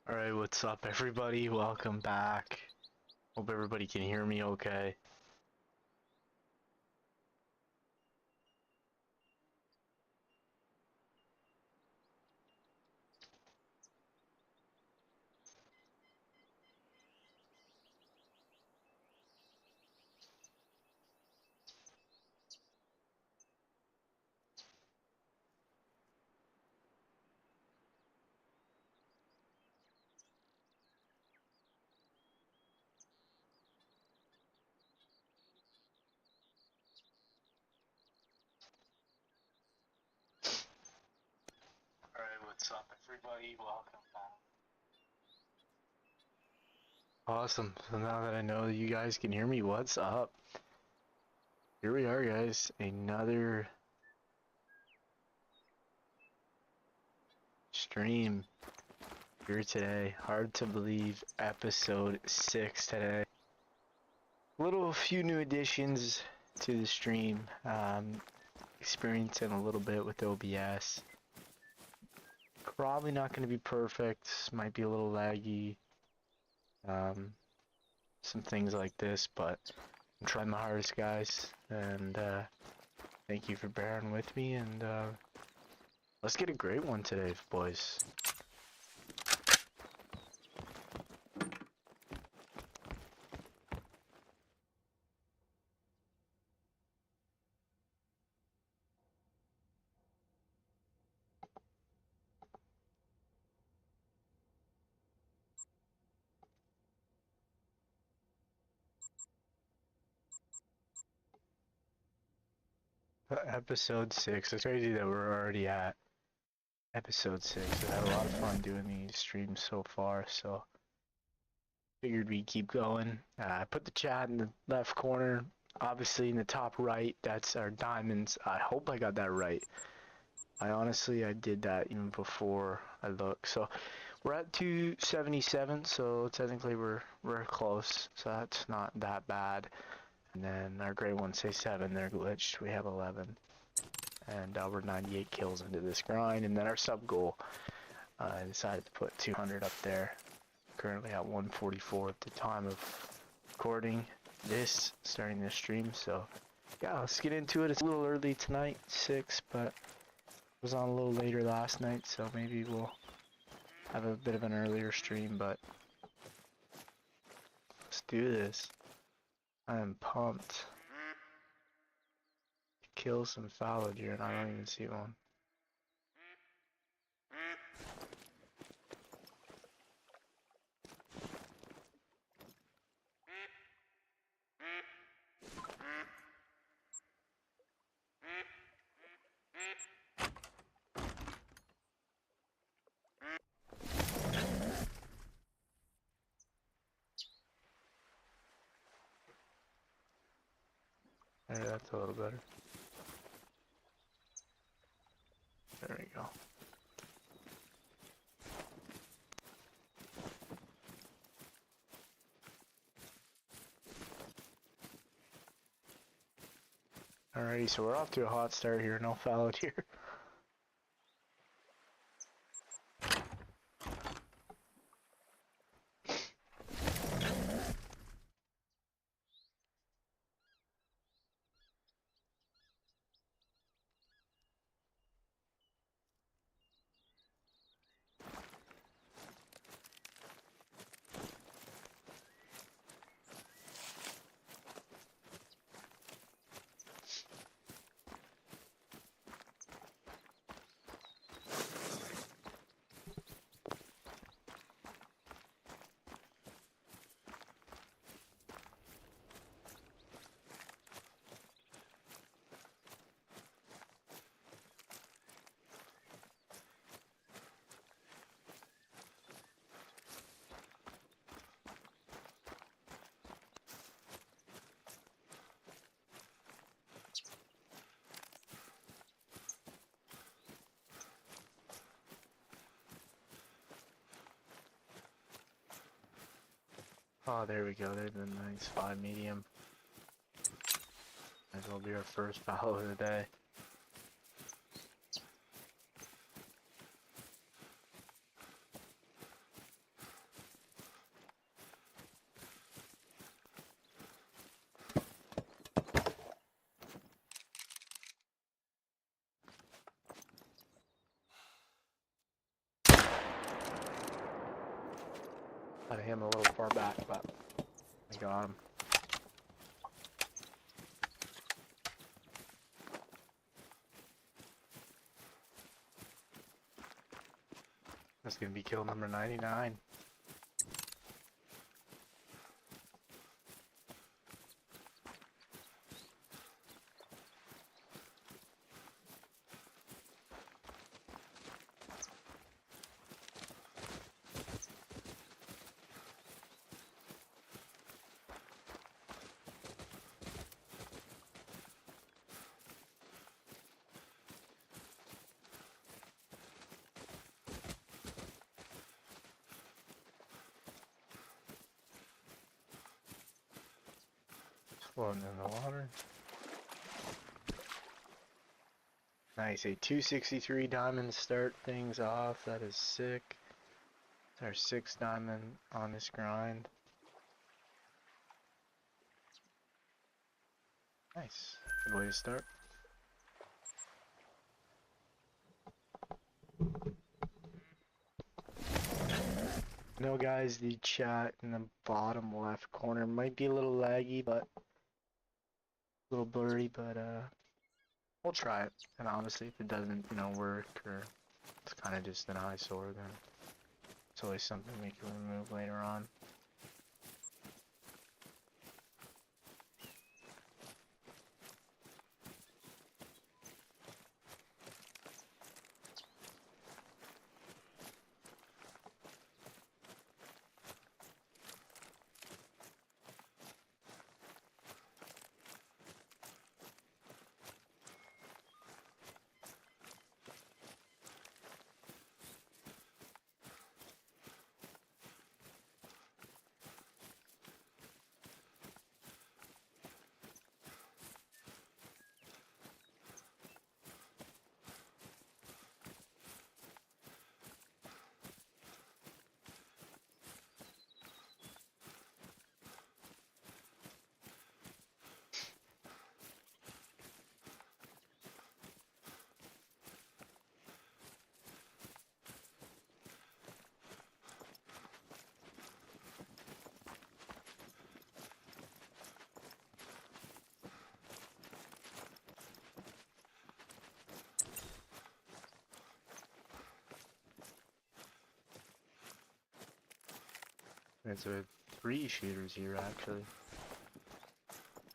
Alright, what's up everybody? Welcome back. Hope everybody can hear me okay. Alright, what's up everybody? Welcome back. Awesome. So now that I know that you guys can hear me, what's up? Here we are, guys. Another stream here today. Hard to believe, episode 6 today. A few new additions to the stream. Experiencing a little bit with OBS. Probably not going to be perfect. Might be a little laggy. Some things like this, but I'm trying my hardest, guys, and thank you for bearing with me, and let's get a great one today, boys. Episode 6. It's crazy that we're already at episode 6. I've had a lot of fun doing these streams so far, so figured we'd keep going. I put the chat in the left corner. Obviously in the top right, that's our diamonds. I hope I got that right. I did that even before I looked. So we're at 277, so technically we're close. So that's not that bad. And then our grade 1 say 7, they're glitched. We have 11. And we're 98 kills into this grind. And then our sub goal, I decided to put 200 up there. Currently at 144 at the time of recording this, starting this stream. So yeah, let's get into it. It's a little early tonight, 6, but was on a little later last night, so maybe we'll have a bit of an earlier stream, but let's do this. I am pumped. Kill some fallow deer, and I don't even see one. There, that's a little better. There we go. Alrighty, so we're off to a hot start here. No fallow deer. Oh, there we go. There's a nice 5 medium. Might as well be our first fallow of the day. I hit him a little far back, but I got him. That's gonna be kill number 99. Floating in the water. Nice, a 263 diamond to start things off. That is sick. It's our 6th diamond on this grind. Nice. Good way to start. No, guys, the chat in the bottom left corner might be a little laggy, but a little blurry, but we'll try it. And honestly, if it doesn't, work, or it's kind of just an eyesore, then it's always something we can remove later on. It's a 3 shooters here, actually.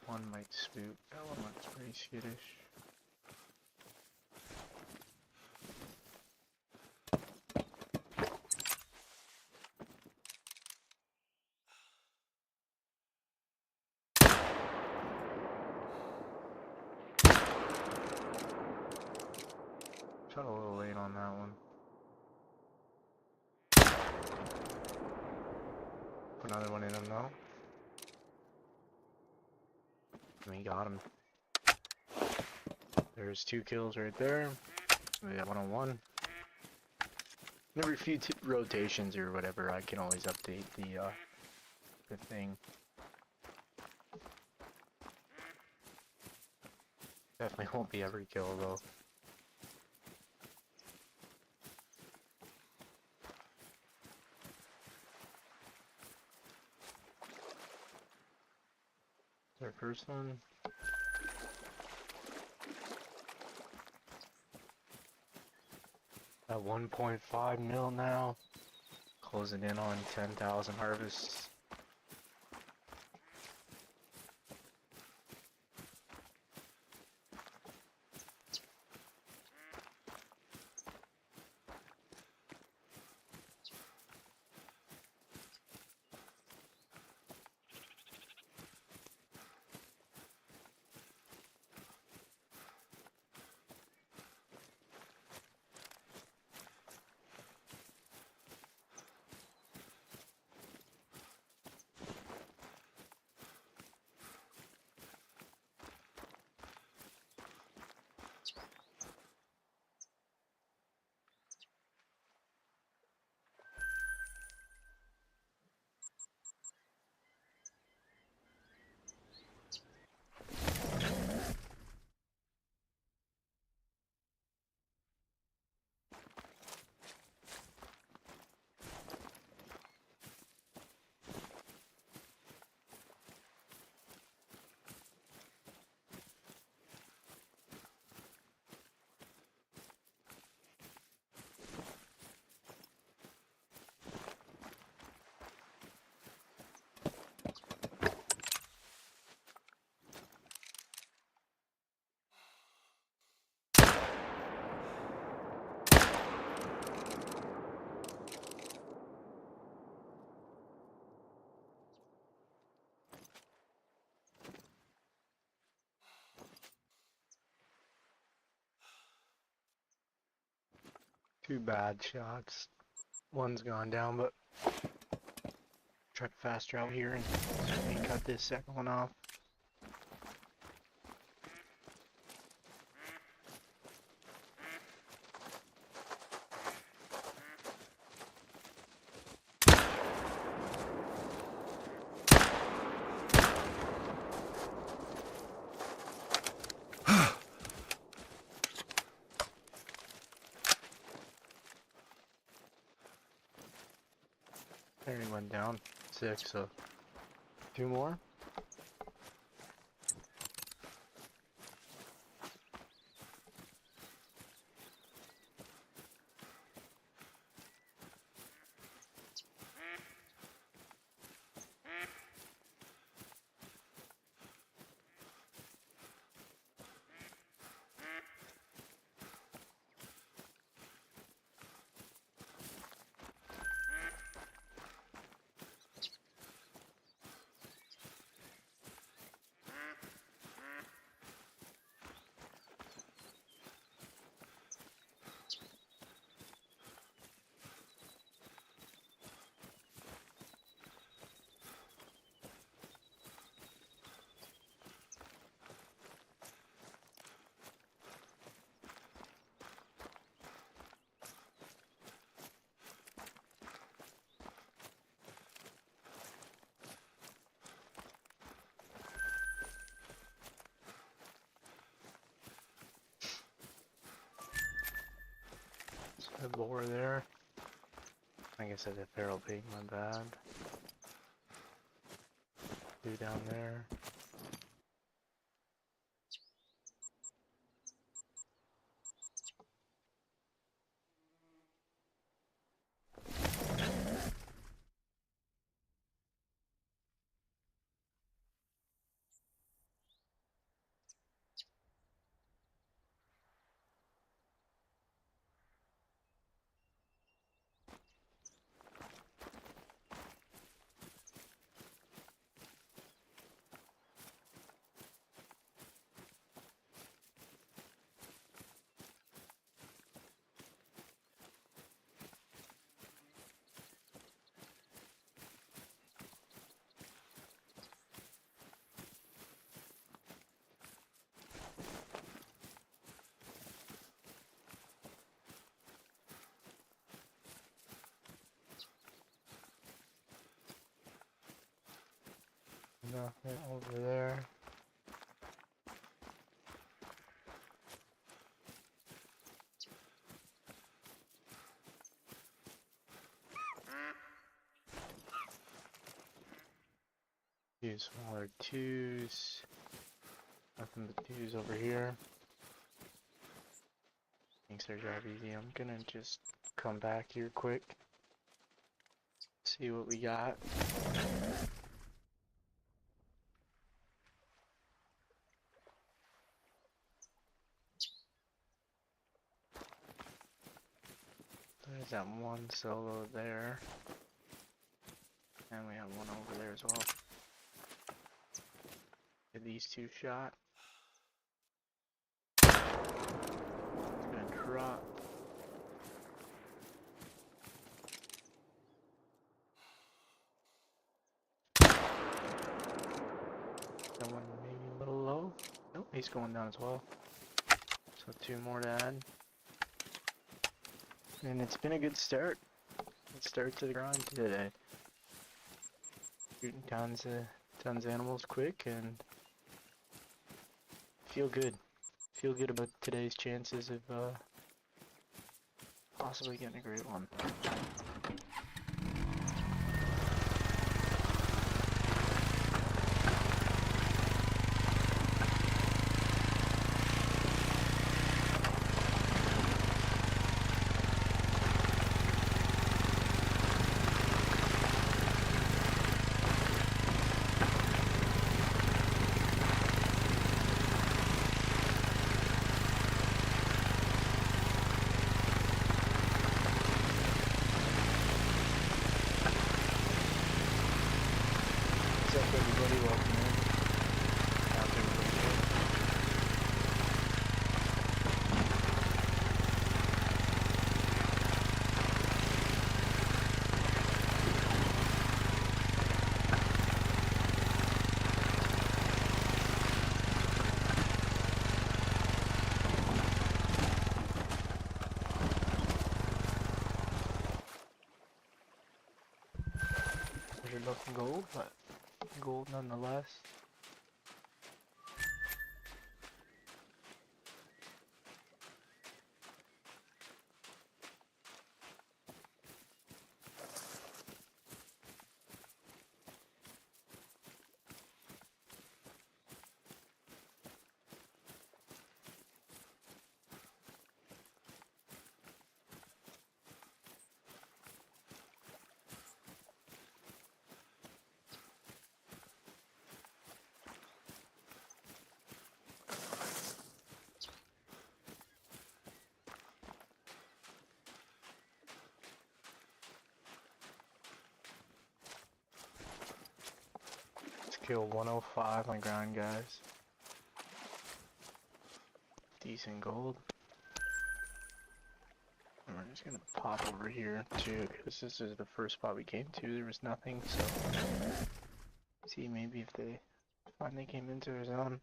One might spook, that one looks pretty skittish. Shot a little late on that one. Put another one in him though. We got him. There's 2 kills right there. We got 1-on-1. Every few rotations or whatever, I can always update the thing. Definitely won't be every kill though. Our first one. At 1.5 mil now. Closing in on 10,000 harvests. Two bad shots. One's gone down, but try to faster out here and see if we can cut this second one off. There he went down. 6, so 2 more. A boar there. I guess I did feral pig, my bad. 2 down there. Nothing over there. Few smaller 2s. Nothing but 2s over here. Makes our job easy. I'm gonna just come back here quick. See what we got. There's that one solo there. And we have one over there as well. Get these 2 shot. It's gonna drop. Someone maybe a little low. Nope, he's going down as well. So 2 more to add. And it's been a good start. Good start to the grind today. Shooting tons of animals quick and feel good. Feel good about today's chances of possibly getting a great one. What's up, everybody? Welcome in. How's everybody doing? weird looking gold, but gold nonetheless. Kill 105 on ground, guys. Decent gold. And we're just gonna pop over here too, because this is the first spot we came to. There was nothing, so see maybe if they finally came into their zone.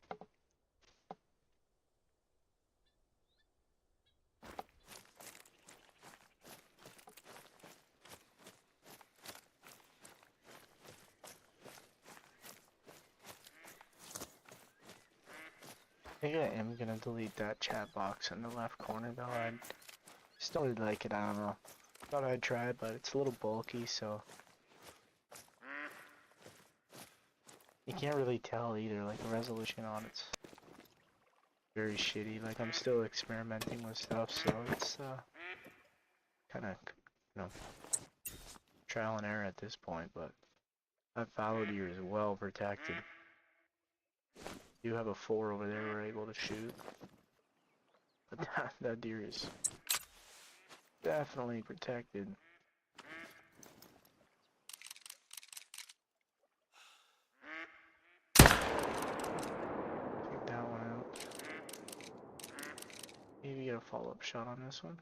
I think I am gonna delete that chat box in the left corner though. I still really like it, I don't know. Thought I'd try it, but it's a little bulky, so you can't really tell either. Like the resolution on it's very shitty. Like I'm still experimenting with stuff, so it's kind of, you know, trial and error at this point. But that fallow deer is well protected. You have a 4 over there we're able to shoot, but that deer is definitely protected. Take that one out. Maybe get a follow-up shot on this one.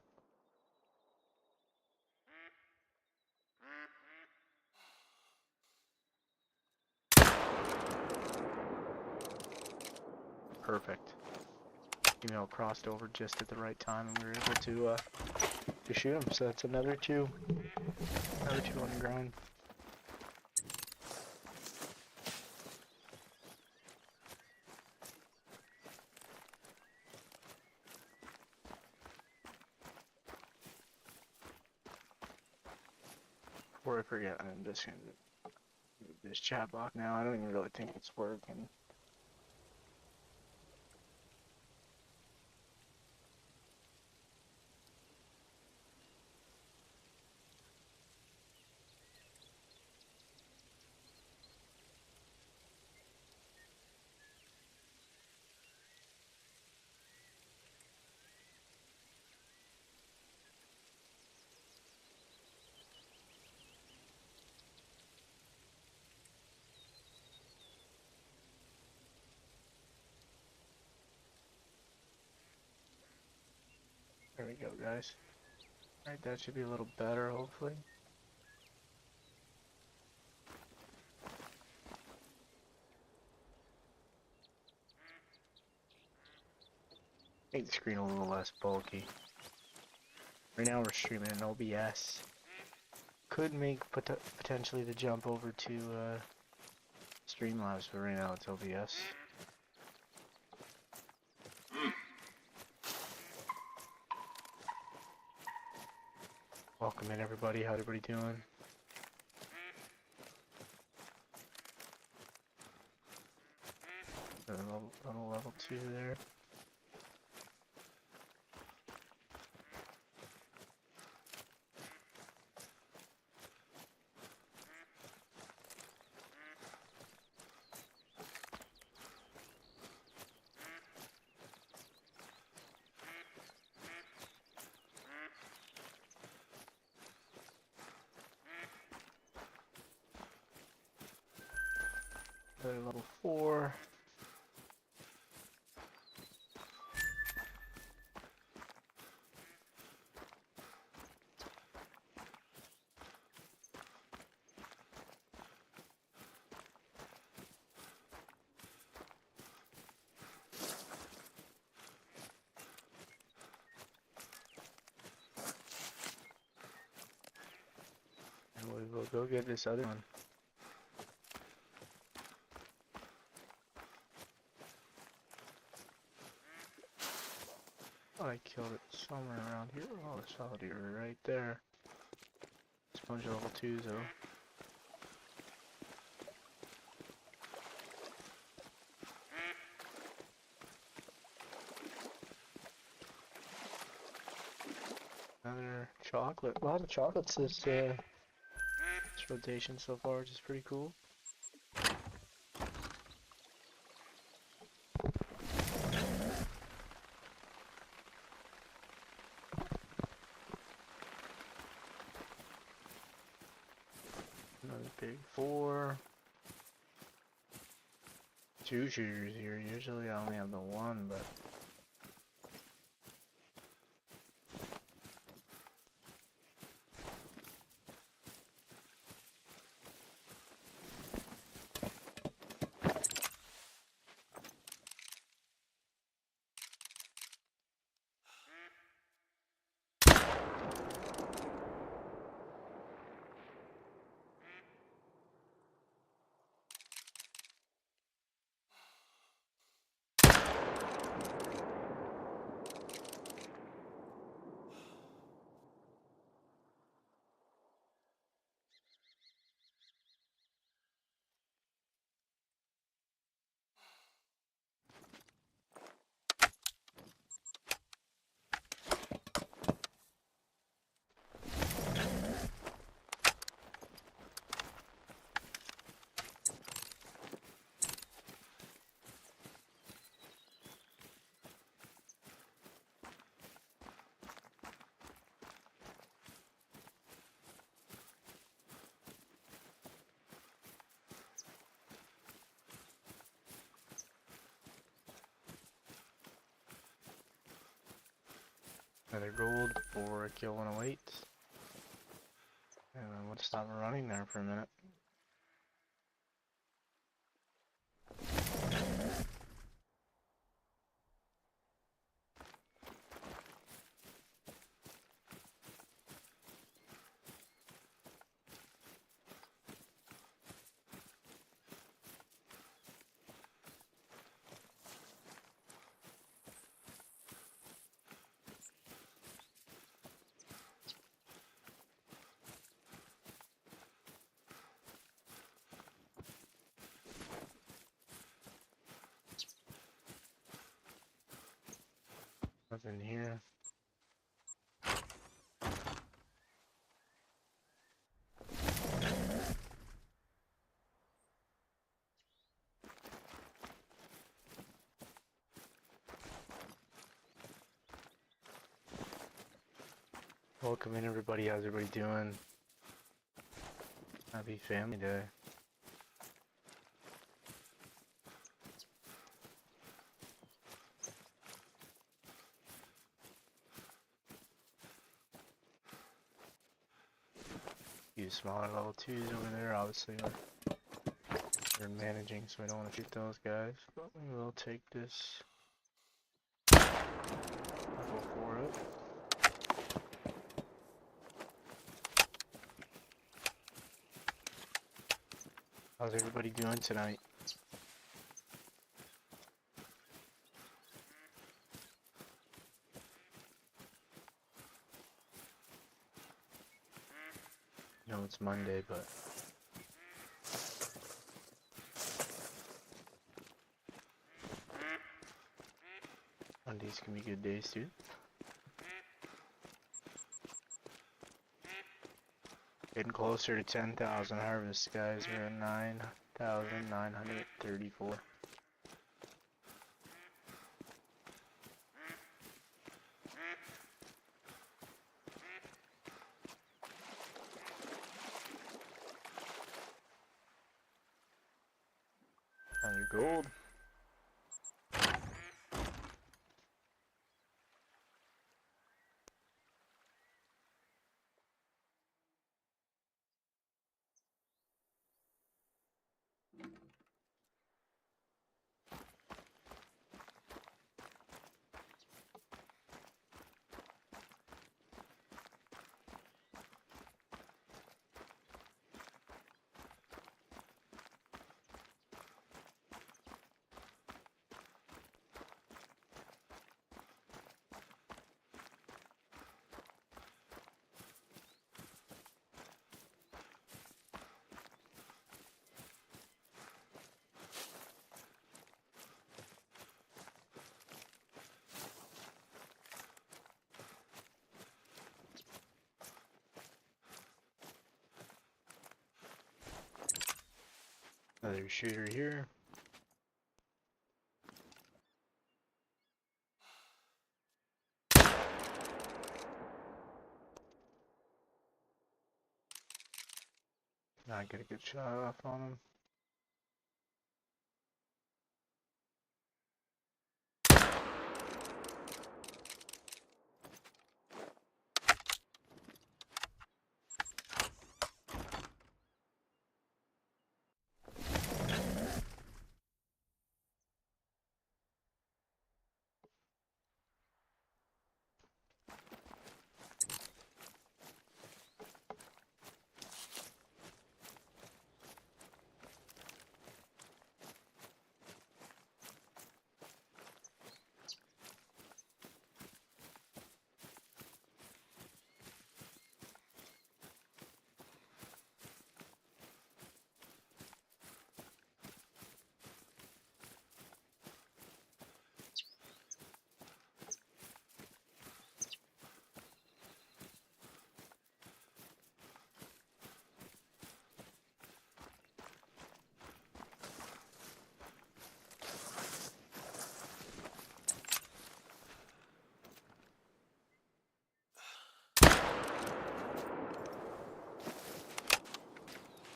Perfect. Female crossed over just at the right time, and we were able to shoot him. So that's another two on the ground. Before I forget, I'm just gonna move this chat block now. I don't even really think it's working. There we go, guys. Alright, that should be a little better, hopefully. Make the screen a little less bulky. Right now we're streaming in OBS. Could make potentially the jump over to Streamlabs, but right now it's OBS. Welcome in everybody, how's everybody doing? Level 2 there. Level 4. And we will go get this other one. thought I killed it somewhere around here. Oh, I saw it right there. Sponge level 2 though. Another chocolate. A lot of chocolates this rotation so far, which is pretty cool. Another big 4. 2 shooters here. Usually I only have the 1, but another gold for kill 108. And I want to stop running there for a minute. Nothing here. Welcome in everybody, how's everybody doing? Happy Family Day. Few smaller level 2s over there, obviously we're managing, so we don't want to shoot those guys, but we will take this level 4 up. How's everybody doing tonight? I know it's Monday, but Mondays can be good days too. Getting closer to 10,000 harvest, guys. We're at 9,934. Another gold. Another shooter here. Not get a good shot off on him.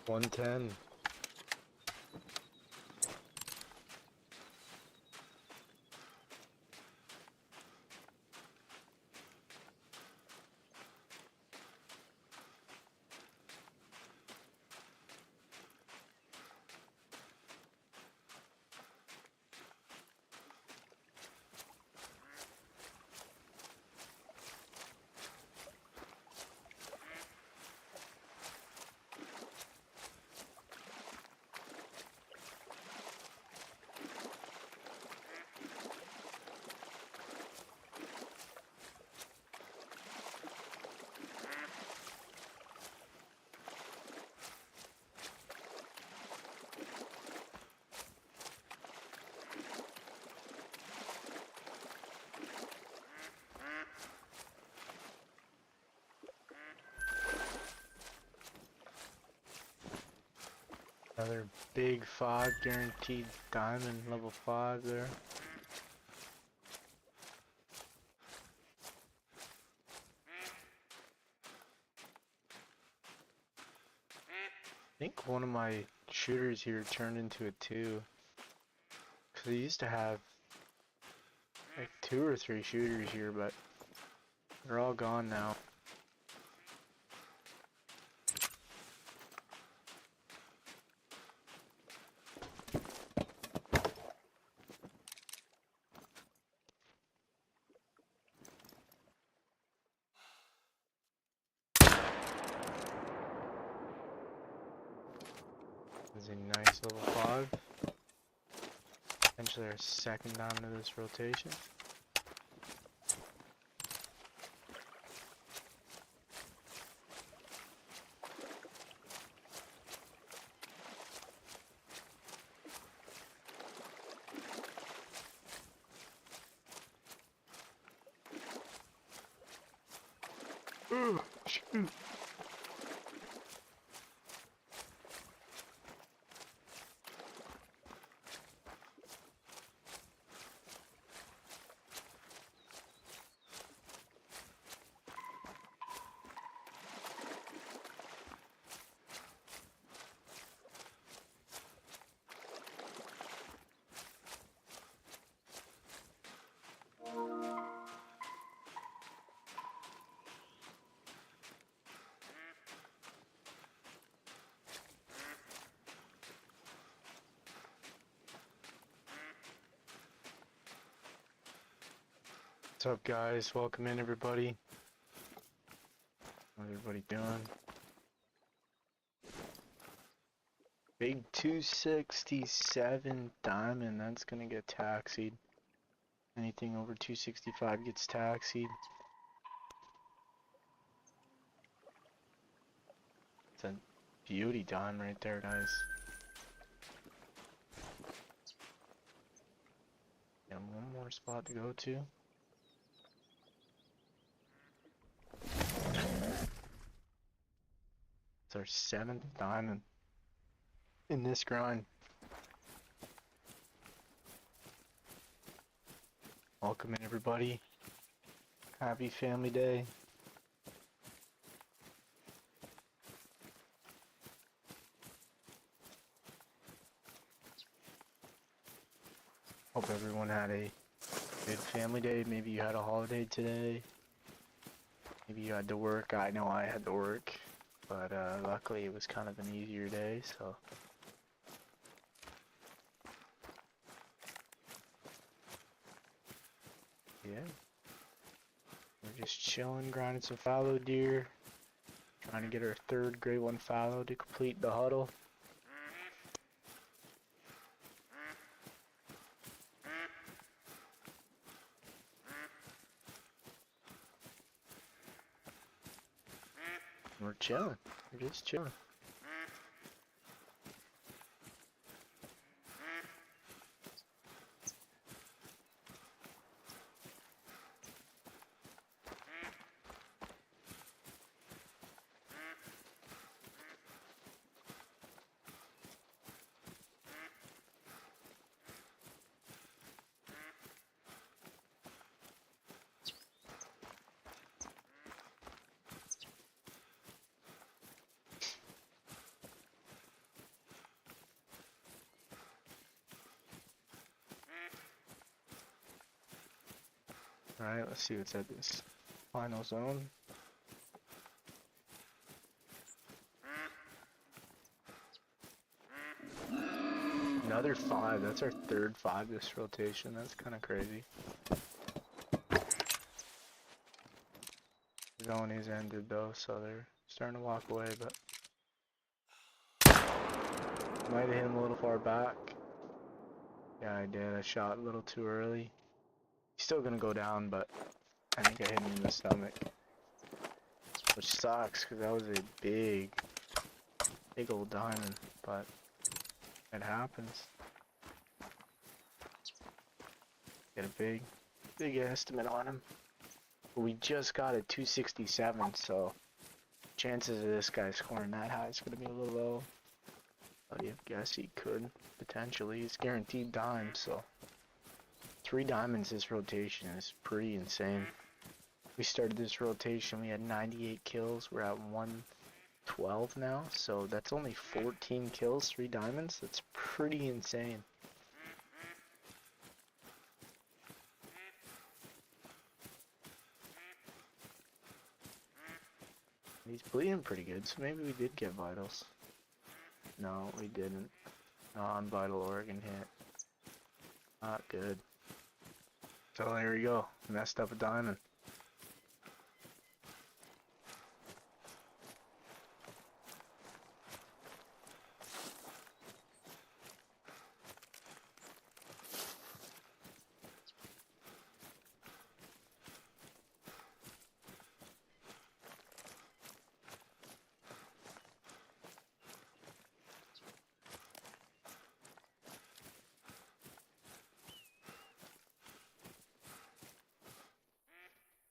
$110. Another big fog, guaranteed diamond level 5 there. I think one of my shooters here turned into a 2. Cause I used to have like 2 or 3 shooters here, but they're all gone now. This is a nice level 5. Potentially our second diamond of this rotation. Oh, shoot. What's up, guys? Welcome in, everybody. How's everybody doing? Big 267 diamond, that's gonna get taxied. Anything over 265 gets taxied. It's a beauty diamond right there, guys. Got one more spot to go to. It's our 7th diamond in this grind. Welcome in, everybody. Happy Family Day. Hope everyone had a good family day. Maybe you had a holiday today. Maybe you had to work. I know I had to work, but luckily it was kind of an easier day, so. Yeah. We're just chilling, grinding some fallow deer. Trying to get our third grade 1 fallow to complete the huddle. We're chilling. We're just chilling. Alright, let's see what's at this final zone. Another 5, that's our third 5 this rotation, that's kind of crazy. The zone is ended though, so they're starting to walk away, but might have hit him a little far back. Yeah, I did, I shot a little too early. He's still gonna go down, but I think I hit him in the stomach. Which sucks, because that was a big old diamond, but it happens. Get a big estimate on him. But we just got a 267, so chances of this guy scoring that high is going to be a little low. But I guess he could, potentially. He's guaranteed dimes, so 3 diamonds this rotation is pretty insane. We started this rotation, we had 98 kills, we're at 112 now, so that's only 14 kills, 3 diamonds. That's pretty insane. He's bleeding pretty good, so maybe we did get vitals. No, we didn't. Non-vital organ hit. Not good. So there we go. Messed up a diamond.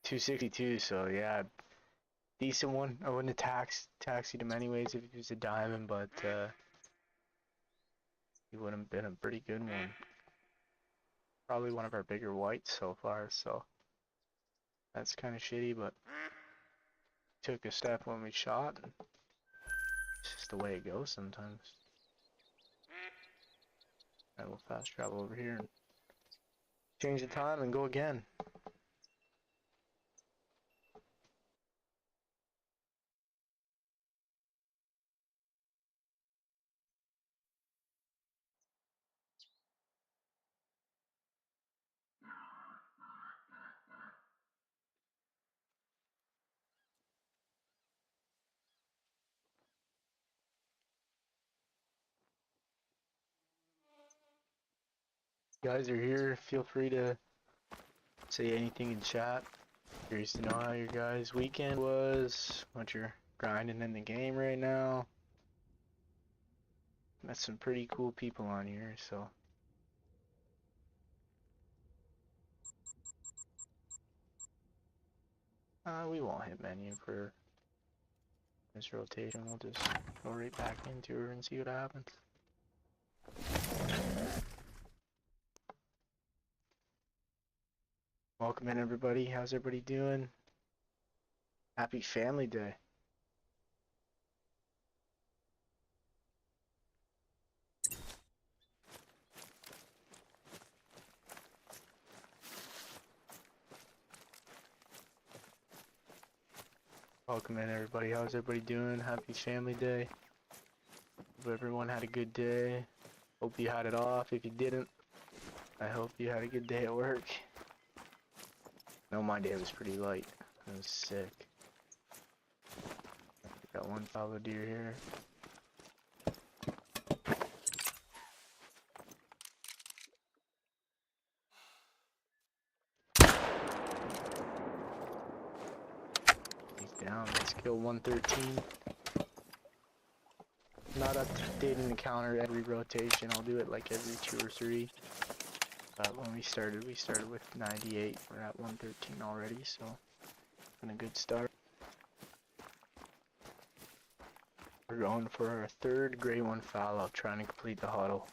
$262, so yeah, decent one. I wouldn't have taxied him anyways if he was a diamond, but he would have been a pretty good one. Probably one of our bigger whites so far, so that's kind of shitty, but took a step when we shot. It's just the way it goes sometimes. I will fast travel over here and change the time and go again. You guys are here, feel free to say anything in chat. Curious to know how your guys' weekend was, what you're grinding in the game right now. Met some pretty cool people on here, so. We won't hit menu for this rotation. We'll just go right back into her and see what happens. Welcome in, everybody. How's everybody doing? Happy Family Day. Welcome in, everybody. How's everybody doing? Happy Family Day. Hope everyone had a good day. Hope you had it off. If you didn't, I hope you had a good day at work. No, my day was pretty light. I was sick. Got one fallow deer here. He's down. Let's kill 113. Not updating the counter every rotation. I'll do it like every 2 or 3. But when we started with 98. We're at 113 already, so been a good start. We're going for our 3rd Grey 1 fallow, trying to complete the huddle.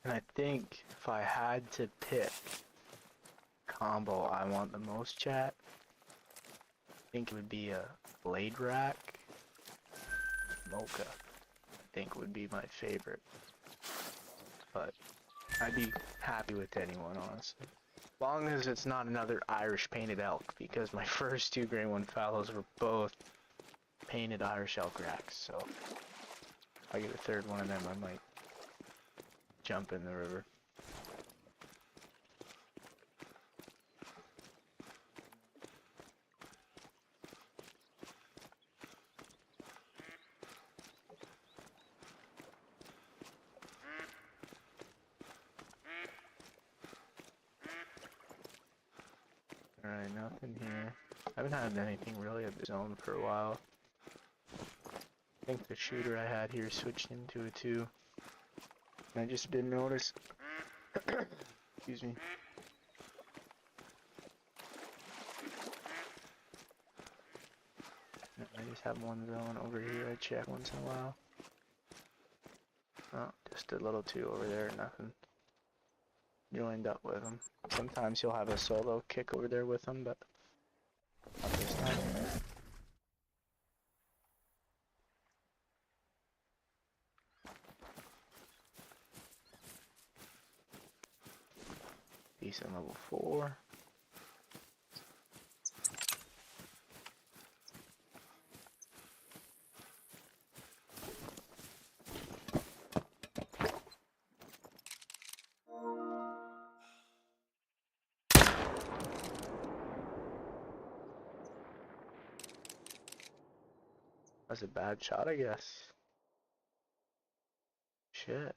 And I think if I had to pick combo I want the most, chat, I think it would be a Blade Rack Mocha. I think would be my favorite. But I'd be happy with anyone, honestly. As long as it's not another Irish painted elk, because my first 2 Grey 1 fallows were both painted Irish elk racks, so if I get a 3rd one of them, I might jump in the river. Alright, nothing here. I haven't had anything really at the zone for a while. I think the shooter I had here switched into a 2. And I just didn't notice. Excuse me. I just have one zone over here I check once in a while. Oh, just a little 2 over there, nothing. Joined up with him. Sometimes he'll have a solo kick over there with him, but not this time. Decent level 4. That's a bad shot, I guess. Shit.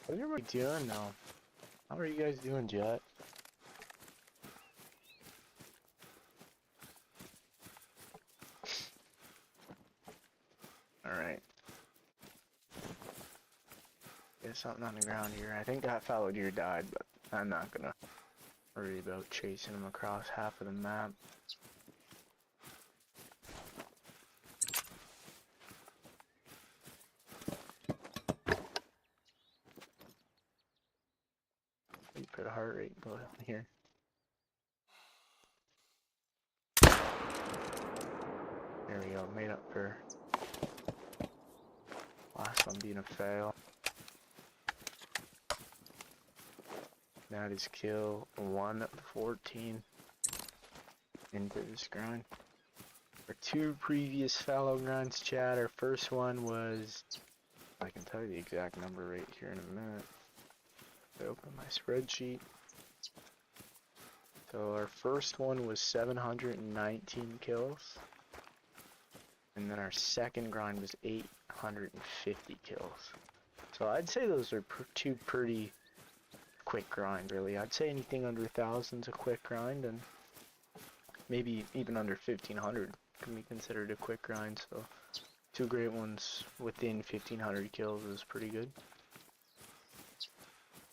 What are everybody doing now? How are you guys doing, Jet? Alright. There's something on the ground here. I think that fallow deer died, but I'm not gonna worry about chasing him across half of the map. Wait for the heart rate to go down here. There we go, made up for last one being a fail. That is kill 114 into this grind. Our 2 previous fallow grinds, chat. Our first one was, I can tell you the exact number right here in a minute. I open my spreadsheet. So our first one was 719 kills. And then our second grind was 850 kills. So I'd say those are 2 pretty quick grind, really. I'd say anything under 1,000's a quick grind, and maybe even under 1,500 can be considered a quick grind. So 2 great ones within 1,500 kills is pretty good.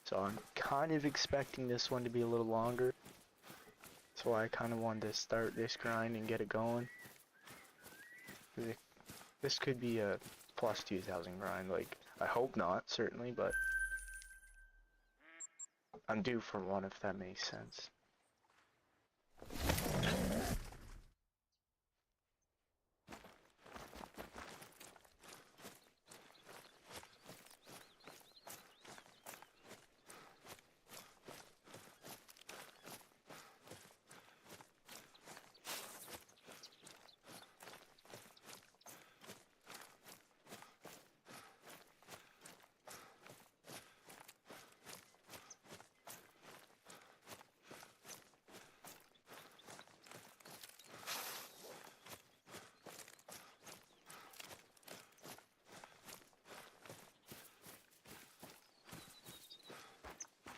So I'm kind of expecting this one to be a little longer. So I kind of wanted to start this grind and get it going. This could be a plus 2,000 grind. Like, I hope not, certainly, but I'm due for one, if that makes sense.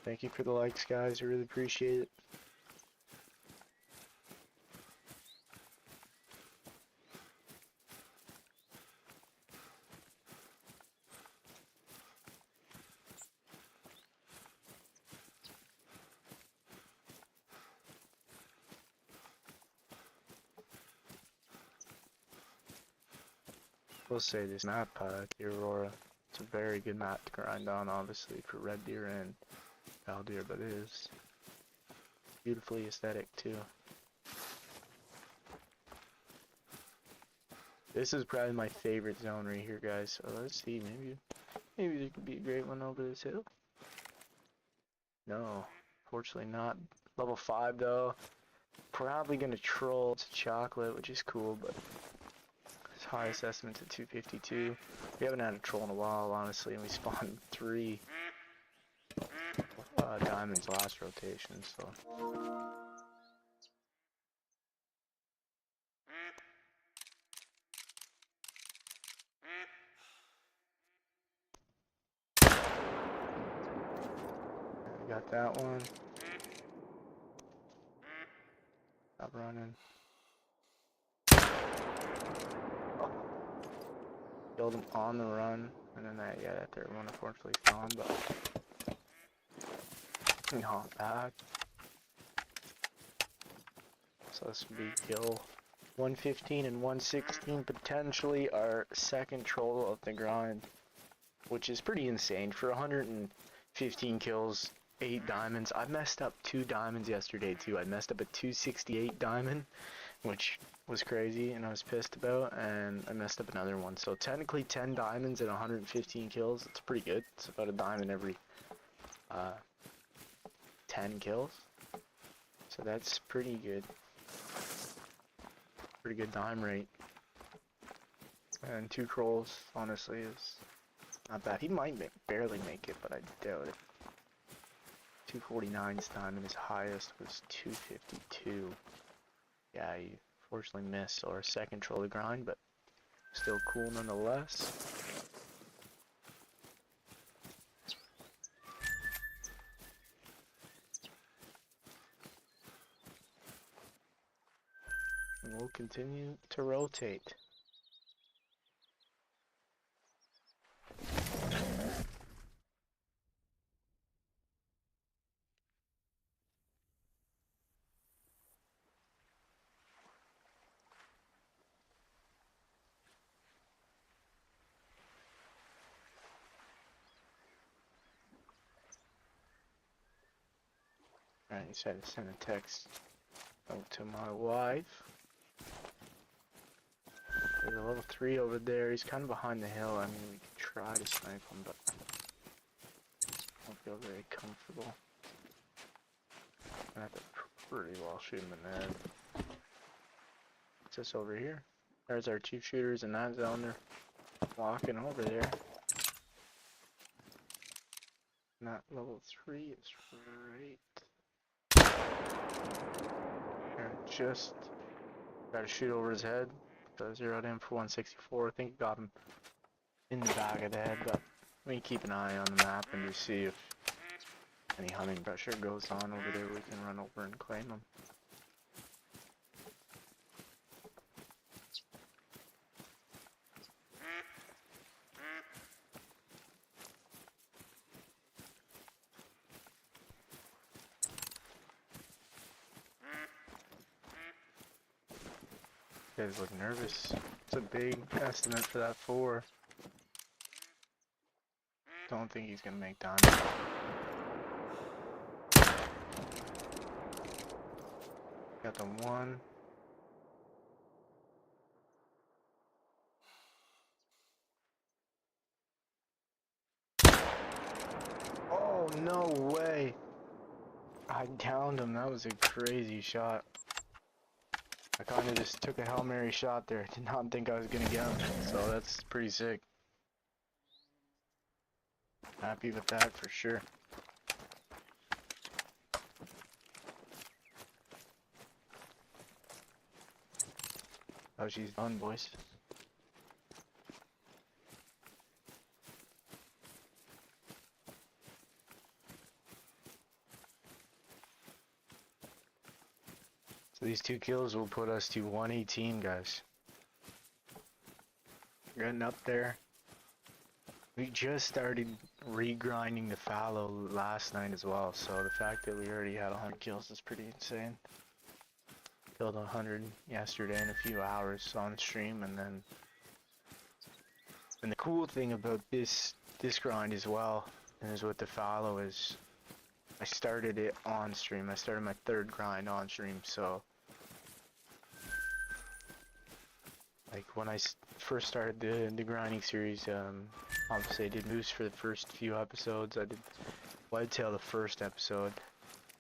Thank you for the likes, guys. I really appreciate it. We'll say this map, the Aurora, it's a very good map to grind on, obviously, for red deer and foul deer, but it is beautifully aesthetic, too. This is probably my favorite zone right here, guys, so let's see, maybe there could be a great one over this hill. No, fortunately not. Level 5, though. Probably gonna troll to chocolate, which is cool, but his highest estimate's at 252. We haven't had a troll in a while, honestly, and we spawned 3 diamonds last rotation, so. We got that one. Stop running. Oh. Killed him on the run, and then that third one unfortunately is gone, but we hop back. So this would be kill 115 and 116, potentially our second troll of the grind, which is pretty insane for 115 kills, 8 diamonds. I messed up 2 diamonds yesterday too. I messed up a 268 diamond, which was crazy and I was pissed about, and I messed up another one. So technically 10 diamonds and 115 kills, it's pretty good. It's about a diamond every 10 kills. So that's pretty good. Pretty good dime rate. And 2 trolls, honestly, is not bad. He might barely make it, but I doubt it. 249's time and his highest was 252. Yeah, he fortunately missed, or a second troll to grind, but still cool nonetheless. And we'll continue to rotate. Alright, he said to send a text out to my wife. There's a level 3 over there. He's kind of behind the hill. I mean, we could try to snipe him, but I don't feel very comfortable. I have to pretty well shoot him in the head. past us over here. There's our 2 shooters in that zone. They're walking over there. Not level 3 is right. And just got to shoot over his head. So zeroed in for 164. I think got him in the back of the head, but we can keep an eye on the map and just see if any hunting pressure goes on over there. We can run over and claim them. You guys look nervous. It's a big estimate for that 4. Don't think he's gonna make diamond. Got the 1. Oh, no way. I downed him. That was a crazy shot. I kind of just took a Hail Mary shot there. Did not think I was gonna get him. So that's pretty sick. Happy with that for sure. Oh, she's done, boys. So these 2 kills will put us to 118, guys. Getting up there. We just started regrinding the fallow last night as well, so the fact that we already had 100 kills is pretty insane. Killed 100 yesterday in a few hours on stream, and the cool thing about this grind as well, and is with the fallow, is I started it on stream. I started my 3rd grind on stream, so like when I first started the grinding series, obviously I did Moose for the first few episodes. I did Whitetail the first episode.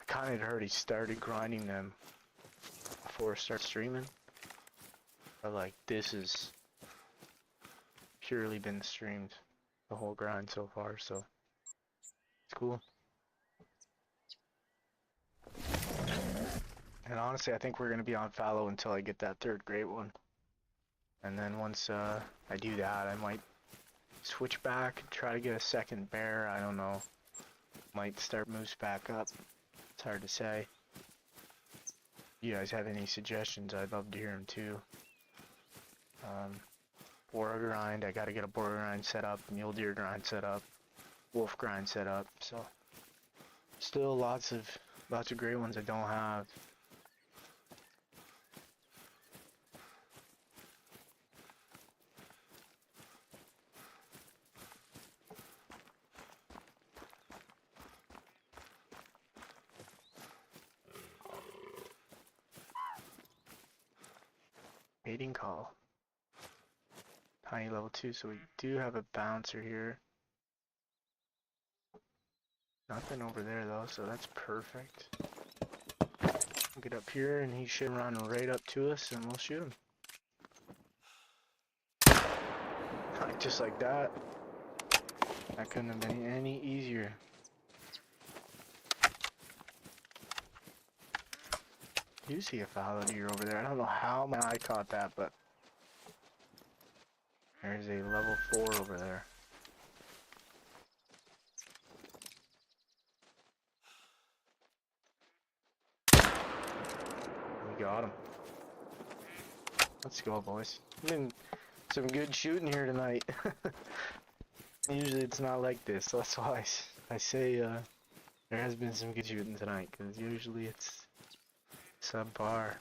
I kind of already started grinding them before I start streaming. But like this has purely been streamed, the whole grind so far, so it's cool. And honestly, I think we're gonna be on fallow until I get that 3rd great one. And then once I do that, I might switch back and try to get a 2nd bear. I don't know. Might start Moose back up. It's hard to say. If you guys have any suggestions, I'd love to hear them too. Boar grind, I gotta get a boar grind set up, mule deer grind set up, wolf grind set up. So still lots of great ones I don't have. Mating call. Tiny level 2, so we do have a bouncer here. Nothing over there though, so that's perfect. We'll get up here and he should run right up to us and we'll shoot him. Just like that. That couldn't have been any easier. You see a fallow deer over there. I don't know how my eye caught that, but there's a level 4 over there. We got him. Let's go, boys. Been some good shooting here tonight. Usually it's not like this, so that's why I say there has been some good shooting tonight, because usually it's subpar.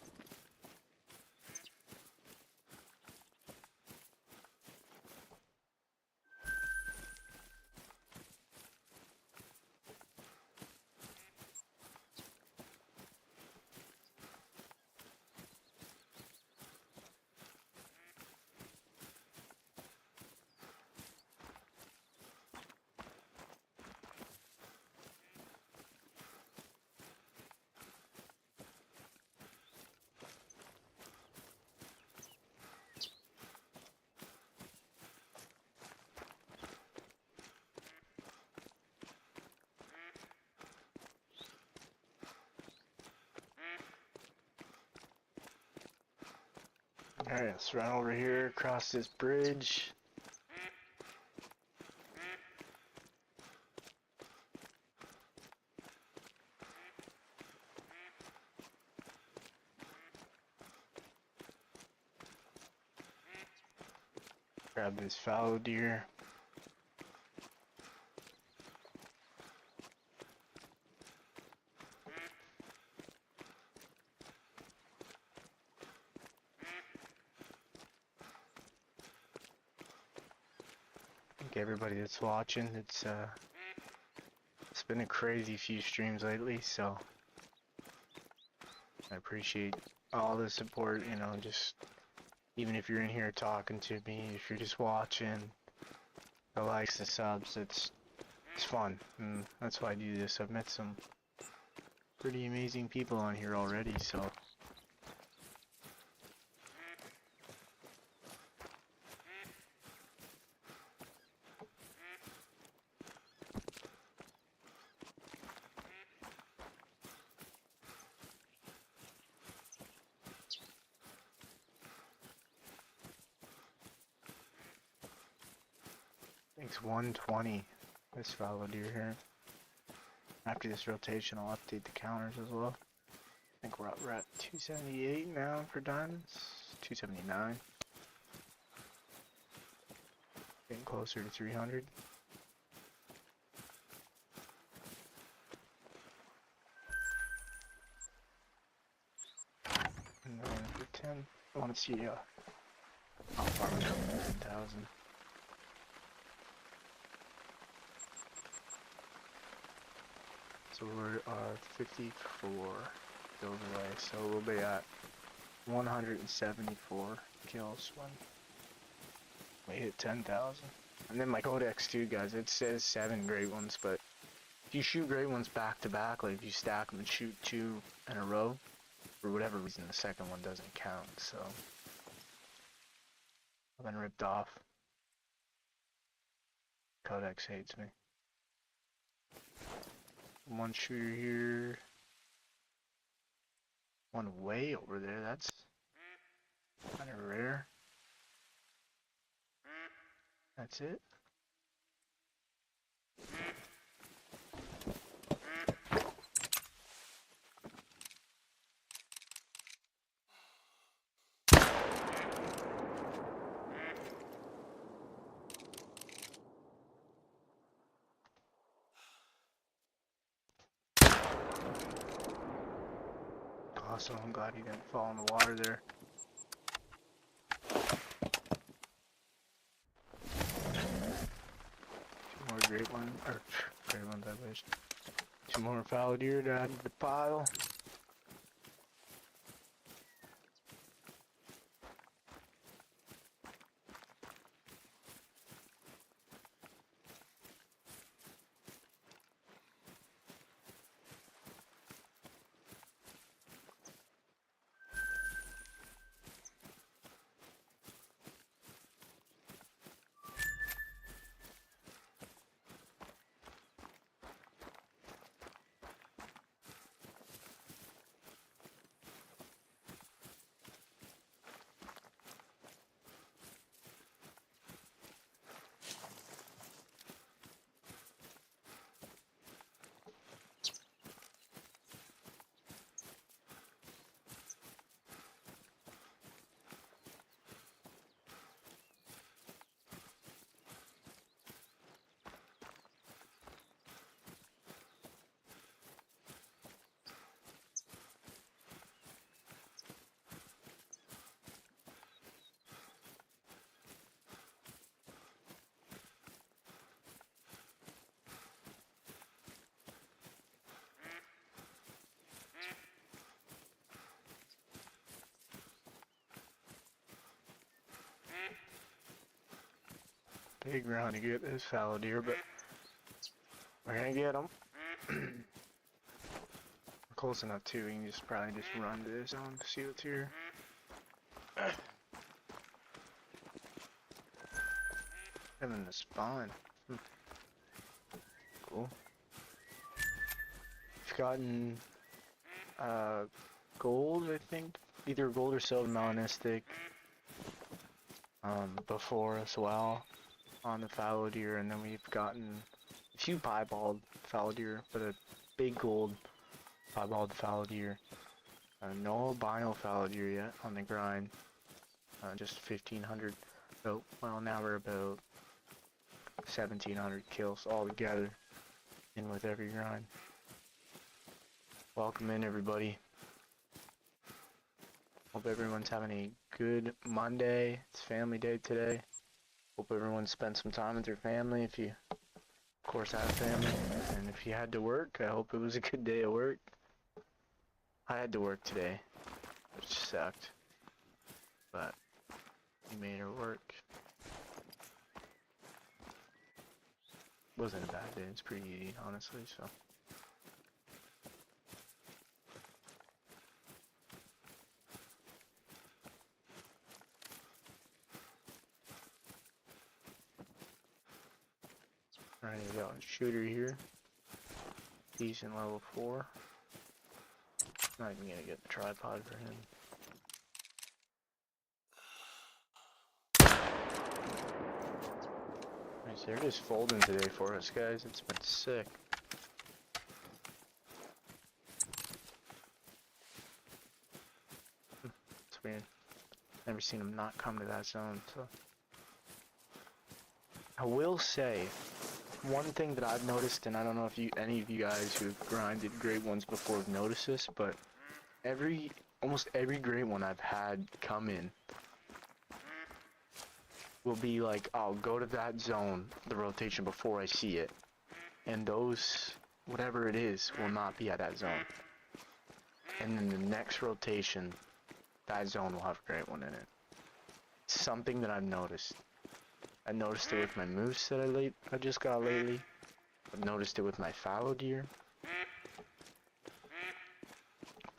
Alright, let's run over here, across this bridge. Grab this fallow deer. Thank everybody that's watching. It's been a crazy few streams lately, so I appreciate all the support, you know, just even if you're in here talking to me, if you're just watching, the likes, the subs, it's fun, and that's why I do this. I've met some pretty amazing people on here already, so it's 120 this fallow deer here. After this rotation, I'll update the counters as well. I think we're at 278 now for diamonds. 279. Getting closer to 300. And then for 10, I want to see how far we're coming to 10,000. So we're 54 kills away, so we'll be at 174 kills when we hit 10,000. And then my codex too, guys, it says 7 great ones, but if you shoot great ones back to back, like if you stack them and shoot 2 in a row, for whatever reason the second one doesn't count, so I've been ripped off. Codex hates me. One shooter here. One way over there, that's kind of rare. That's it. Awesome, I'm glad he didn't fall in the water there. Two more great ones, or great ones I wish. Two more fallow deer to add to the pile. Big round to get this fallow deer, but we're gonna get them. We're close enough too. We can probably just run to this zone to see what's here. Having the spawn. Cool. We've gotten gold, I think. Either gold or silver melanistic. before as well on the fallow deer, and then we've gotten a few piebald fallow deer, but a big gold piebald fallow deer. No albino fallow deer yet on the grind. Just 1,500. Oh, well, now we're about 1,700 kills all together, in with every grind. Welcome in, everybody. Hope everyone's having a good Monday. It's family day today. Hope everyone spent some time with their family if you, of course, have family. And if you had to work, I hope it was a good day at work. I had to work today, which sucked. But we made it work. Wasn't a bad day, it's pretty easy, honestly, so. Alright, we got a shooter here. Decent level 4. Not even gonna get the tripod for him. Nice, they're just folding today for us, guys. It's been sick. It's weird. Never seen him not come to that zone, so. I will say, one thing that I've noticed, and I don't know if any of you guys who've grinded great ones before have noticed this, but almost every great one I've had come in will be like, I'll go to that zone, the rotation, before I see it, and those, whatever it is, will not be at that zone. And then the next rotation, that zone will have a great one in it. It's something that I've noticed. I noticed it with my moose that I just got lately. I've noticed it with my fallow deer.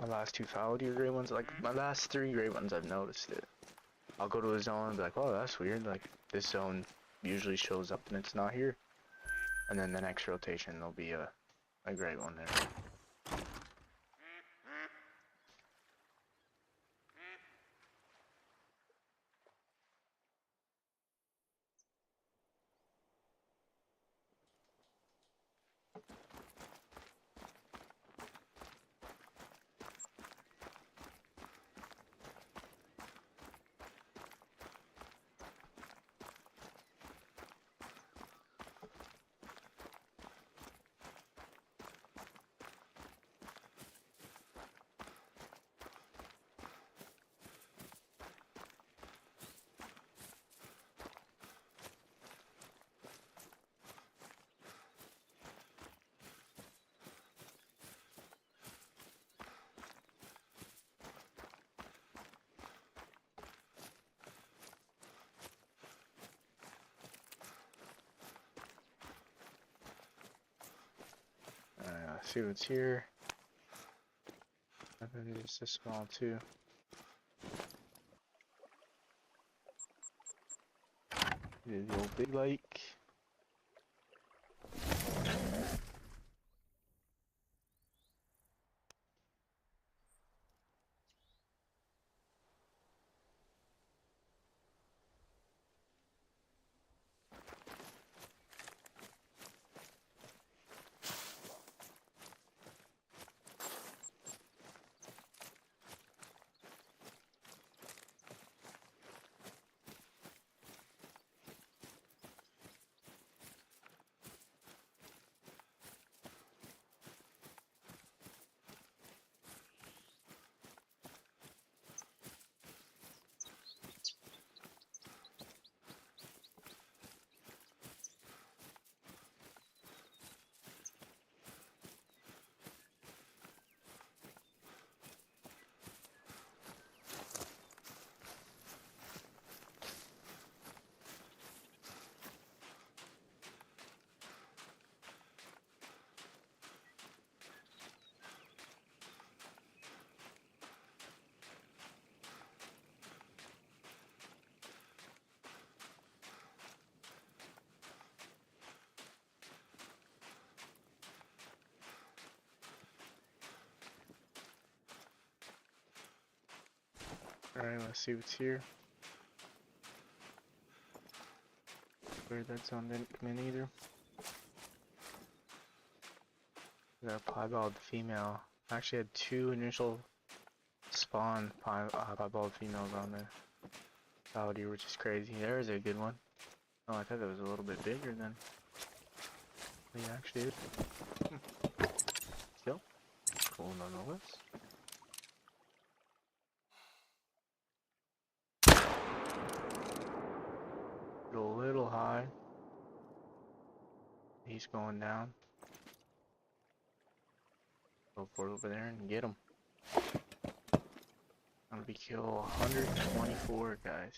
My last 2 fallow deer great ones, like my last 3 great ones, I've noticed it. I'll go to a zone and be like, oh, that's weird, like this zone usually shows up and it's not here. And then the next rotation there'll be a great one there. Let's see what's here. I think it's this small too. The old big lake. Alright, let's see what's here. Where that zone didn't come in either. That piebald female. I actually had 2 initial spawn piebald females on there. Fallow deer, which is crazy. There's a good one. Oh, I thought that was a little bit bigger than they actually is. Still, cool nonetheless. Go a little high. He's going down. Go for it over there and get him. I'm gonna be kill 124 guys.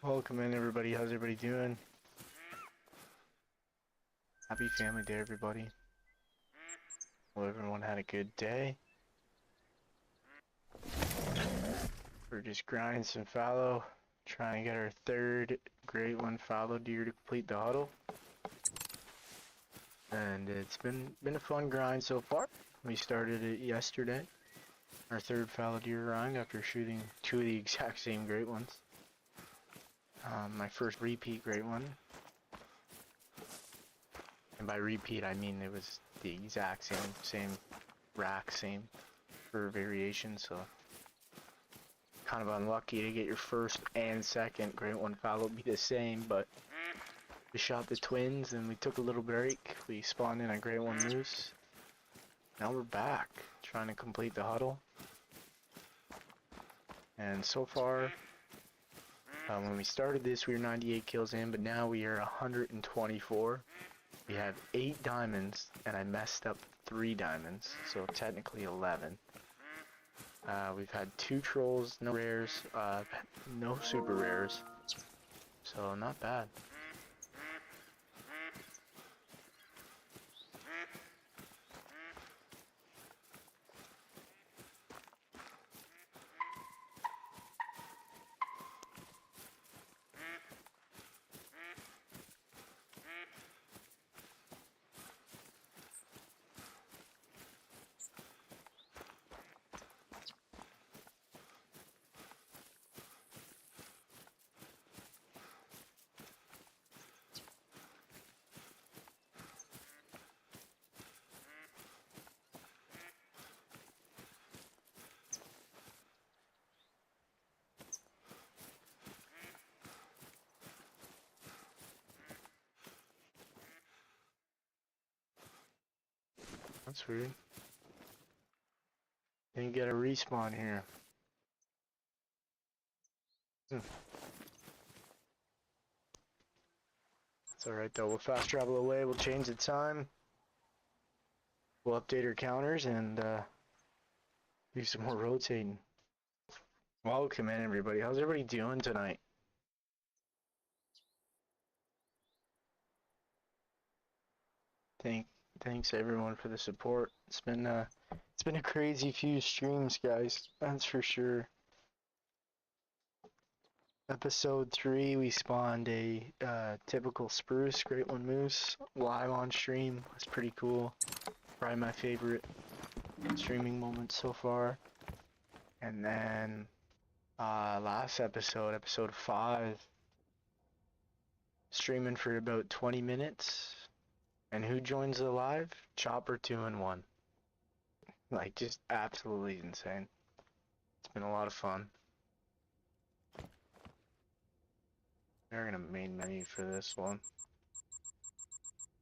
Welcome in everybody, how's everybody doing? Happy Family Day everybody. Hope everyone had a good day. We're just grinding some fallow, trying to get our 3rd great one fallow deer to complete the huddle. And it's been a fun grind so far. We started it yesterday, our 3rd fallow deer grind after shooting 2 of the exact same great ones. My first repeat great one. And by repeat I mean it was the exact same rack, same for variation, so kind of unlucky to get your first and second great one fallow be the same, but we shot the twins and we took a little break. We spawned in a great one moose. Now we're back trying to complete the huddle. And so far, when we started this we were 98 kills in, but now we are 124. We have 8 diamonds and I messed up 3 diamonds, so technically 11. We've had 2 trolls, no rares, no super rares, so not bad. That's weird. Didn't get a respawn here. That's alright though, we'll fast travel away, we'll change the time. We'll update our counters and do some more rotating. Welcome in everybody, how's everybody doing tonight? Thanks everyone for the support. It's been a crazy few streams, guys. That's for sure. Episode 3, we spawned a typical spruce great one moose live on stream. It's pretty cool. Probably my favorite streaming moment so far. And then last episode, episode 5, streaming for about 20 minutes. And who joins the live? Chopper 2-in-1. Like, just absolutely insane. It's been a lot of fun. We're gonna main menu for this one.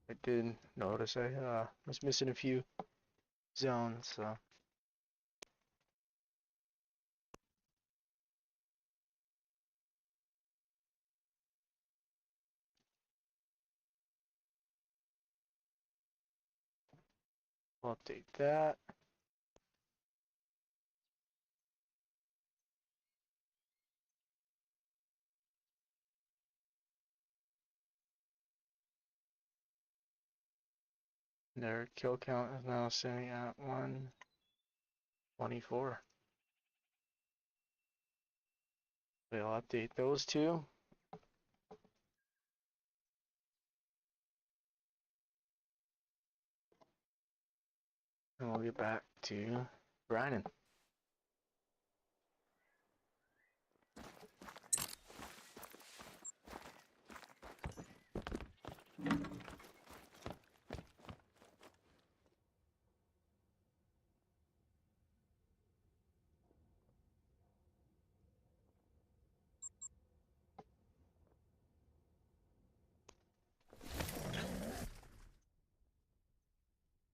I did notice I was missing a few zones, so. We'll update that. Their kill count is now sitting at 124. We'll update those two. And we'll get back to grinding.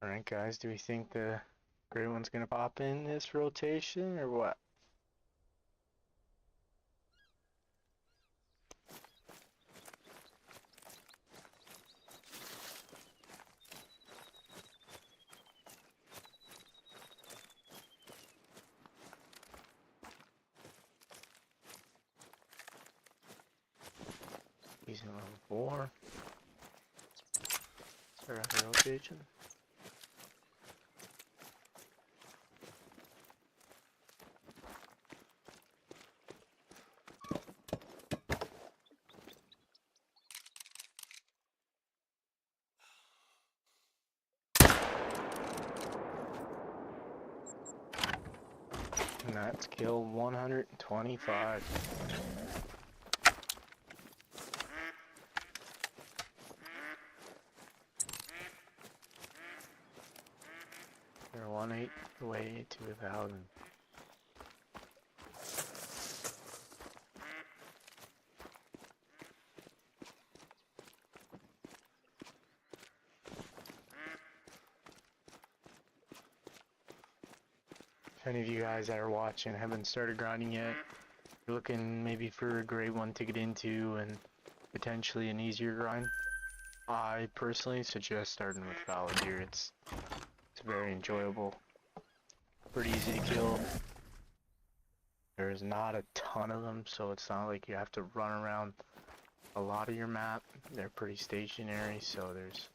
Alright guys, do we think the gray one's gonna pop in this rotation or what? He's in level 4. Start out the rotation. And that's kill 125. They're 1-8 away to 1,000. If any of you guys that are watching haven't started grinding yet, you're looking maybe for a great one to get into and potentially an easier grind, I personally suggest starting with Valor. It's very enjoyable, pretty easy to kill. There's not a ton of them, so it's not like you have to run around a lot of your map. They're pretty stationary, so there's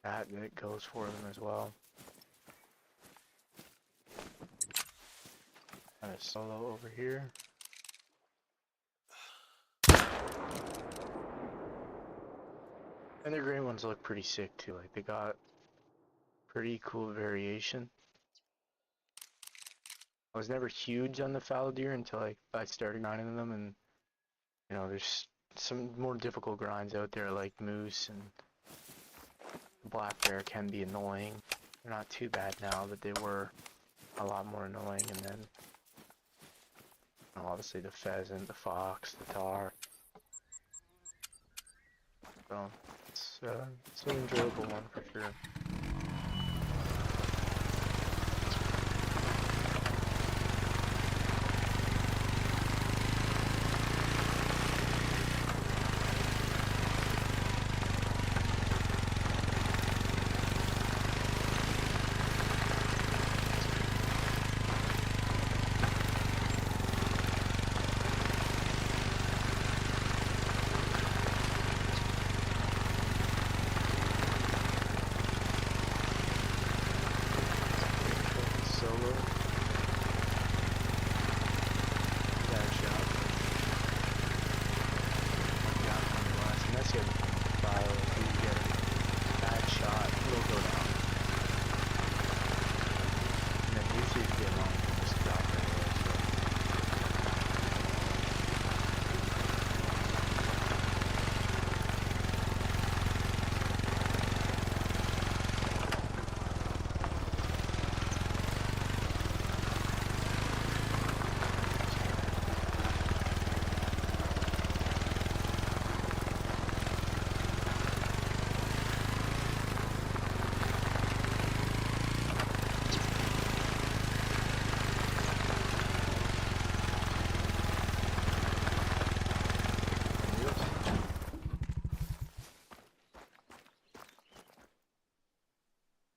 that goes for them as well. Got a solo over here. And the green ones look pretty sick too, like they got pretty cool variation. I was never huge on the fallow deer until I started grinding them, and you know, there's some more difficult grinds out there like moose, and black bear can be annoying. They're not too bad now, but they were a lot more annoying. And then obviously the pheasant, the fox, the tar. So it's an enjoyable one for sure.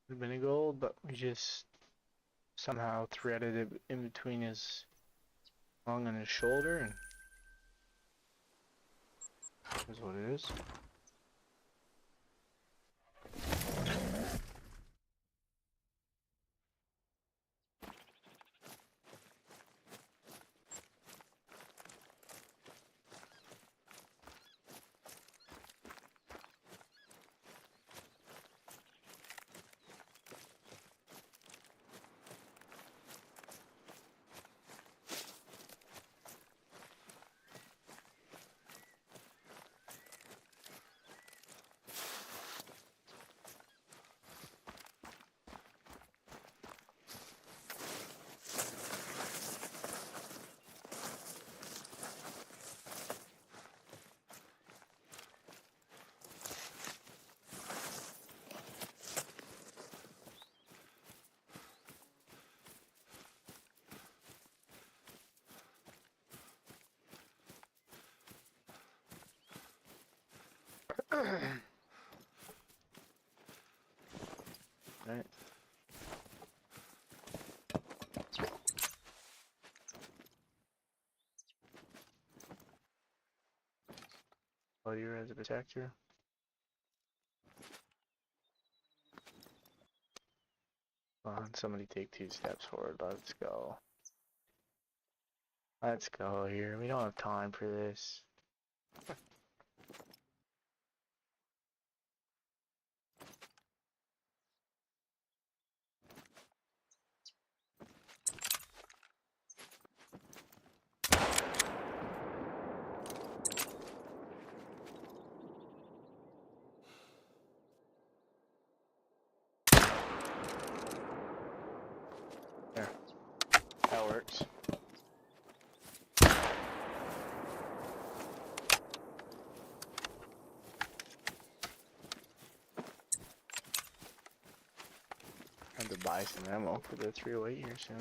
Would have been a gold, but we just somehow threaded it in between his lung and his shoulder, and that's what it is. Right. Oh, you're as a protector. Come on, somebody take 2 steps forward. Let's go. Let's go here. We don't have time for this. There. That works. Have to buy some ammo for the 308 here soon.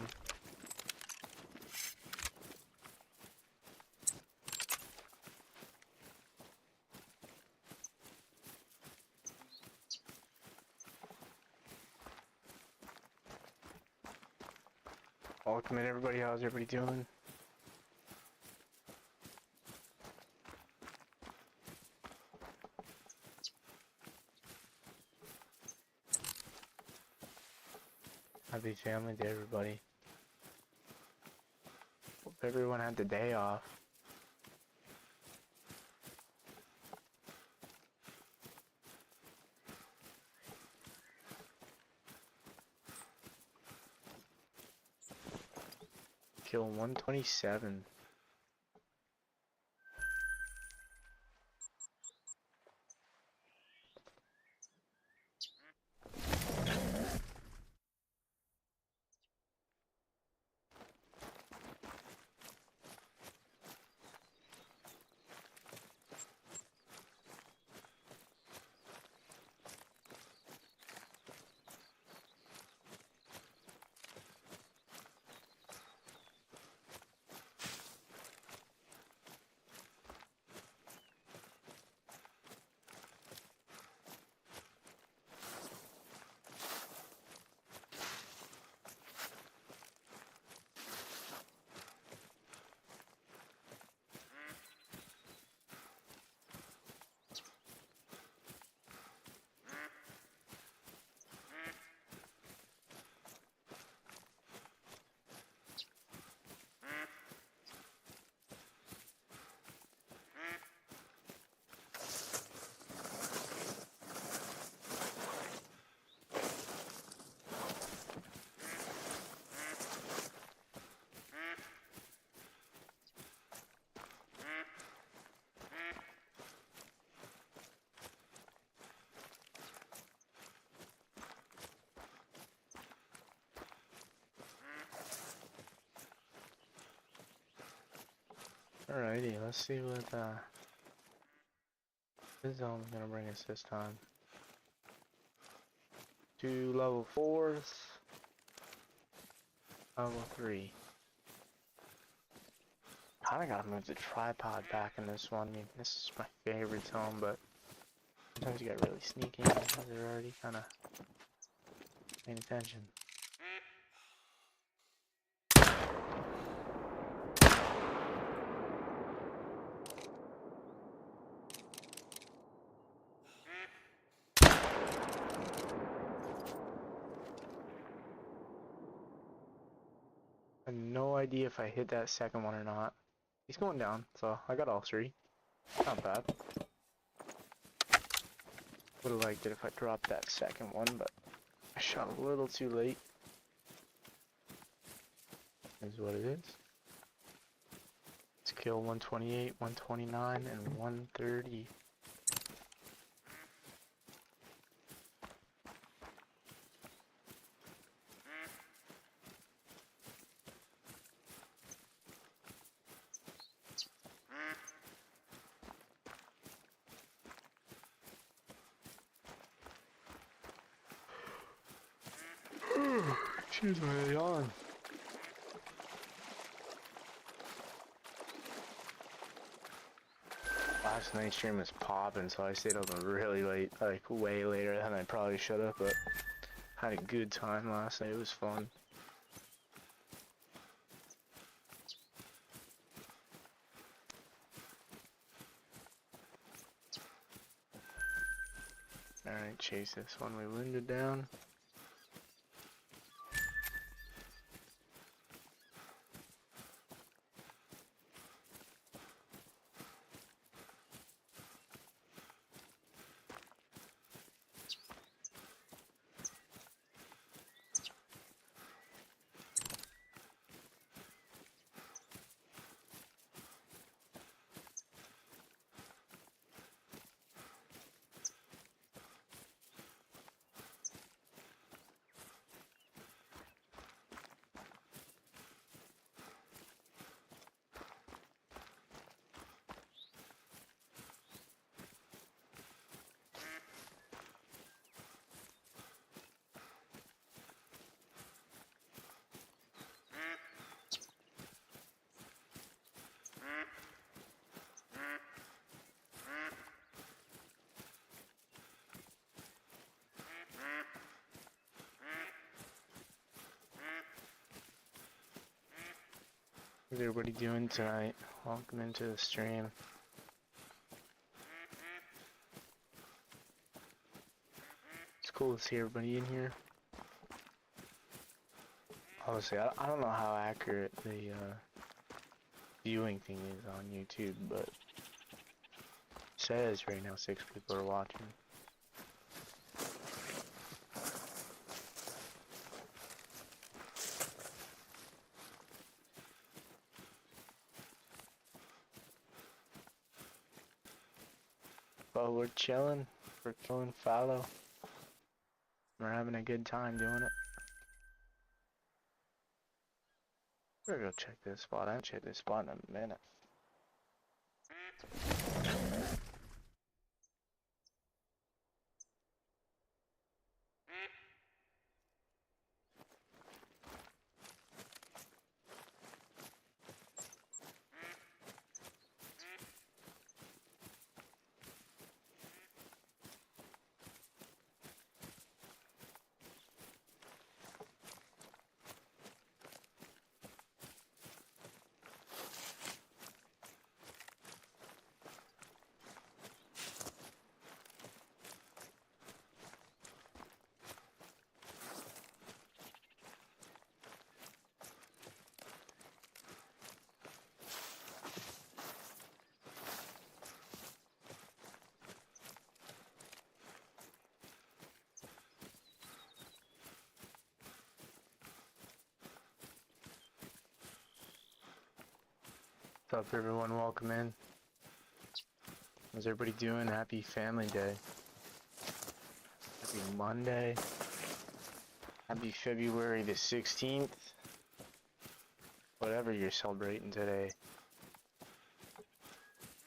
Welcome in, everybody. How's everybody doing? Happy family day, everybody. Hope everyone had the day off. Kill 127. Alrighty, let's see what this zone's gonna bring us this time. 2 level 4s, level 3. Kinda gotta move the tripod back in this one. I mean, this is my favorite zone, but sometimes you gotta really sneak in because they're already kinda paying attention. I have no idea if I hit that second one or not. He's going down, so I got all three. Not bad. Would have liked it if I dropped that second one, but I shot a little too late. Is what it is. Let's kill 128, 129, and 130. Excuse my yawn. Last night's stream was popping, so I stayed up really late, like way later than I probably should have, but had a good time last night. It was fun. Alright, chase this one. We wounded down. How's everybody doing tonight? Welcome into the stream. It's cool to see everybody in here. Obviously, I don't know how accurate the viewing thing is on YouTube, but it says right now 6 people are watching. But we're chilling. We're killing fallow. We're having a good time doing it. We're gonna go check this spot. I haven't checked this spot in a minute. What's up, everyone? Welcome in. How's everybody doing? Happy Family Day. Happy Monday. Happy February the 16th. Whatever you're celebrating today.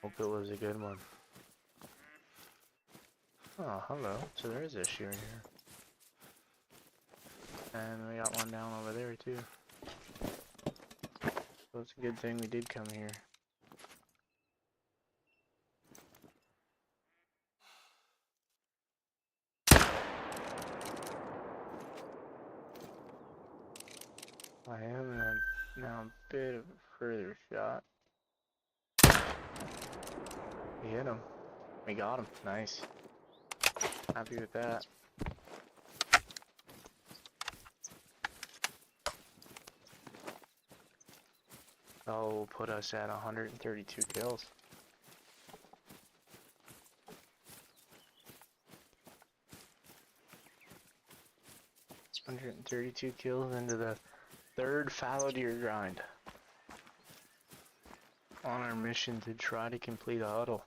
Hope it was a good one. Oh, hello. So there is a issue in here. And we got one down over there too. So it's a good thing we did come here. I am now a bit of a further shot. We hit him. We got him. Nice. Happy with that. Oh, will put us at 132 kills. It's 132 kills into the third fallow deer grind. On our mission to try to complete a huddle.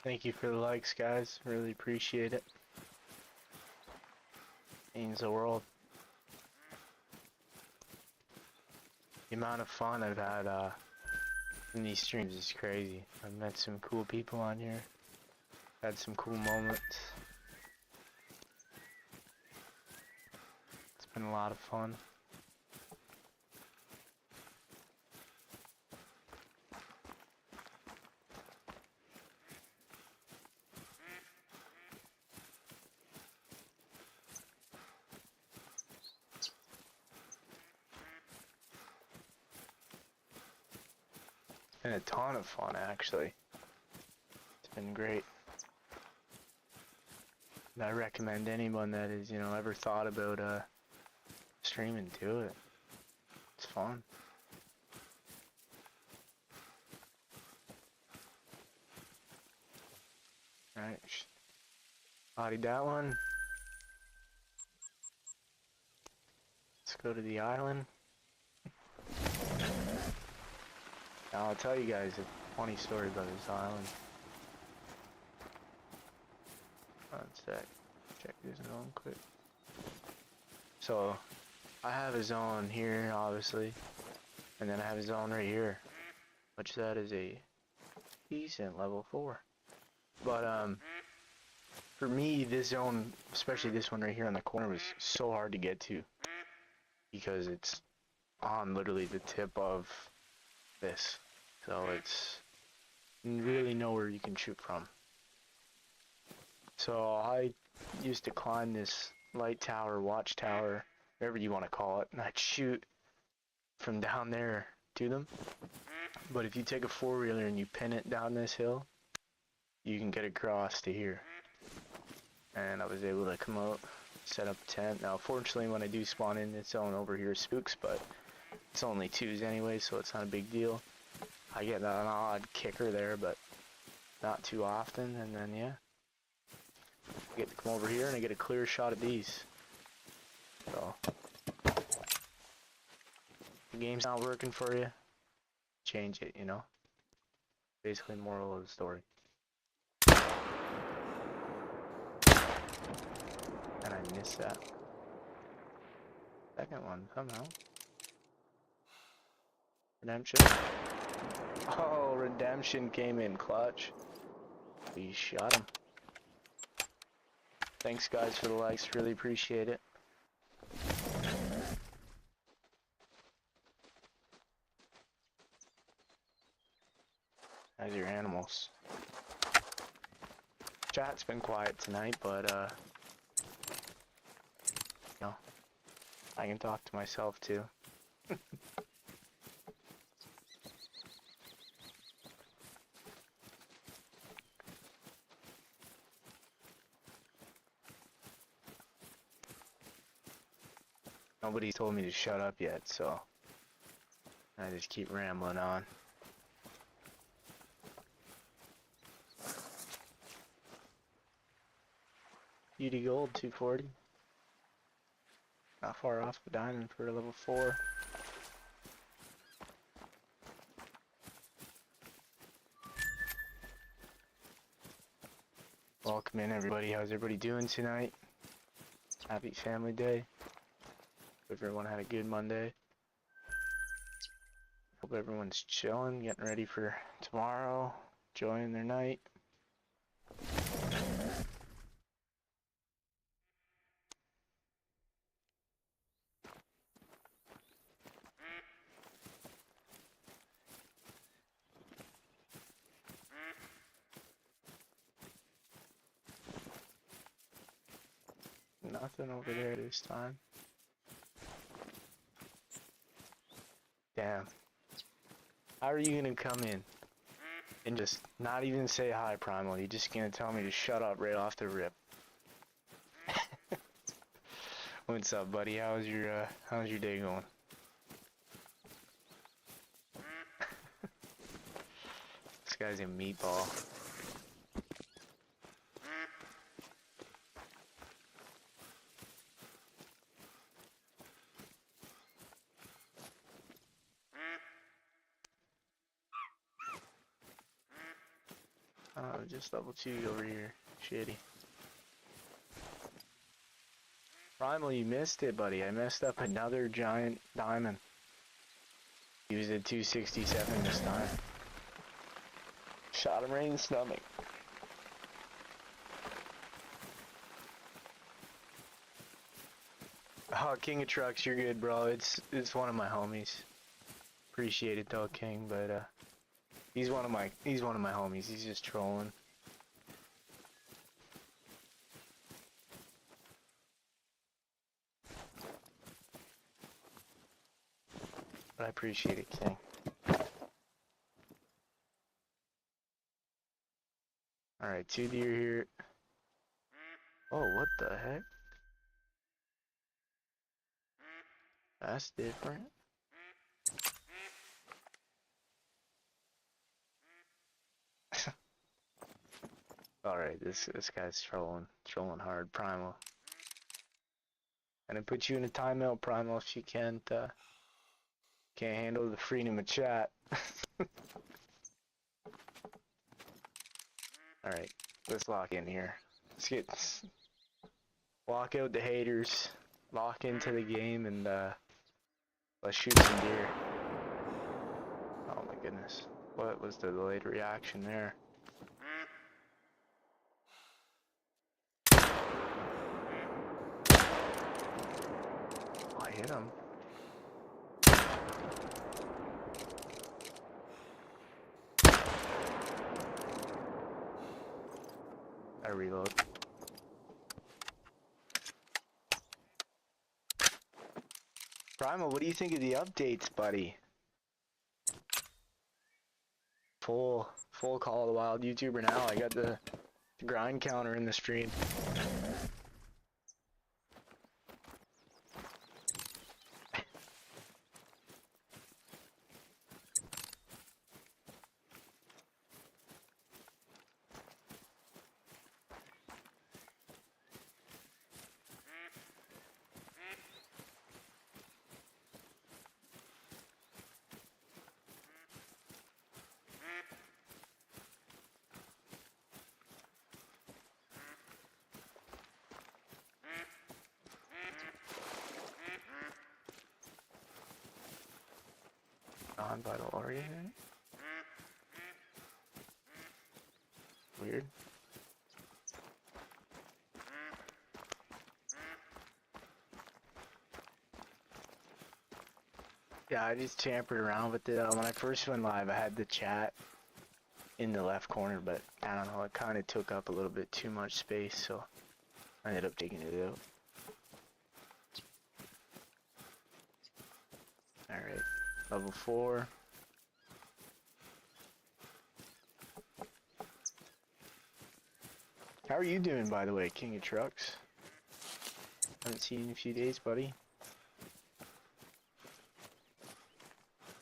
Thank you for the likes, guys. Really appreciate it. Means the world. The amount of fun I've had in these streams is crazy. I've met some cool people on here. Had some cool moments. It's been a lot of fun. Been a ton of fun, actually. It's been great. And I recommend anyone that is, you know, ever thought about streaming, do it. It's fun. Alright, bodied that one. Let's go to the island. Now I'll tell you guys a funny story about this island. One sec. Check this zone quick. So, I have a zone here, obviously. And then I have a zone right here. Which that is a decent level 4. But, for me, this zone, especially this one right here on the corner, was so hard to get to. Because it's on literally the tip of this. So it's really nowhere you can shoot from. So I used to climb this light tower, watchtower, whatever you want to call it, and I'd shoot from down there to them. But if you take a four-wheeler and you pin it down this hill, you can get across to here. And I was able to come out, set up a tent. Now fortunately when I do spawn in this zone over here, spooks, but it's only 2s anyway, so it's not a big deal. I get an odd kicker there, but not too often, and then yeah. I get to come over here and I get a clear shot at these. So, the game's not working for you, change it, you know? Basically, moral of the story. And I missed that. Second one, somehow. Redemption. Oh, Redemption came in clutch. We shot him. Thanks guys for the likes, really appreciate it. How's your animals? Chat's been quiet tonight, but you know, I can talk to myself too. Nobody's told me to shut up yet, so I just keep rambling on. Beauty Gold 240. Not far off the diamond for a level 4. Welcome in, everybody. How's everybody doing tonight? Happy Family Day. Hope everyone had a good Monday. Hope everyone's chilling, getting ready for tomorrow, enjoying their night. Nothing over there this time. Damn. How are you gonna come in and just not even say hi, Primal? You're just gonna tell me to shut up right off the rip. What's up, buddy? How's your day going? This guy's a meatball. Oh, just level 2 over here. Shitty. Primal, you missed it, buddy. I messed up another giant diamond. He was at 267 this time. Shot him right in the stomach. Oh, King of Trucks, you're good, bro. It's one of my homies. Appreciate it though, King, but he's one of my homies. He's just trolling. But I appreciate it, King. Alright, 2 deer here. Oh, what the heck? That's different. Alright, this guy's trolling hard, Primal. Gonna put you in a timeout, Primal, if you can't handle the freedom of chat. Alright, let's lock in here. Lock out the haters, lock into the game, and let's shoot some deer. Oh my goodness. What was the delayed reaction there? Oh, I hit him. I reload. Primal, what do you think of the updates, buddy? Full Call of the Wild YouTuber now. I got the grind counter in the stream. Non-vital oriented? Weird. Yeah, I just tampered around with it. When I first went live, I had the chat in the left corner, but I don't know, it kind of took up a little bit too much space, so I ended up taking it out. Alright, level 4. How are you doing, by the way, King of Trucks? Haven't seen you in a few days, buddy.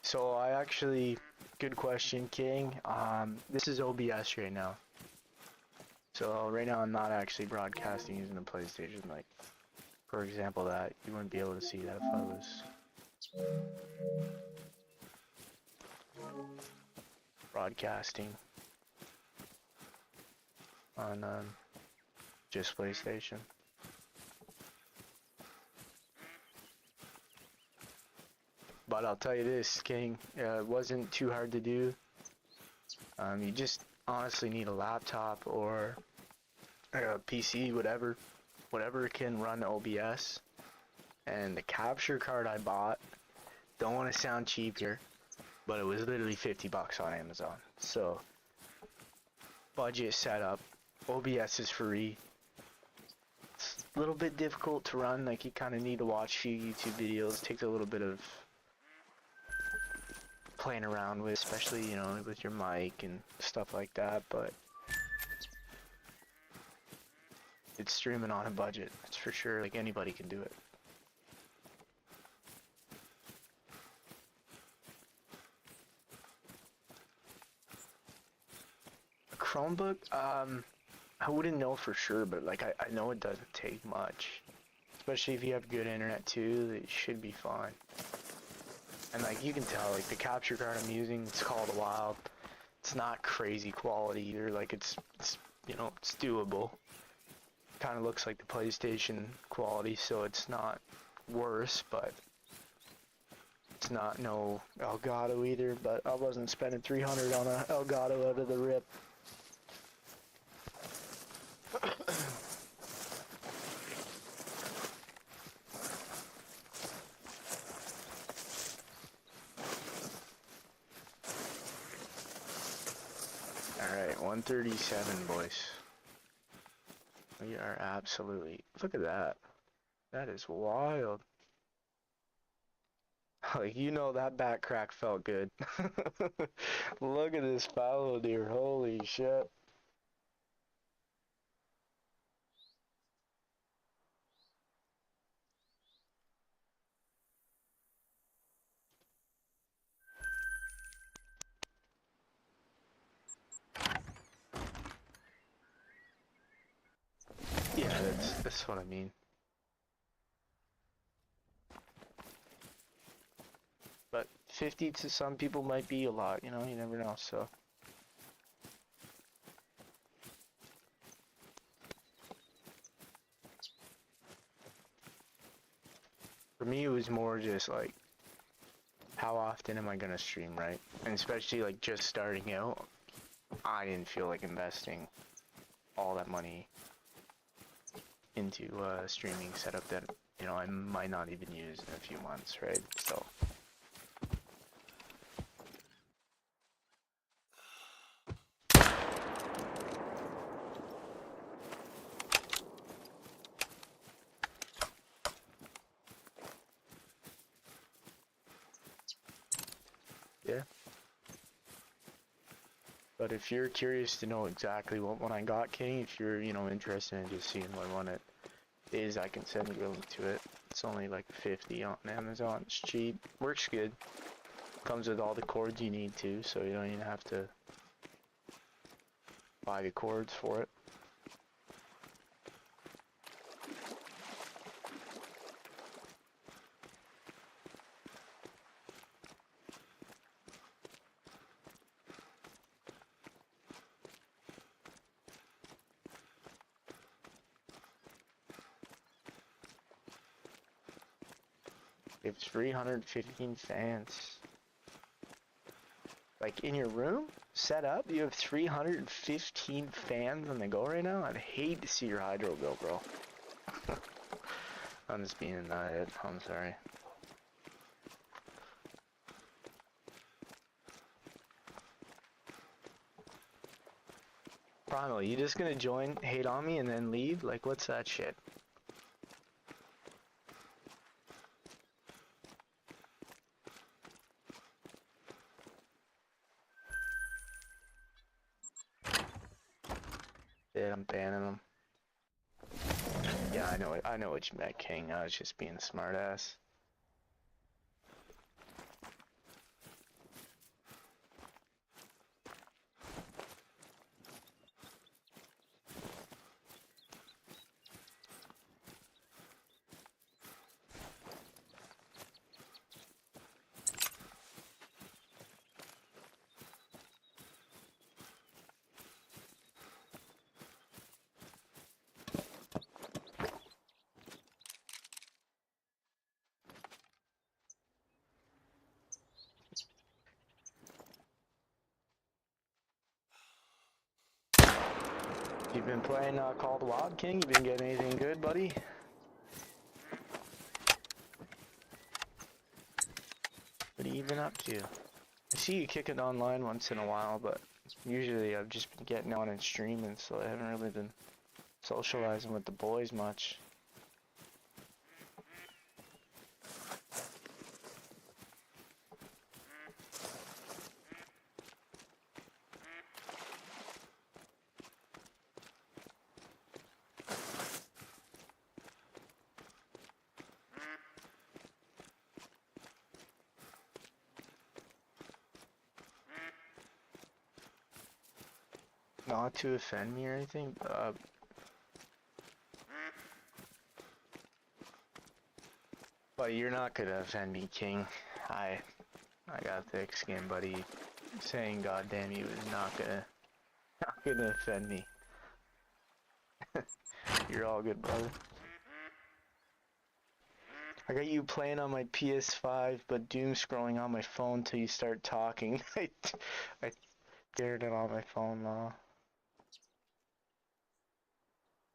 So I actually, good question, King. This is OBS right now. So right now I'm not actually broadcasting using the PlayStation. Like, for example, that you wouldn't be able to see that if I was broadcasting on just PlayStation. But I'll tell you this, King, it wasn't too hard to do. You just honestly need a laptop or a PC, whatever can run OBS. And the capture card I bought, don't want to sound cheap here, but it was literally 50 bucks on Amazon. So, budget setup, OBS is free. It's a little bit difficult to run, like you kind of need to watch a few YouTube videos. It takes a little bit of playing around with, especially, you know, with your mic and stuff like that, but it's streaming on a budget, that's for sure. Like, anybody can do it. A Chromebook, I wouldn't know for sure, but like I know it doesn't take much, especially if you have good internet too. It should be fine. And like you can tell, like the capture card I'm using, it's called a Wild. It's not crazy quality either. Like it's you know, it's doable. Kind of looks like the PlayStation quality, so it's not worse, but it's not no Elgato either. But I wasn't spending 300 on a Elgato out of the rip. Alright, 137, boys. We are absolutely... Look at that. That is wild. Like, you know that back crack felt good. Look at this fallow deer. Holy shit. Yeah, that's what I mean. But 50 to some people might be a lot, you know, you never know, so. For me, it was more just like, how often am I gonna stream, right? And especially like just starting out, I didn't feel like investing all that money into a streaming setup that, you know, I might not even use in a few months, right? So. Yeah. But if you're curious to know exactly what one I got, King, if you're, you know, interested in just seeing what one it is, I can send you a link to it. It's only like 50 on Amazon. It's cheap. Works good. Comes with all the cords you need to, so you don't even have to buy the cords for it. It's 315 fans. Like in your room, set up, you have 315 fans on the go right now? I'd hate to see your hydro bill, bro. I'm just being an idiot. I'm sorry. Primal, you just gonna join, hate on me, and then leave? Like, what's that shit? Yeah, I'm banning them. Yeah, I know what you meant, King. I was just being a smartass. You've been playing Call of the Wild, King? You been getting anything good, buddy? What are you been up to? I see you kicking online once in a while, but usually I've just been getting on and streaming, so I haven't really been socializing with the boys much. Not to offend me or anything, but you're not gonna offend me, King. I got thick skin, buddy. Saying "goddamn you" is not gonna offend me. You're all good, brother. I got you playing on my PS5, but doom scrolling on my phone till you start talking. I dared it on my phone though.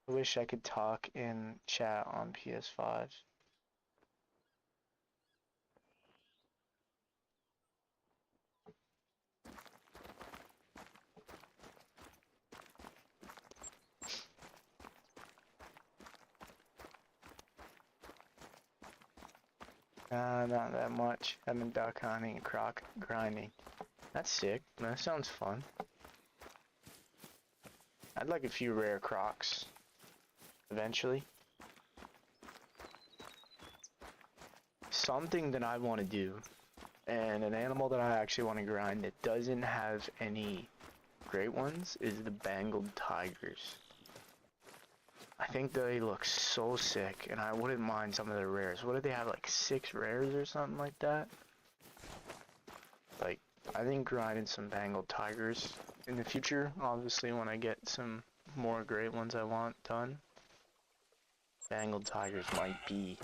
I wish I could talk in chat on PS5. Not that much. I've been duck hunting and croc grinding. That's sick. That sounds fun. I'd like a few rare crocs. Eventually. Something that I want to do, and an animal that I actually want to grind that doesn't have any great ones, is the Bengal tigers. I think they look so sick, and I wouldn't mind some of the rares. What do they have, like 6 rares or something like that? Like, I think grinding some Bengal tigers in the future, obviously when I get some more great ones I want done, Bengal tigers might be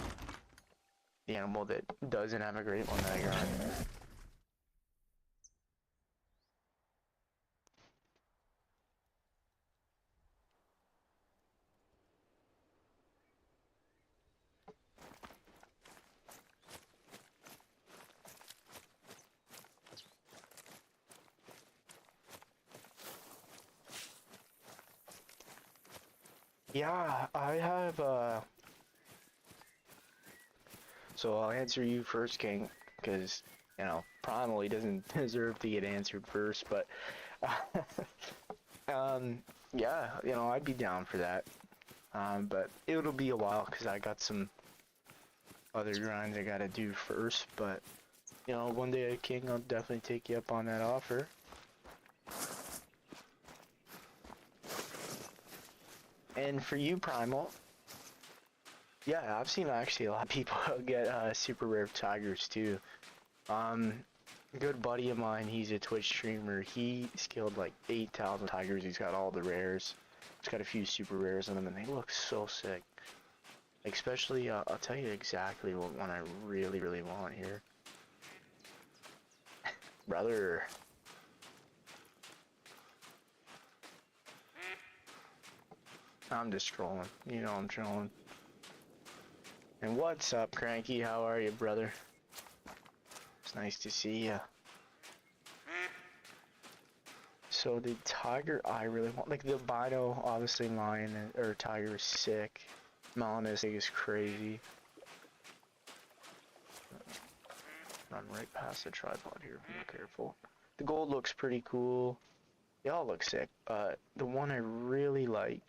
the animal that doesn't have a great one that I grind. Yeah, I have, so I'll answer you first, King, because, you know, Primal, he doesn't deserve to get answered first, but, yeah, you know, I'd be down for that, but it'll be a while, because I got some other grinds I gotta do first, but, you know, one day, King, I'll definitely take you up on that offer. And for you, Primal, yeah, I've seen actually a lot of people get super rare tigers too. A good buddy of mine, he's a Twitch streamer. He skilled like 8,000 tigers. He's got all the rares. He's got a few super rares on them, and they look so sick. Especially, I'll tell you exactly what one I really, really want here. Brother. I'm just trolling. You know I'm trolling. And what's up, Cranky? How are you, brother? It's nice to see ya. So the tiger I really want, like the albino, obviously lion or tiger is sick. Melanistic is crazy. Run right past the tripod here, be careful. The gold looks pretty cool. They all look sick, but the one I really like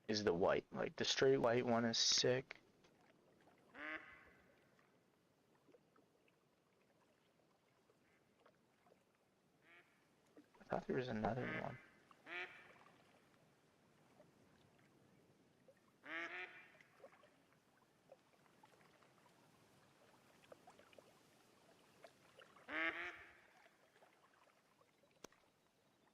is the white. Like the straight white one is sick. I thought there was another one.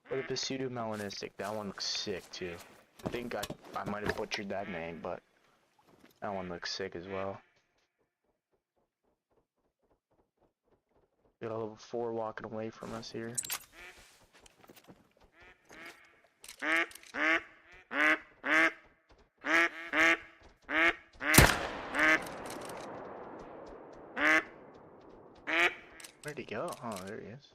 But the pseudo melanistic, that one looks sick too. I think I might have butchered that name, but that one looks sick as well. Got a level 4 walking away from us here. Where'd he go? Oh, there he is.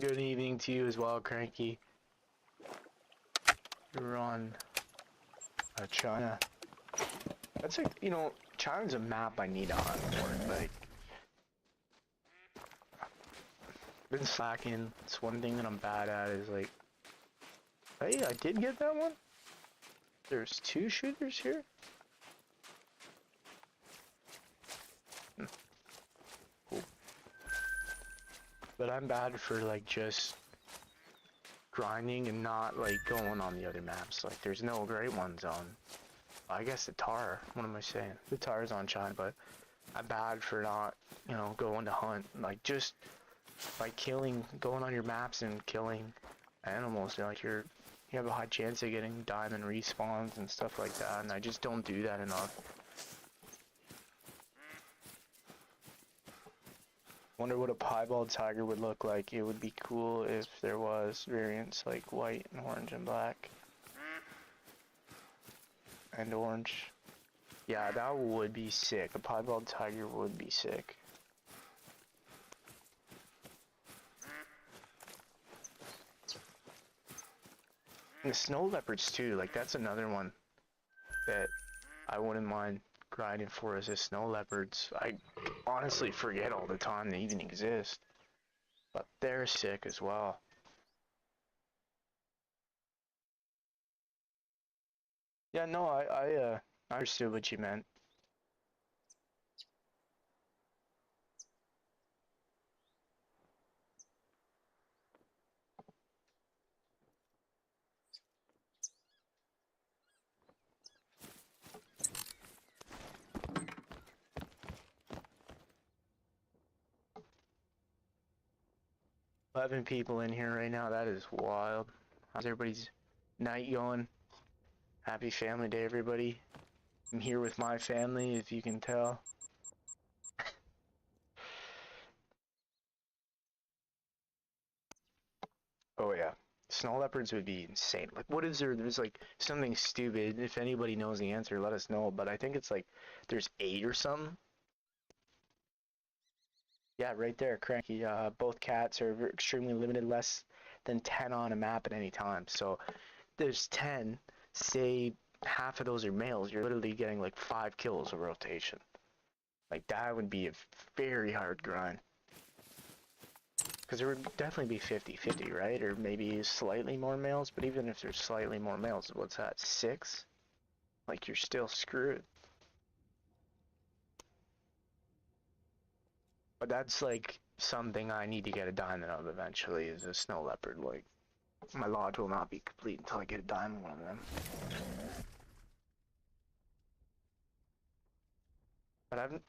Good evening to you as well, Cranky. You're on China. That's like, you know, China's a map I need to hunt for. Like, been slacking. It's one thing that I'm bad at is like, hey, I did get that one. There's 2 shooters here. Cool. But I'm bad for like just grinding and not like going on the other maps. Like, there's no great ones on. I guess the Tar. What am I saying? The Tar's on China, but I'm bad for not, you know, going to hunt. Like, just by killing, going on your maps and killing animals, you know, like you have a high chance of getting diamond respawns and stuff like that, and I just don't do that enough. Wonder what a piebald tiger would look like. It would be cool if there was variants like white and orange and black. And orange. Yeah, that would be sick. A piebald tiger would be sick. And the snow leopards too, like that's another one that I wouldn't mind grinding for, is the snow leopards. I honestly forget all the time they even exist. But they're sick as well. Yeah, no, I understood what you meant. Eleven people in here right now, that is wild. How's everybody's night going? Happy family day, everybody. I'm here with my family, if you can tell. Oh yeah, snow leopards would be insane. Like, what is there? There's like something stupid. If anybody knows the answer, let us know. But I think it's like there's 8 or something. Yeah, right there, Cranky. Both cats are extremely limited, less than 10 on a map at any time. So there's 10. Say half of those are males. You're literally getting like 5 kills a rotation. Like, that would be a very hard grind. Because there would definitely be 50-50, right? Or maybe slightly more males, but even if there's slightly more males, what's that, 6? Like, you're still screwed. But that's, like, something I need to get a diamond of eventually, is a snow leopard. Like, my lodge will not be complete until I get a diamond one of them. But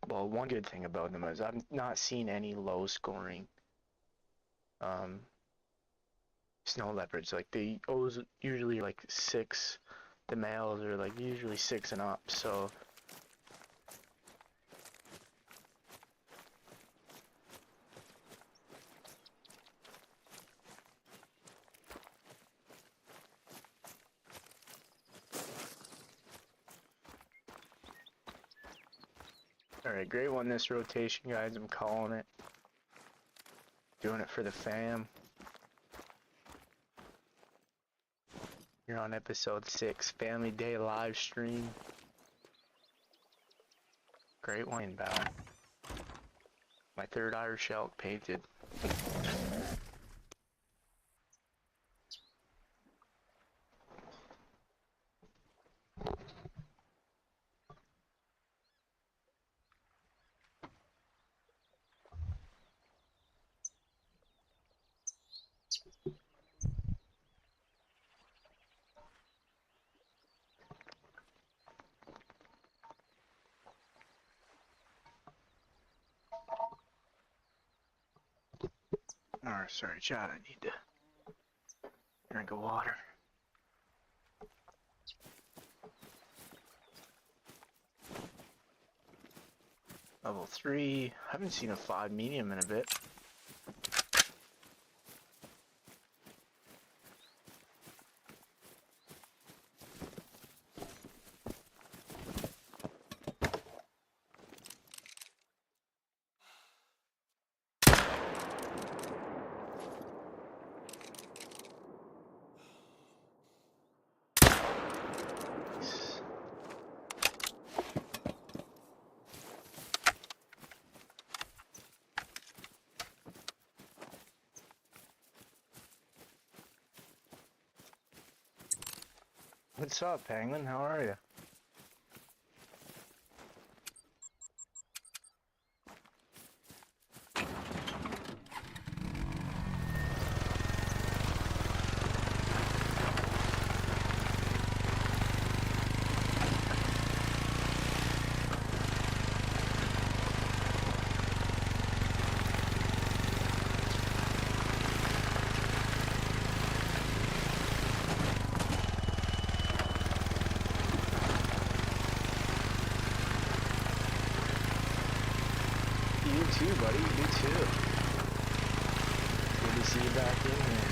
well, one good thing about them is I've not seen any low-scoring, snow leopards. Like, they always usually like 6, the males are like usually 6 and up, so alright, great one this rotation, guys. I'm calling it. Doing it for the fam. You're on episode 6, Family Day live stream. Great one, inbound. My 3rd Irish elk painted. Alright, sorry, Chad, I need to drink of water. Level 3. Haven't seen a 5 medium in a bit. What's up, Penguin? How are you? You too, buddy. You too. Good to see you back in here.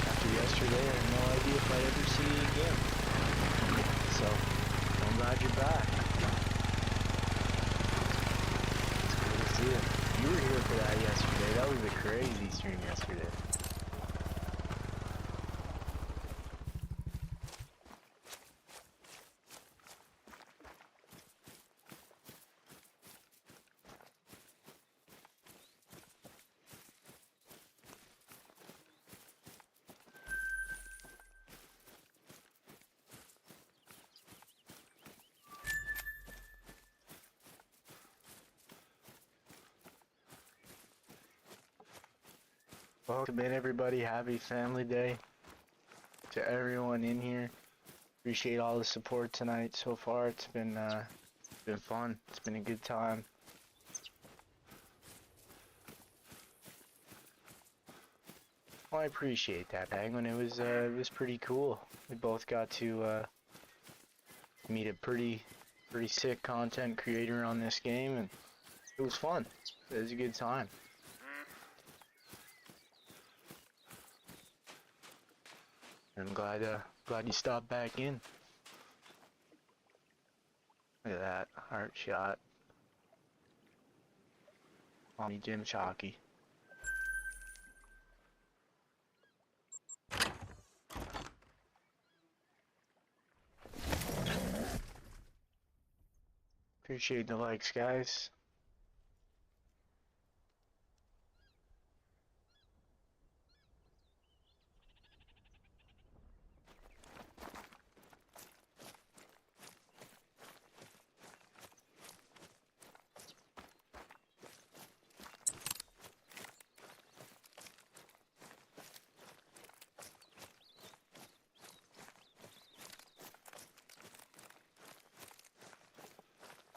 After yesterday, I had no idea if I'd ever see you again. So, I'm glad you're back. It's good to see you. You were here for that yesterday. That was a crazy stream yesterday. Welcome in, everybody. Happy Family Day to everyone in here. Appreciate all the support tonight so far. It's been fun. It's been a good time. Well, I appreciate that, Penguin. It was pretty cool. We both got to meet a pretty sick content creator on this game, and it was fun. It was a good time. I'm glad you stopped back in. Look at that heart shot. On me, Jim Chalky. Appreciate the likes, guys.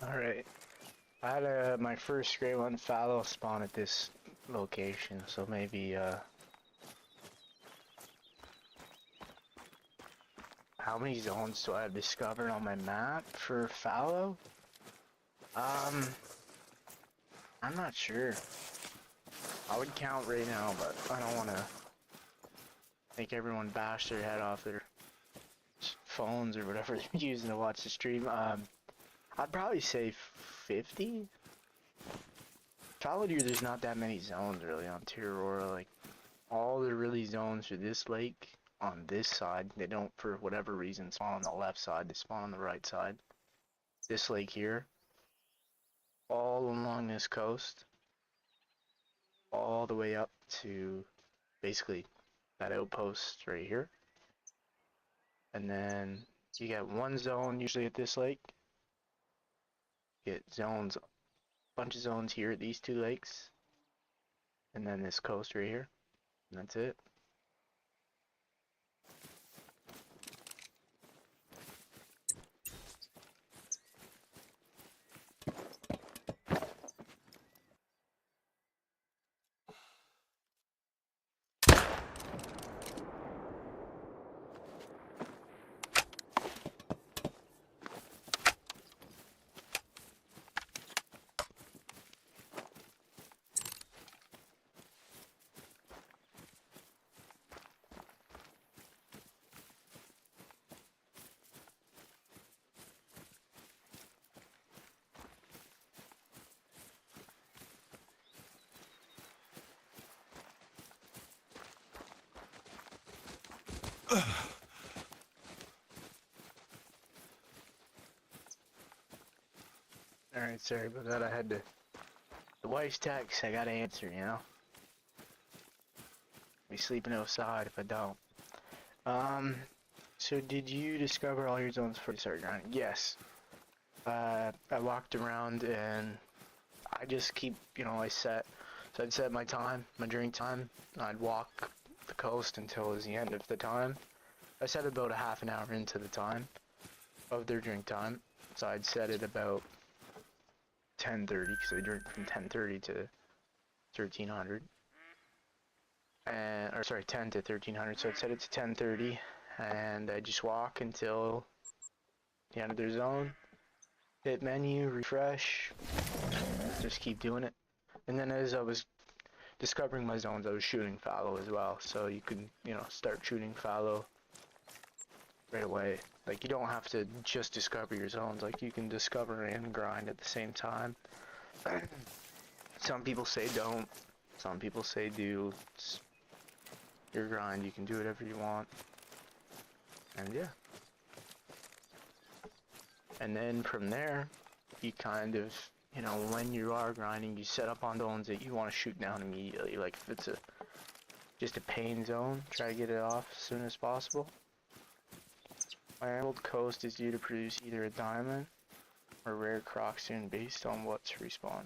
Alright. I had my first Grey 1 fallow spawn at this location, so maybe how many zones do I have discovered on my map for fallow? I'm not sure. I would count right now, but I don't want to make everyone bash their head off their phones or whatever they're using to watch the stream. I'd probably say 50. Fallow Deer, there's not that many zones really on Tirorora. Like, all the really zones for this lake on this side, they don't, for whatever reason, spawn on the left side, they spawn on the right side. This lake here, all along this coast, all the way up to basically that outpost right here. And then you get one zone usually at this lake. You get zones, bunch of zones here at these two lakes. And then this coast right here. And that's it. Alright, sorry about that. I had to... The wife's text, I gotta answer, you know? Be sleeping outside if I don't. Um, so did you discover all your zones before you started grinding? Yes. I walked around and I just keep, so I'd set my time, my drink time. I'd walk the coast until it was the end of the time. I set about a half an hour into the time of their drink time. So I'd set it about 10:30 because they drink from 10:30 to 1300. Or sorry, 10 to 1300. So I'd set it to 10:30 and I just walk until the end of their zone. Hit menu, refresh, just keep doing it. And then as I was discovering my zones, I was shooting fallow as well. So you could, start shooting fallow right away. Like, you don't have to just discover your zones. Like, you can discover and grind at the same time. Some people say don't. Some people say do. It's your grind. You can do whatever you want. And yeah. And then from there, you kind of, when you are grinding, you set up on zones that you want to shoot down immediately. Like, if it's just a pain zone, try to get it off as soon as possible. My Emerald Coast is due to produce either a diamond or rare croc soon based on what's respawn.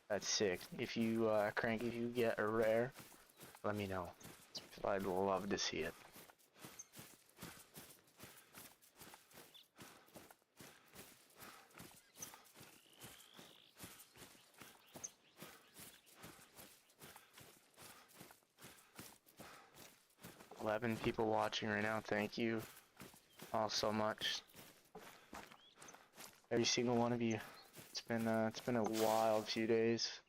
That's sick. If you, Crank, if you get a rare, let me know. I'd love to see it. $11 people watching right now, thank you all so much. Every single one of you. It's been a wild few days.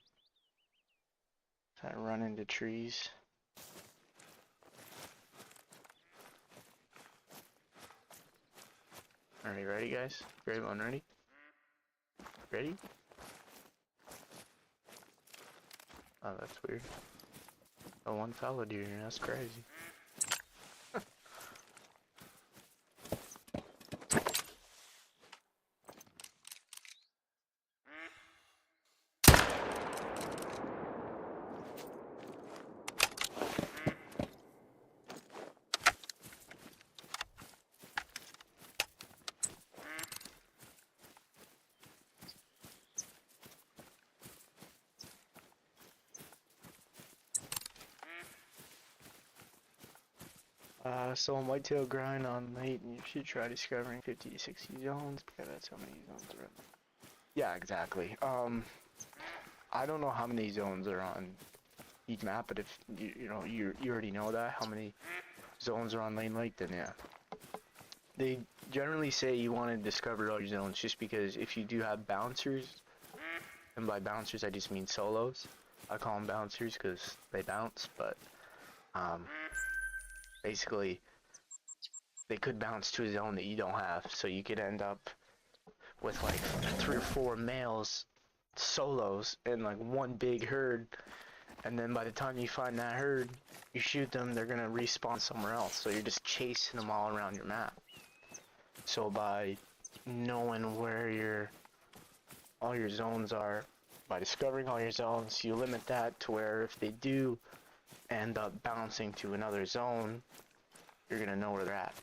I run into trees. Are you ready, guys? Great one, ready? Ready? Oh, that's weird. Oh, one fallow deer, that's crazy. 'So on whitetail grind on late, you should try discovering 50 to 60 zones, because that's how many zones are in. Yeah, exactly. I don't know how many zones are on each map, but if you already know that, how many zones are on Lane Lake, then yeah. They generally say you want to discover all your zones just because if you do have bouncers, and by bouncers I just mean solos, I call them bouncers because they bounce, but basically they could bounce to a zone that you don't have, so you could end up with like 3 or 4 males solos in like one big herd, and then by the time you find that herd, you shoot them, they're gonna respawn somewhere else, so you're just chasing them all around your map. So by knowing where all your zones are, by discovering all your zones, you limit that to where if they do end up bouncing to another zone, you're gonna know where they're at.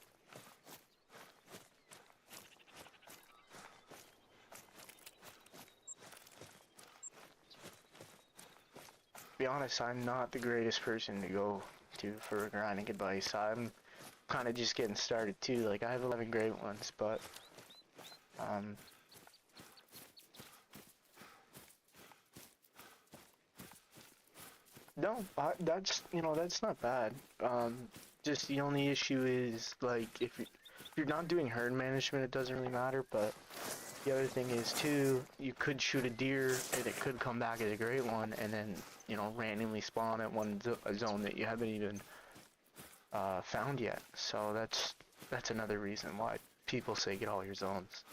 To be honest, I'm not the greatest person to go to for grinding advice. I'm kind of just getting started too. Like, I have 11 great ones, but no, that's not bad. Just the only issue is, like, if you're not doing herd management, it doesn't really matter, but the other thing is too, you could shoot a deer and it could come back as a great one and then, randomly spawn at a zone that you haven't even found yet. So that's another reason why people say get all your zones.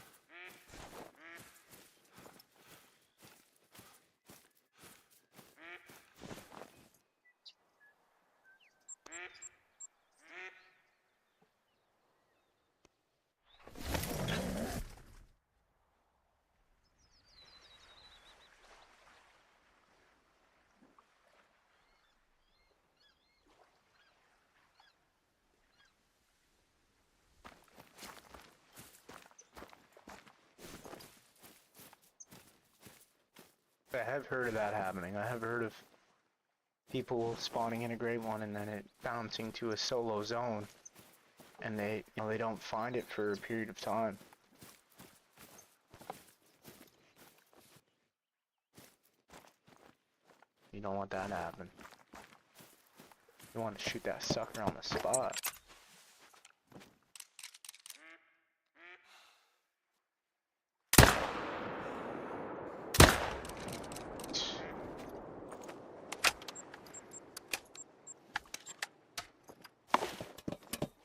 I have heard of that happening. I have heard of people spawning in a great one and then it bouncing to a solo zone, and they don't find it for a period of time. You don't want that to happen. You want to shoot that sucker on the spot.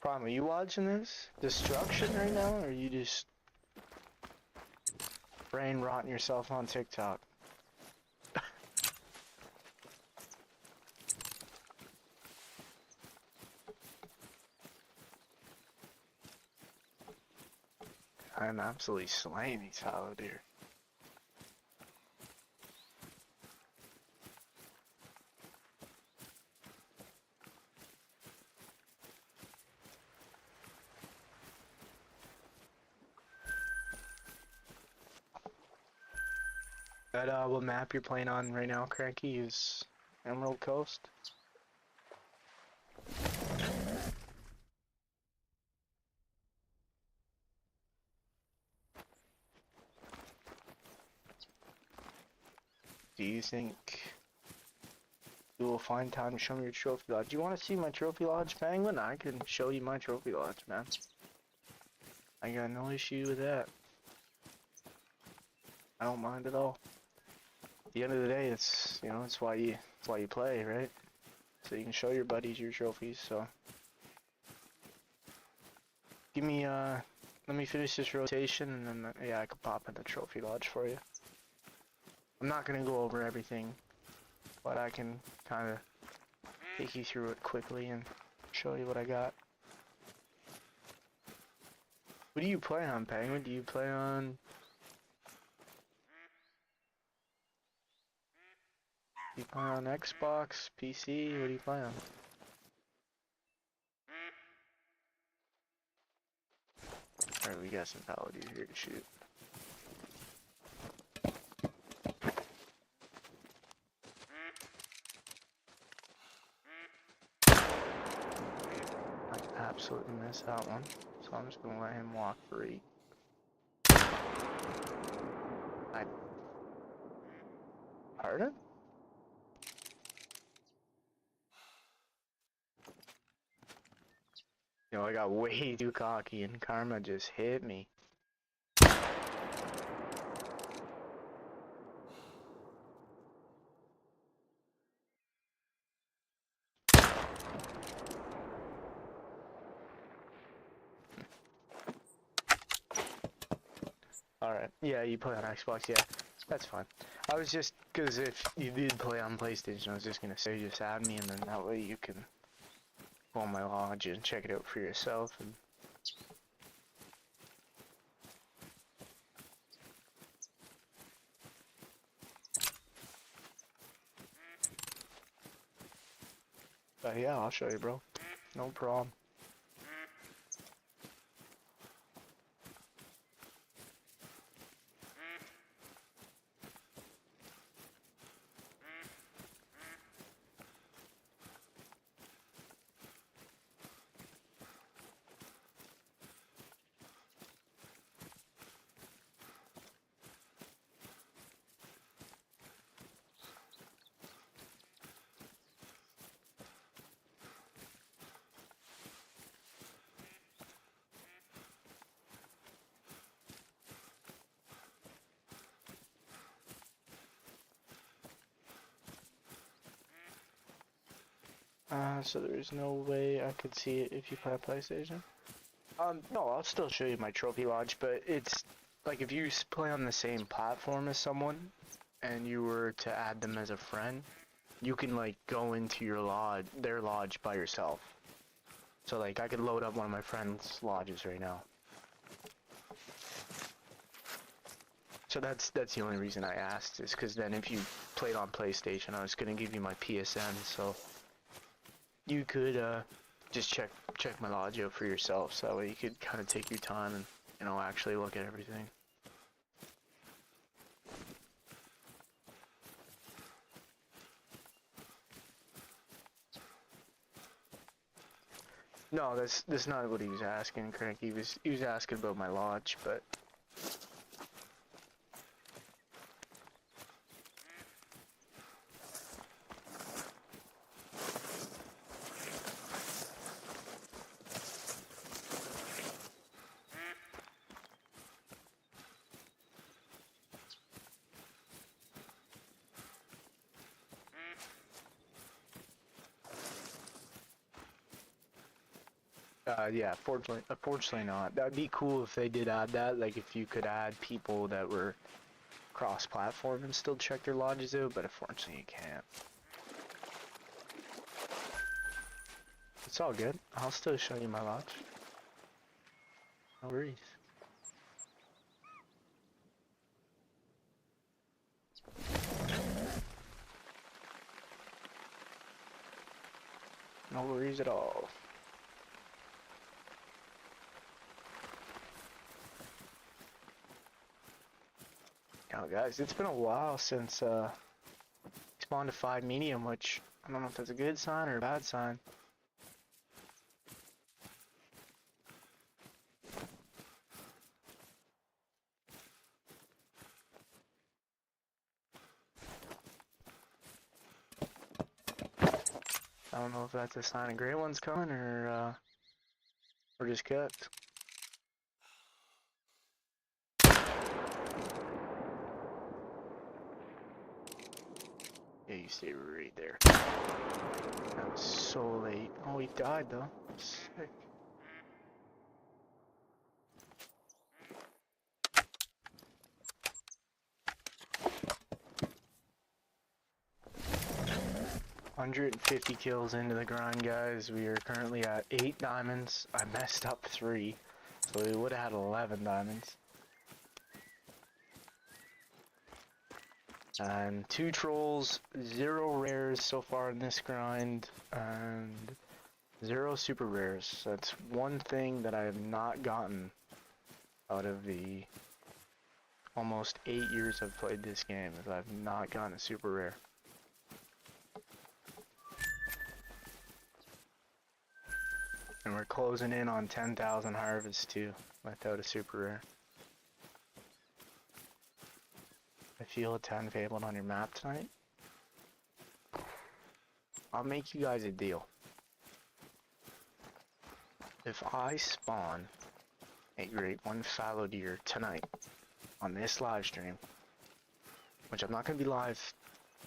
Prime, are you watching this destruction right now, or are you just brain rotting yourself on TikTok? I'm absolutely slaying these fallow deer. That what map you're playing on right now, Cranky, is Emerald Coast? Do you think you will find time to show me your trophy lodge? Do you want to see my trophy lodge, Penguin? I can show you my trophy lodge, man. I got no issue with that. I don't mind at all. At the end of the day, it's, you know, it's why you play, right? So you can show your buddies your trophies. So give me let me finish this rotation, and then yeah, I could pop in the trophy lodge for you. I'm not gonna go over everything, but I can kind of take you through it quickly and show you what I got. What do you play on, Penguin? Do you play on... Do you play on Xbox, PC? What do you play on? Alright, we got some fallow deer here to shoot. I absolutely missed that one, so I'm just gonna let him walk free. Pardon? You know, I got way too cocky and karma just hit me. Alright, yeah, you play on Xbox, yeah, that's fine. I was just, because if you did play on PlayStation, I was just gonna say just add me, and then that way you can go on my lodge and check it out for yourself. And but yeah, I'll show you, bro. No problem. So there's no way I could see it if you play a PlayStation? No, I'll still show you my trophy lodge, but it's like if you play on the same platform as someone and you were to add them as a friend, you can like go into your lodge, their lodge by yourself. So like I could load up one of my friends' lodges right now. So that's the only reason I asked, is because then if you played on PlayStation, I was gonna give you my PSN, so you could just check my lodge out for yourself, so that way you could kind of take your time and, you know, actually look at everything. No, that's not what he was asking, Craig. He was asking about my lodge, but yeah, unfortunately not. That'd be cool if they did add that. Like if you could add people that were cross-platform and still check their lodges out, but unfortunately you can't. It's all good. I'll still show you my lodge. No worries. No worries at all. Now guys, it's been a while since spawned to 5 medium, which I don't know if that's a good sign or a bad sign. I don't know if that's a sign of great ones coming or just cuts. Yeah, you stay right there. That was so late. Oh, he died though. Sick. $150 kills into the grind, guys. We are currently at 8 diamonds. I messed up 3, so we would have had 11 diamonds. And 2 trolls, 0 rares so far in this grind, and 0 super rares. That's one thing that I have not gotten out of the almost 8 years I've played this game, is I've not gotten a super rare. And we're closing in on 10,000 harvests too, without a super rare. I feel a 10 fabled on your map tonight. I'll make you guys a deal. If I spawn a great one fallow deer tonight on this live stream, which I'm not gonna be live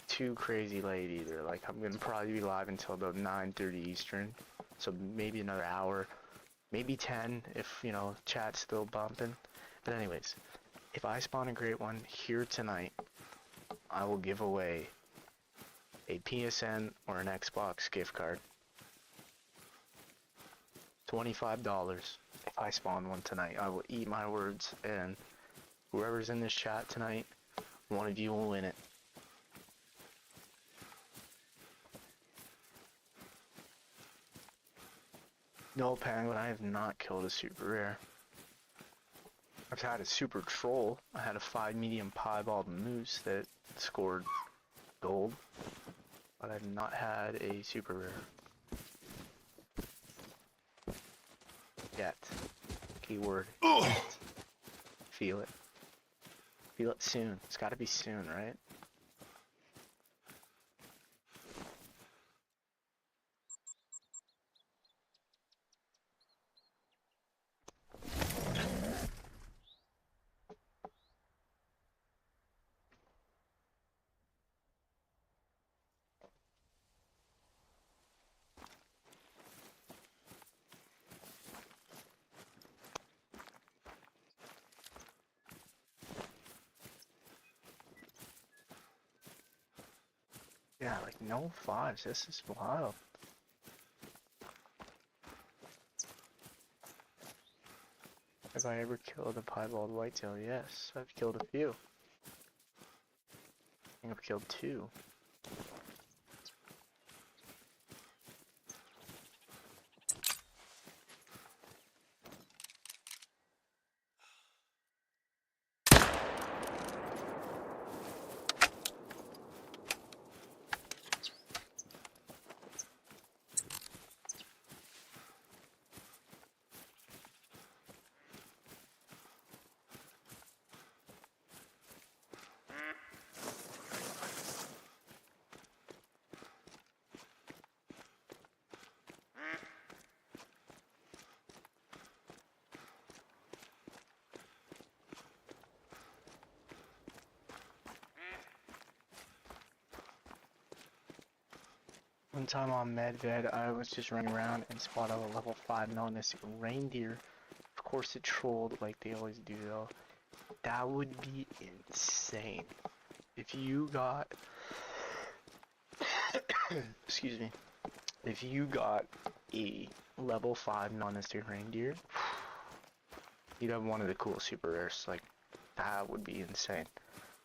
too crazy late either. Like I'm gonna probably be live until about 9:30 Eastern, so maybe another hour, maybe 10 if you know chat's still bumping. But anyways, if I spawn a great one here tonight, I will give away a PSN or an Xbox gift card. $25 if I spawn one tonight. I will eat my words, and whoever's in this chat tonight, one of you will win it. No, Penguin, I have not killed a super rare. I've had a super troll. I had a 5 medium piebald moose that scored gold, but I've not had a super rare. Yet. Keyword. Yet. Feel it. Feel it soon. It's gotta be soon, right? Yeah, like no 5s. This is wild. Have I ever killed a piebald whitetail? Yes, I've killed a few. I think I've killed 2. One time on Medved, I was just running around and spotted a level 5 Nonis reindeer. Of course it trolled like they always do though. That would be insane. If you got... excuse me. If you got a level 5 Nonis reindeer, you'd have one of the cool super rares. Like, that would be insane.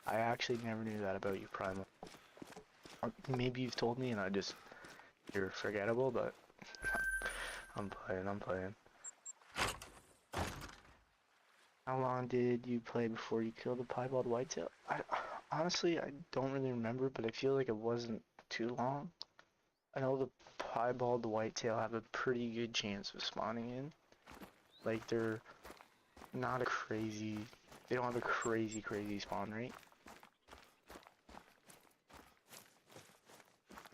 I actually never knew that about you, Primal. Or maybe you've told me and I just... You're forgettable, but... I'm playing. How long did you play before you killed the piebald whitetail? Honestly, I don't really remember, but I feel like it wasn't too long. I know the piebald whitetail have a pretty good chance of spawning in. Like, they're not a crazy... They don't have a crazy spawn rate.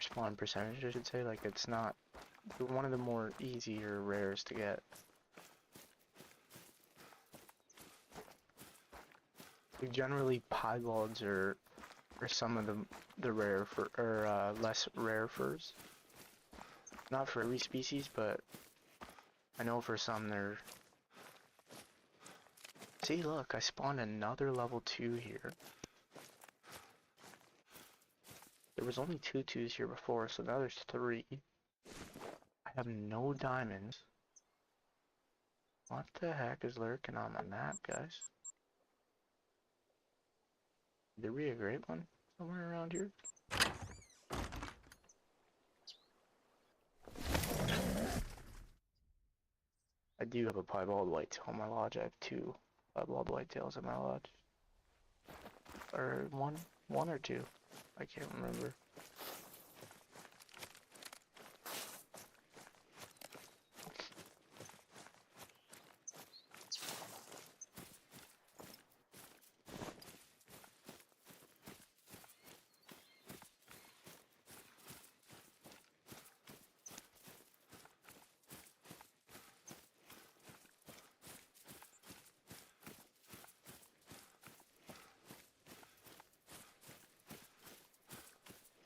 Spawn percentage, I should say. Like, it's not... They're one of the more easier rares to get. Like, generally, piebalds are some of the rare for less rare furs. Not for every species, but I know for some they're... See, look, I spawned another level 2 here. There was only 2 2s here before, so now there's 3. I have no diamonds. What the heck is lurking on the map, guys? There be a great one somewhere around here? I do have a piebald whitetail in my lodge. I have 2 piebald whitetails in my lodge. Or one or 2. I can't remember.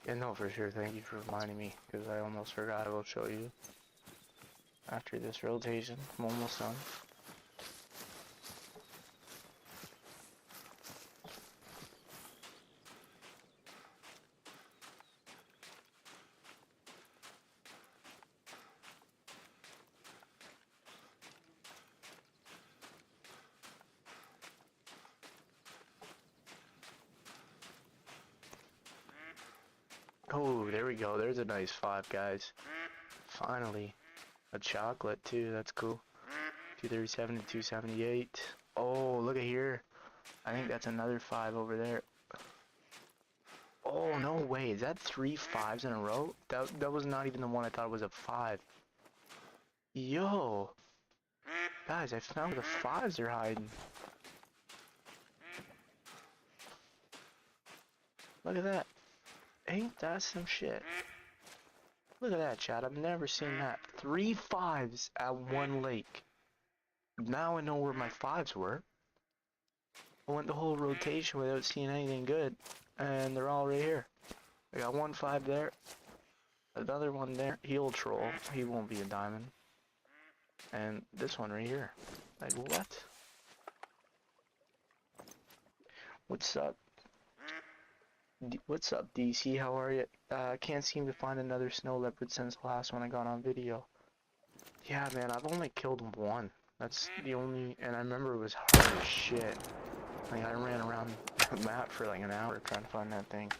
Yeah, no, for sure. Thank you for reminding me, because I almost forgot. I will show you after this rotation. I'm almost done. Oh, there we go. There's a nice 5, guys. Finally. A chocolate, too. That's cool. 237 and 278. Oh, look at here. I think that's another 5 over there. Oh, no way. Is that 3 5s in a row? That was not even the one I thought was a 5. Yo. Guys, I found where the 5s are hiding. Look at that. Ain't that some shit? Look at that, chat. I've never seen that. 3 5s at one lake. Now I know where my 5s were. I went the whole rotation without seeing anything good, and they're all right here. I got 1 5 there, another one there. He'll troll. He won't be a diamond. And this one right here. Like, what? What's up? What's up, DC? How are you? Can't seem to find another snow leopard since the last one I got on video. Yeah, man, I've only killed 1. That's the only, and I remember it was hard as shit. Like, I ran around the map for like an hour trying to find that thing.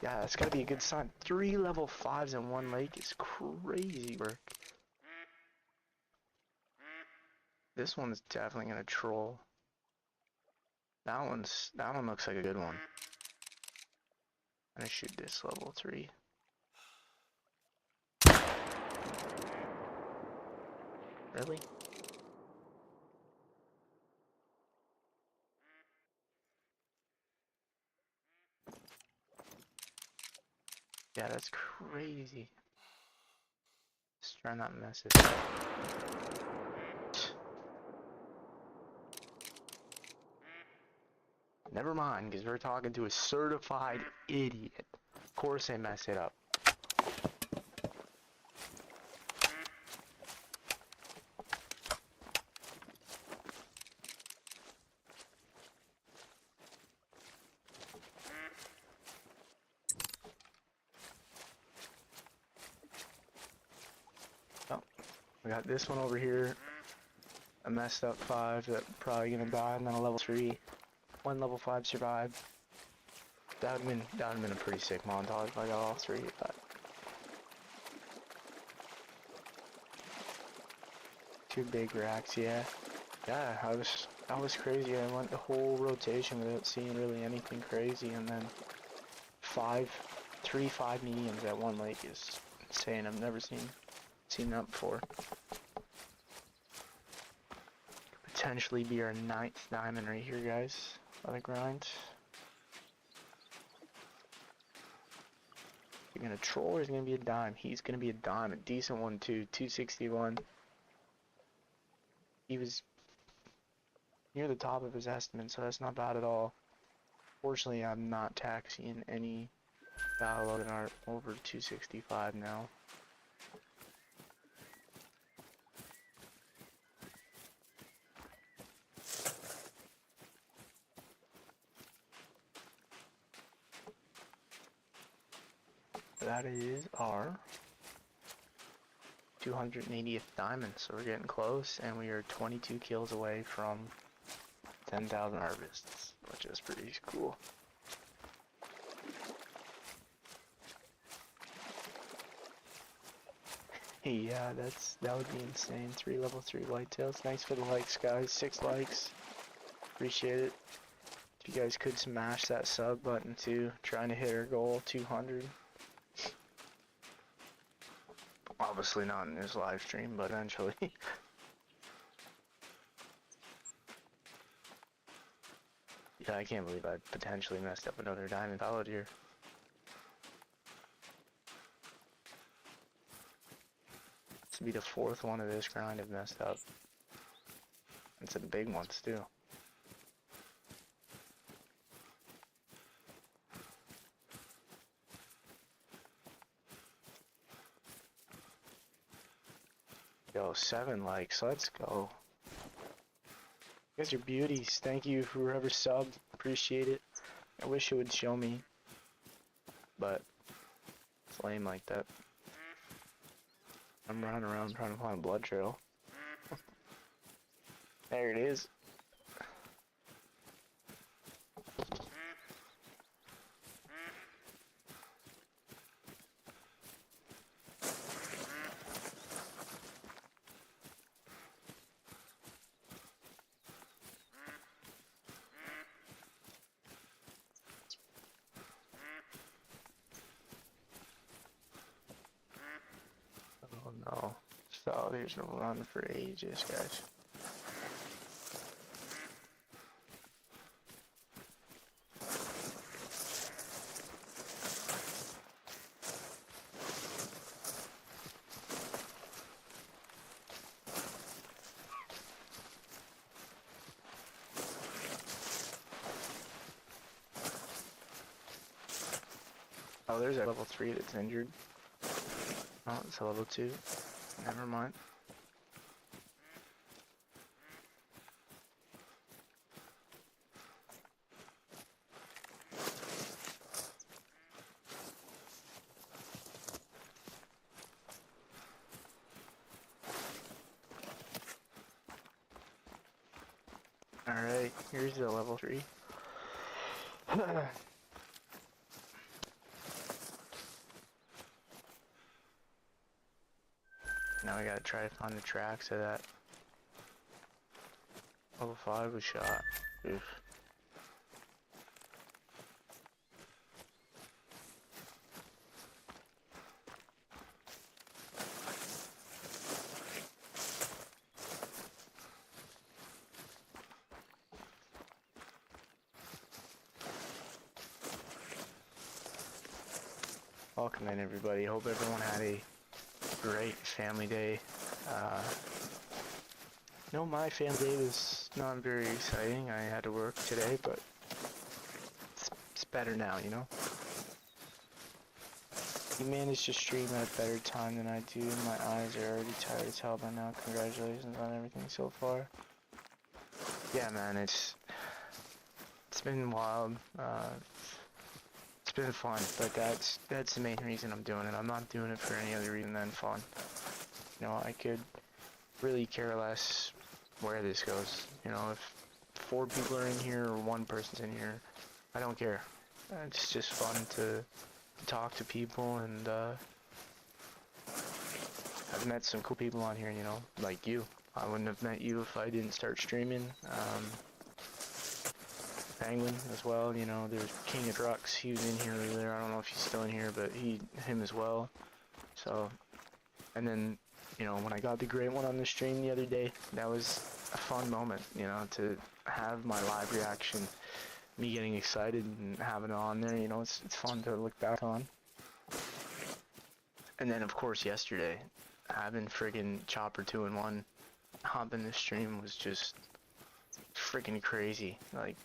Yeah, that's gotta be a good sign. 3 level 5s in one lake is crazy work. This one's definitely gonna troll. That one looks like a good one. I'm gonna shoot this level 3. Really? Yeah, that's crazy. Just try not to mess it up. Never mind, because we're talking to a certified idiot. course they mess it up. Oh, we got this one over here. A messed up 5 that probably gonna die, and then a level 3. One level 5 survived. That would've been a pretty sick montage if I got all 3, but 2 big racks, yeah. Yeah, that was crazy. I went the whole rotation without seeing really anything crazy, and then 3 5 mediums at one lake is insane. I've never seen that before. Potentially be our 9th diamond right here, guys, on the grind. You're gonna troll or is it gonna be a dime? He's gonna be a dime, a decent one too, 261. He was near the top of his estimate, so that's not bad at all. Fortunately, I'm not taxiing any battle load art over 265 now. That is our 280th diamond, so we're getting close, and we are 22 kills away from 10,000 harvests, which is pretty cool. Yeah, that would be insane. 3 level 3 whitetails. Thanks for the likes, guys. 6 likes. Appreciate it. If you guys could smash that sub button too, trying to hit our goal 200. Obviously not in this live stream, but eventually. Yeah, I can't believe I potentially messed up another diamond ballad here. This will be the 4th one of this grind I've messed up. And some big ones too. Yo, 7 likes, let's go. You guys are beauties. Thank you whoever subbed. Appreciate it. I wish it would show me, but it's lame like that. I'm running around trying to find a blood trail. There it is. Oh no. So there's no run for ages, guys. Oh, there's a level 3 that's injured. Oh, it's a level 2. Never mind. Alright, here's the level 3. Now we gotta try to find the tracks of that level 5 was shot. Oof. Welcome in, everybody. Hope everyone had a great family day. No, my family day was not very exciting. I had to work today, but it's better now, you know? You managed to stream at a better time than I do. My eyes are already tired as hell by now. Congratulations on everything so far. Yeah, man, it's been wild. It's been fun, but that's the main reason I'm doing it. I'm not doing it for any other reason than fun. You know, I could really care less where this goes. You know, if 4 people are in here or 1 person's in here, I don't care. It's just fun to talk to people, and I've met some cool people on here, you know, like you. I wouldn't have met you if I didn't start streaming. Penguin as well, you know, there's King of Drucks, he was in here earlier, I don't know if he's still in here, but him as well. So, and then, you know, when I got the great one on the stream the other day, that was a fun moment, you know, to have my live reaction, me getting excited and having it on there, you know, it's fun to look back on. And then, of course, yesterday, having friggin' Chopper 2-in-1 hop in the stream was just freaking crazy. Like,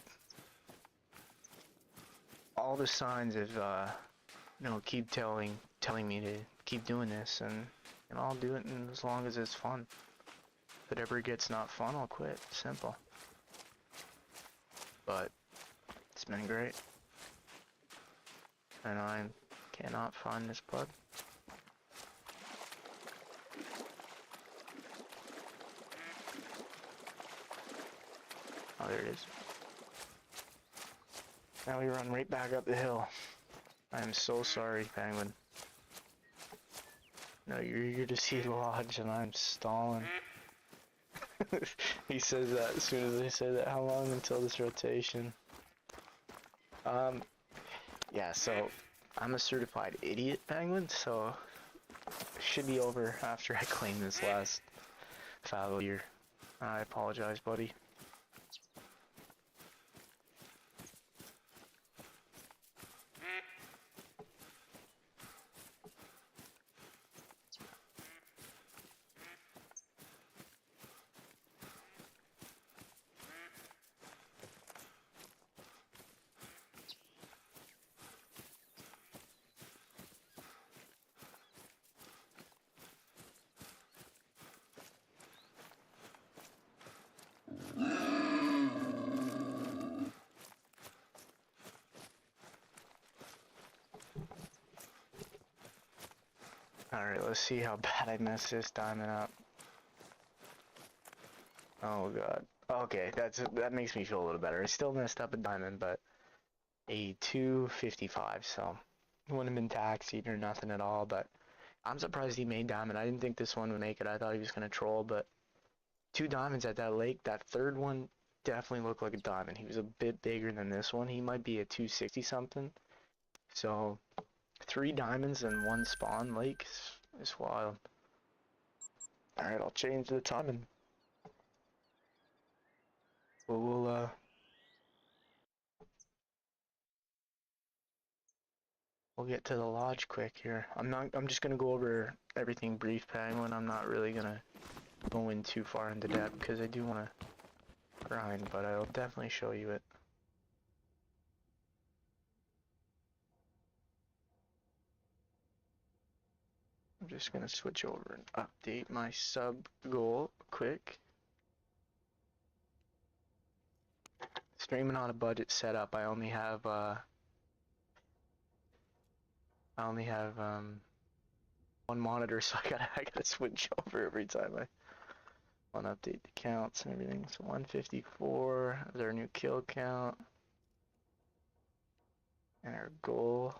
all the signs of, you know, keep telling me to keep doing this, and I'll do it as long as it's fun. If it ever gets not fun, I'll quit. Simple. But it's been great, and I cannot find this plug. Oh, there it is. Now we run right back up the hill. I am so sorry, Penguin. No, you're eager to see the lodge, and I'm stalling. He says that as soon as I say that. How long until this rotation? Yeah, so I'm a certified idiot, Penguin, so it should be over after I claim this last fallow year. I apologize, buddy. Alright, let's see how bad I messed this diamond up. Oh god. Okay, that makes me feel a little better. I still messed up a diamond, but a 255, so it wouldn't have been taxied or nothing at all, but I'm surprised he made diamond. I didn't think this one would make it. I thought he was going to troll, but 2 diamonds at that lake. That third one definitely looked like a diamond. He was a bit bigger than this one. He might be a 260 something. So 3 diamonds in 1 spawn lake is wild. Alright, I'll change the time and we'll get to the lodge quick here. I'm just gonna go over everything brief, Penguin. I'm not really gonna go in too far into depth because I do wanna grind, but I'll definitely show you it. I'm just gonna switch over and update my sub goal quick. Streaming on a budget setup, I only have one monitor, so I gotta switch over every time I want to update the counts and everything. So 154 is our new kill count, and our goal.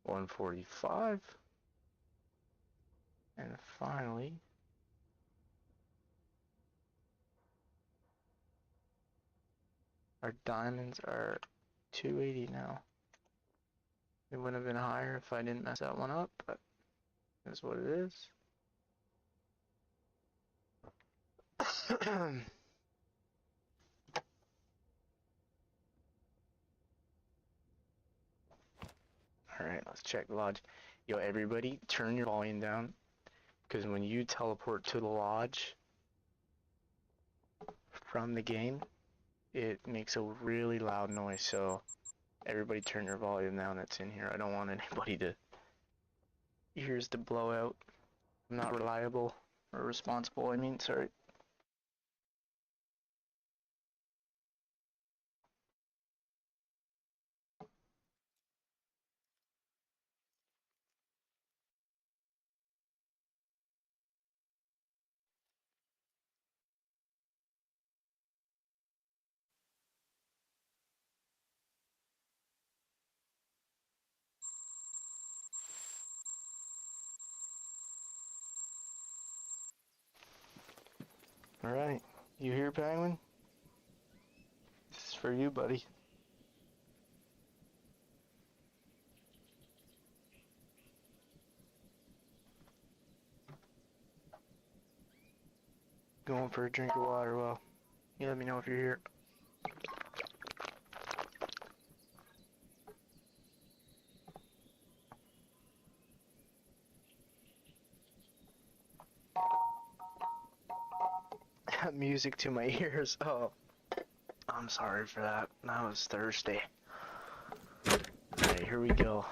$145, and finally our diamonds are 280 now. It wouldn't have been higher if I didn't mess that one up, but that's what it is. Alright, let's check the lodge. Yo, everybody, turn your volume down, because when you teleport to the lodge from the game, it makes a really loud noise, so everybody turn your volume down that's in here. I don't want anybody to ears to blow out. I'm not reliable or responsible, I mean, sorry. Alright, you here, Penguin? This is for you, buddy. Going for a drink of water, well, you let me know if you're here. Music to my ears, oh. I'm sorry for that, that was Thursday. Alright, here we go.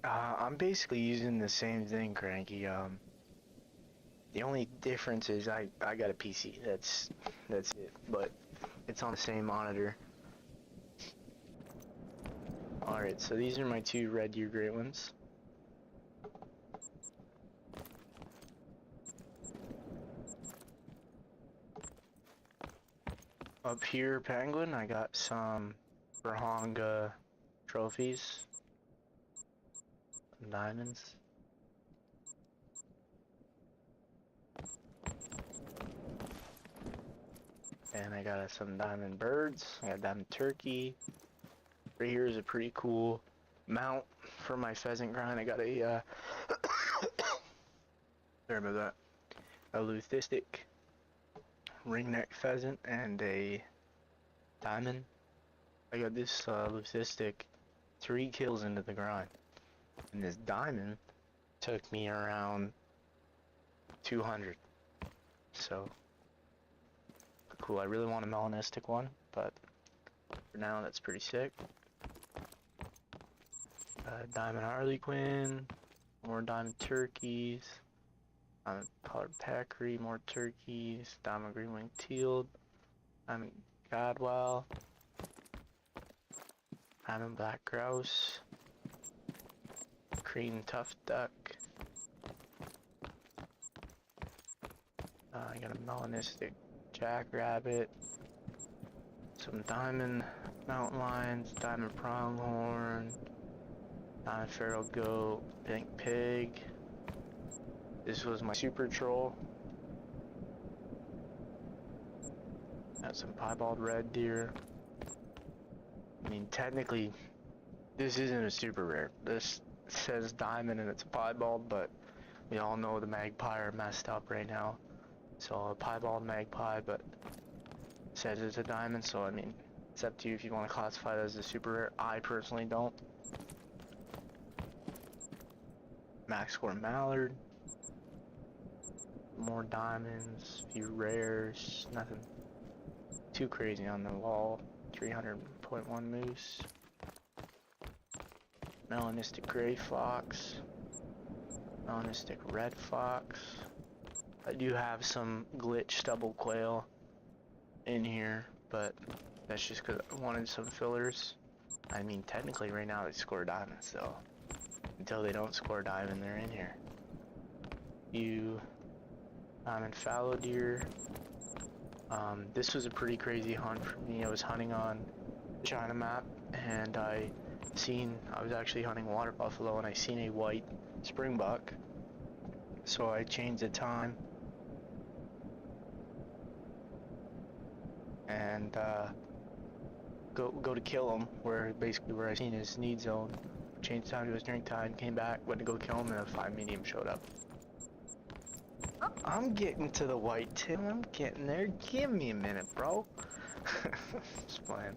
I'm basically using the same thing, Cranky. The only difference is I got a PC. That's it. But it's on the same monitor. Alright, so these are my two Red Deer Great Ones. Up here, Penguin, I got some Brahanga trophies. Diamonds. And I got some diamond birds. I got diamond turkey. Right here is a pretty cool mount for my pheasant grind. I got a sorry about that. A leucistic ringneck pheasant and a diamond. I got this leucistic 3 kills into the grind. And this diamond took me around 200. So cool. I really want a melanistic one, but for now that's pretty sick. Diamond Harlequin, more diamond turkeys, diamond collared peccary, more turkeys, diamond green winged teal, diamond gadwall, diamond black grouse, cream tuft duck. I got a melanistic jackrabbit, some diamond mountain lions, diamond pronghorn, diamond feral goat, pink pig. This was my super troll. Got some piebald red deer. I mean, technically, this isn't a super rare. This says diamond and it's a piebald, but we all know the magpie are messed up right now. So a piebald magpie, but it says it's a diamond, so I mean, it's up to you if you want to classify it as a super rare. I personally don't. Max score mallard. More diamonds, few rares, nothing too crazy on the wall. 300.1 moose. Melanistic gray fox. Melanistic red fox. I do have some glitch stubble quail in here, but that's just because I wanted some fillers. I mean, technically right now they score diamonds, so until they don't score diamond, they're in here. Diamond fallow deer. This was a pretty crazy hunt for me. I was hunting on China map, and I was actually hunting water buffalo, and I seen a white springbuck. So I changed the time and go to kill him, basically where I seen his need zone. Changed time to his drink time, came back, went to go kill him, and a 5 medium showed up. I'm getting to the white Tim, I'm getting there. Give me a minute, bro. Just playing.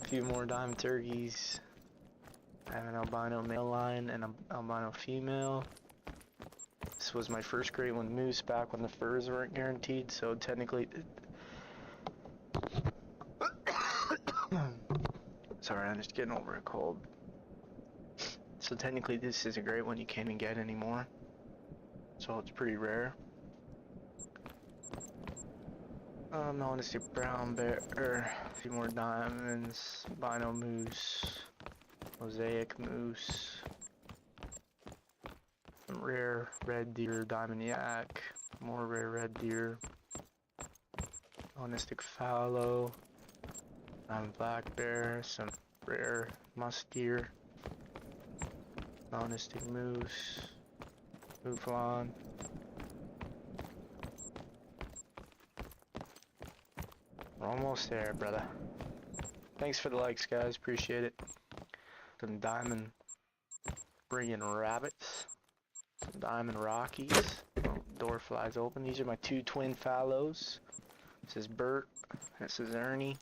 A few more diamond turkeys. I have an albino male line and an albino female. This was my first Great One moose back when the furs weren't guaranteed, so technically... Sorry, I'm just getting over a cold. So technically this is a Great One you can't even get anymore. So it's pretty rare. Melanistic brown bear, a few more diamonds, albino moose, mosaic moose, some rare red deer, diamond yak, more rare red deer, melanistic fallow, diamond black bear, some rare musk deer, melanistic moose, mouflon. We're almost there, brother. Thanks for the likes, guys. Appreciate it. Some diamond bringing rabbits. Some diamond rockies. Oh, door flies open. These are my two twin fallows. This is Bert. This is Ernie.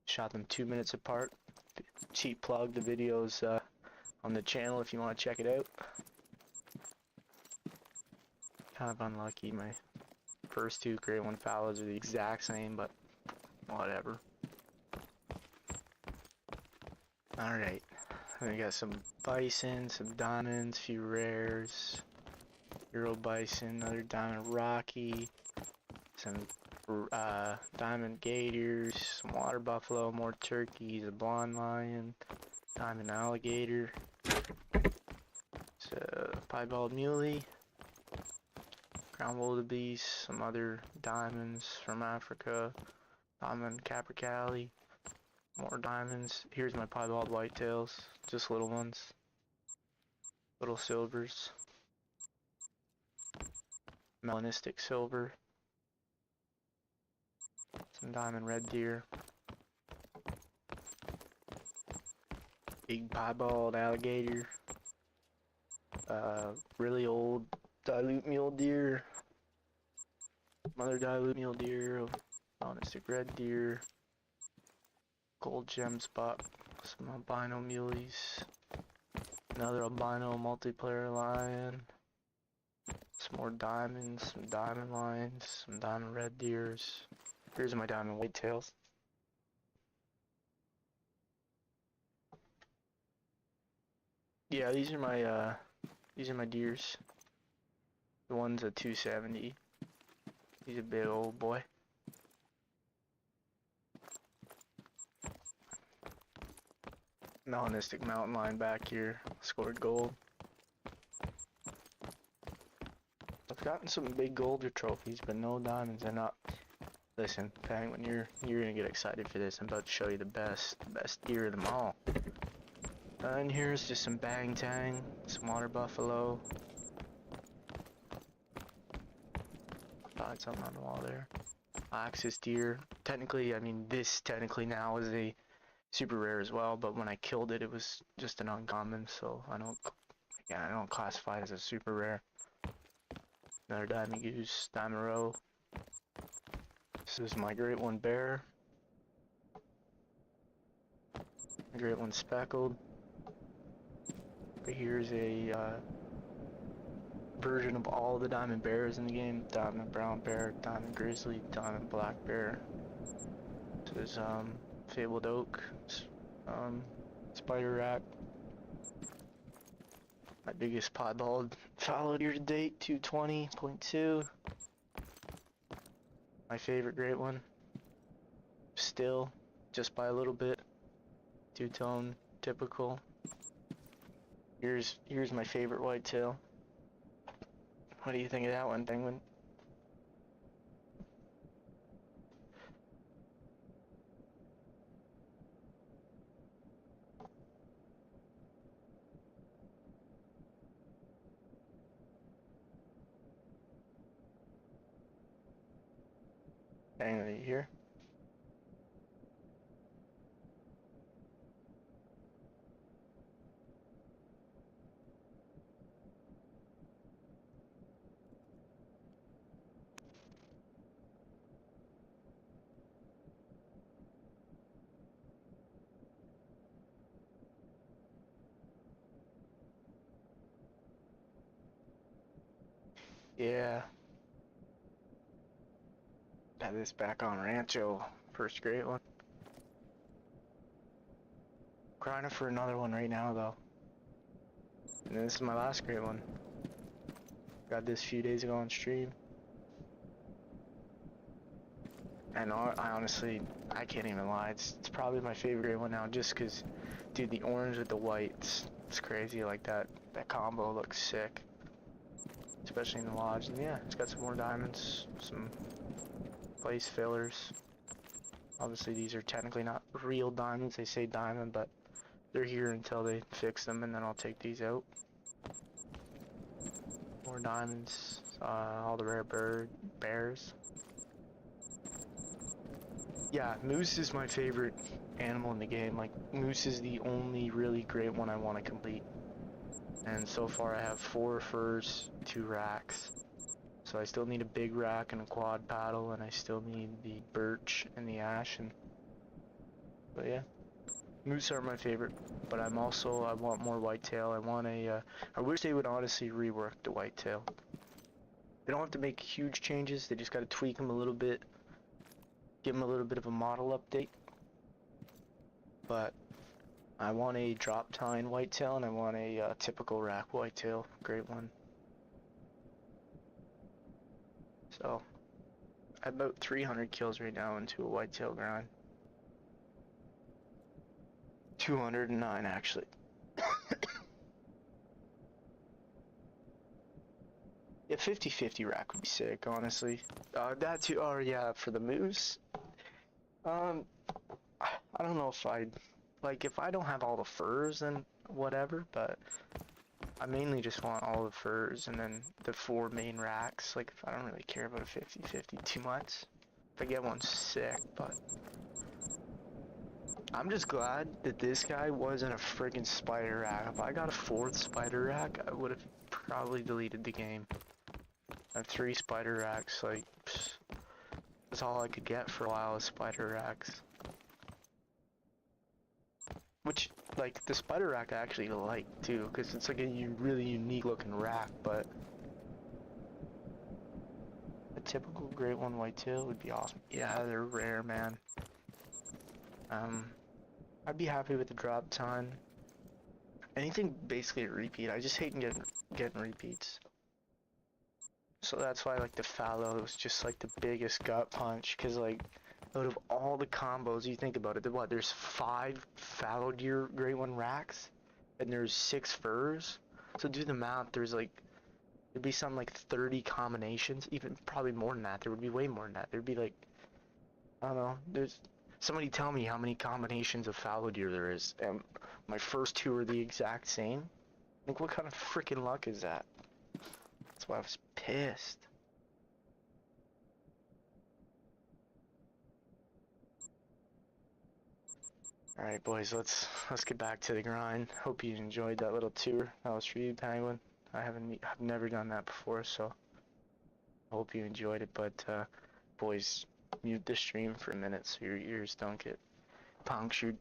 Shot them 2 minutes apart. Cheap plug. The video's on the channel if you want to check it out. Kind of unlucky. My first two Great One fallows are the exact same, but whatever. Alright, we got some bison, some diamonds, few rares, Euro bison, another diamond rocky, some diamond gators, some water buffalo, more turkeys, a blonde lion, diamond alligator, so piebald muley, crown wildebeest, some other diamonds from Africa, diamond capercaillie, more diamonds. Here's my piebald whitetails, just little ones, little silvers, melanistic silver, some diamond red deer, big piebald alligator, really old dilute mule deer, mother dilute mule deer, melanistic red deer, gold gem spot, some albino muleys, another albino multiplayer lion, some more diamonds, some diamond lions, some diamond red deers. Here's my diamond whitetails. Yeah, these are my deers. The one's a 270. He's a big old boy. Melanistic mountain lion back here, scored gold. I've gotten some big golder trophies, but no diamonds. They're not. Listen, Penguin, you're gonna get excited for this. I'm about to show you the best deer of them all. And here's just some bang tang, some water buffalo. Got something on the wall there. Axis deer. Technically, I mean, this technically now is a super rare as well, but when I killed it, it was just an uncommon, so I don't classify it as a super rare. Another diamond goose, diamond roe. This is my Great One bear. My Great One speckled. Right here's a version of all the diamond bears in the game. Diamond brown bear, diamond grizzly, diamond black bear. This is fabled oak, spider rack. My biggest piebald fallow deer to date, 220.2. My favorite Great One. Still, just by a little bit. Two-tone, typical. Here's my favorite whitetail. What do you think of that one, Penguin? Penguin, are you here? Yeah. Got this back on Rancho. First great one. Grinding for another one right now though. And this is my last great one. Got this a few days ago on stream. And I honestly, I can't even lie. It's probably my favorite one now, just cause, dude, the orange with the white, it's crazy. Like that combo looks sick, especially in the lodge. And yeah, it's got some more diamonds, some place fillers. Obviously, these are technically not real diamonds. They say diamond, but they're here until they fix them, and then I'll take these out. More diamonds, all the rare bears. Yeah, moose is my favorite animal in the game. Like, moose is the only really great one I want to complete. And so far I have 4 furs, 2 racks. So I still need a big rack and a quad paddle, and I still need the birch and the ash. But yeah, moose are my favorite. But I want more whitetail. I wish they would honestly rework the whitetail. They don't have to make huge changes, they just gotta tweak them a little bit. Give them a little bit of a model update. But I want a drop tine whitetail, and I want a typical rack whitetail, great one. So, I have about 300 kills right now into a whitetail grind. 209 actually. Yeah, 50-50 rack would be sick, honestly. That too, oh yeah, for the moose. I don't know if if I don't have all the furs and whatever, but I mainly just want all the furs and then the 4 main racks. Like, I don't really care about a 50-50 too much. If I get one, sick, but I'm just glad that this guy wasn't a friggin' spider rack. If I got a 4th spider rack, I would have probably deleted the game. I have 3 spider racks, like, pfft, that's all I could get for a while is spider racks. Which, like, the spider rack I actually like, too, because it's like a really unique looking rack, but a typical great one whitetail would be awesome. Yeah, they're rare, man. I'd be happy with the drop time. Anything basically a repeat. I just hate getting repeats. So that's why like the fallow is just like the biggest gut punch, because like out of all the combos you think about it, there's 5 fallow deer great one racks and there's 6 furs. So do the math, there'd be some like 30 combinations, even probably more than that. There would be way more than that. There'd be like, I don't know, there's somebody tell me how many combinations of fallow deer there is, and my first 2 are the exact same. Like, what kind of freaking luck is that? That's why I was pissed. Alright boys, let's get back to the grind. Hope you enjoyed that little tour. That was for you, Penguin. I've never done that before, so I hope you enjoyed it, but boys, mute the stream for a minute so your ears don't get punctured.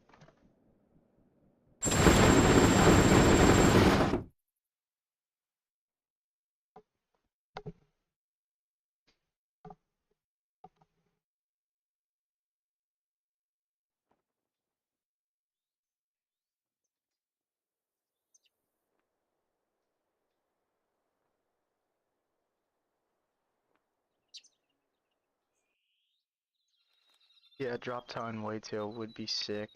Yeah, drop time whitetail would be sick.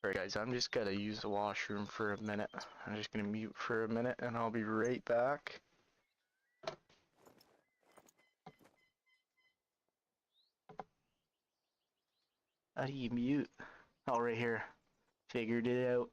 Alright guys, I'm just gonna use the washroom for a minute. I'm just gonna mute for a minute and I'll be right back. How do you mute? Oh, right here. Figured it out.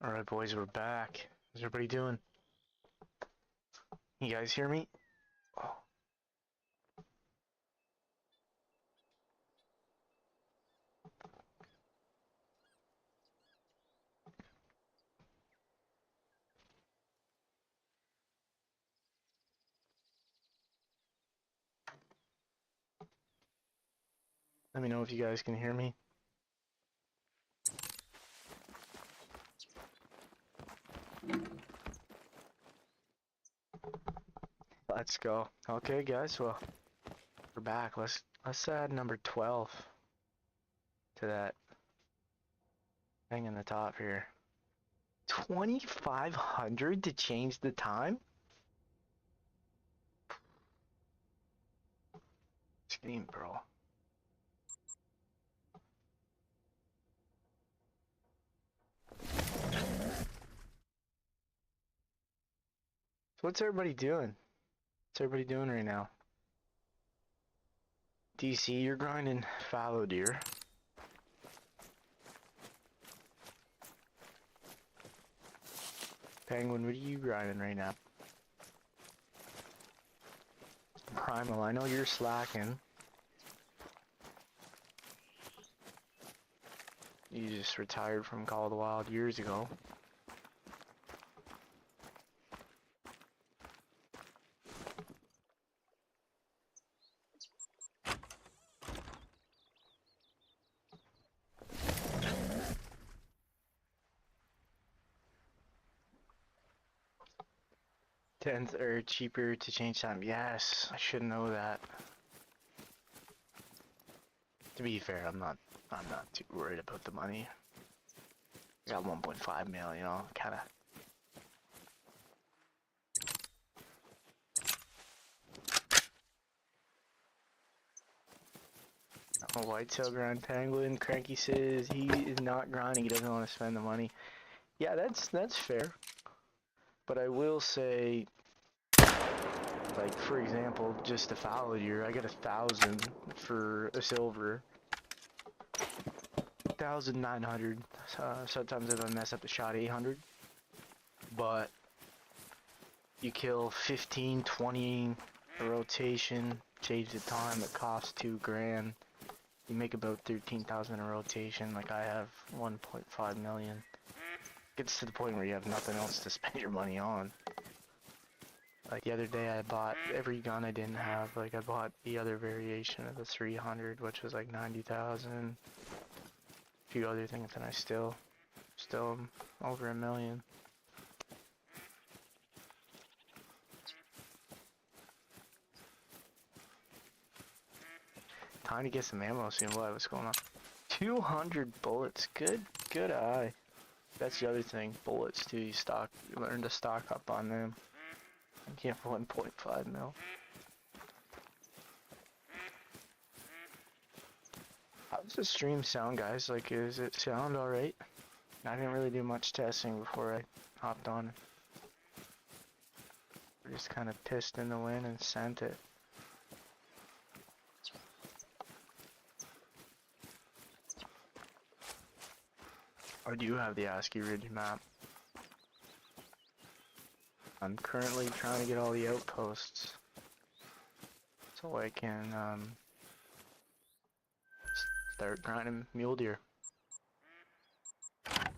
Alright boys, we're back. How's everybody doing? You guys hear me? Oh. Let me know if you guys can hear me. Let's go. Okay guys, well, we're back. Let's add number 12 to that thing in the top here. 2,500 to change the time? Steam Pro. So what's everybody doing? What's everybody doing right now? DC, you're grinding fallow deer. Penguin, what are you grinding right now? Primal, I know you're slacking. You just retired from Call of the Wild years ago. Tenth or cheaper to change time. Yes, I should know that. To be fair, I'm not too worried about the money. I got 1.5 mil, you know, kinda. Oh, whitetail grind penguin. Cranky says he is not grinding, he doesn't want to spend the money. Yeah, that's fair. But I will say, like, for example, just a fallow deer, I get 1,000 for a silver. 1,900. Sometimes if I mess up the shot, 800. But you kill 15, 20 a rotation, change the time, it costs 2 grand. You make about 13,000 a rotation. Like, I have 1.5 million. Gets to the point where you have nothing else to spend your money on. Like the other day I bought every gun I didn't have. Like I bought the other variation of the 300, which was like 90,000. A few other things, and I still am over $1 million. Time to get some ammo soon. What's going on? 200 bullets. Good eye. That's the other thing. Bullets too. You learn to stock up on them. I can't for 1.5 mil. How does the stream sound, guys? Like, is it sound alright? I didn't really do much testing before I hopped on. I just kind of pissed in the wind and sent it. I do have the ASCII Ridge map. I'm currently trying to get all the outposts so I can start grinding mule deer. I've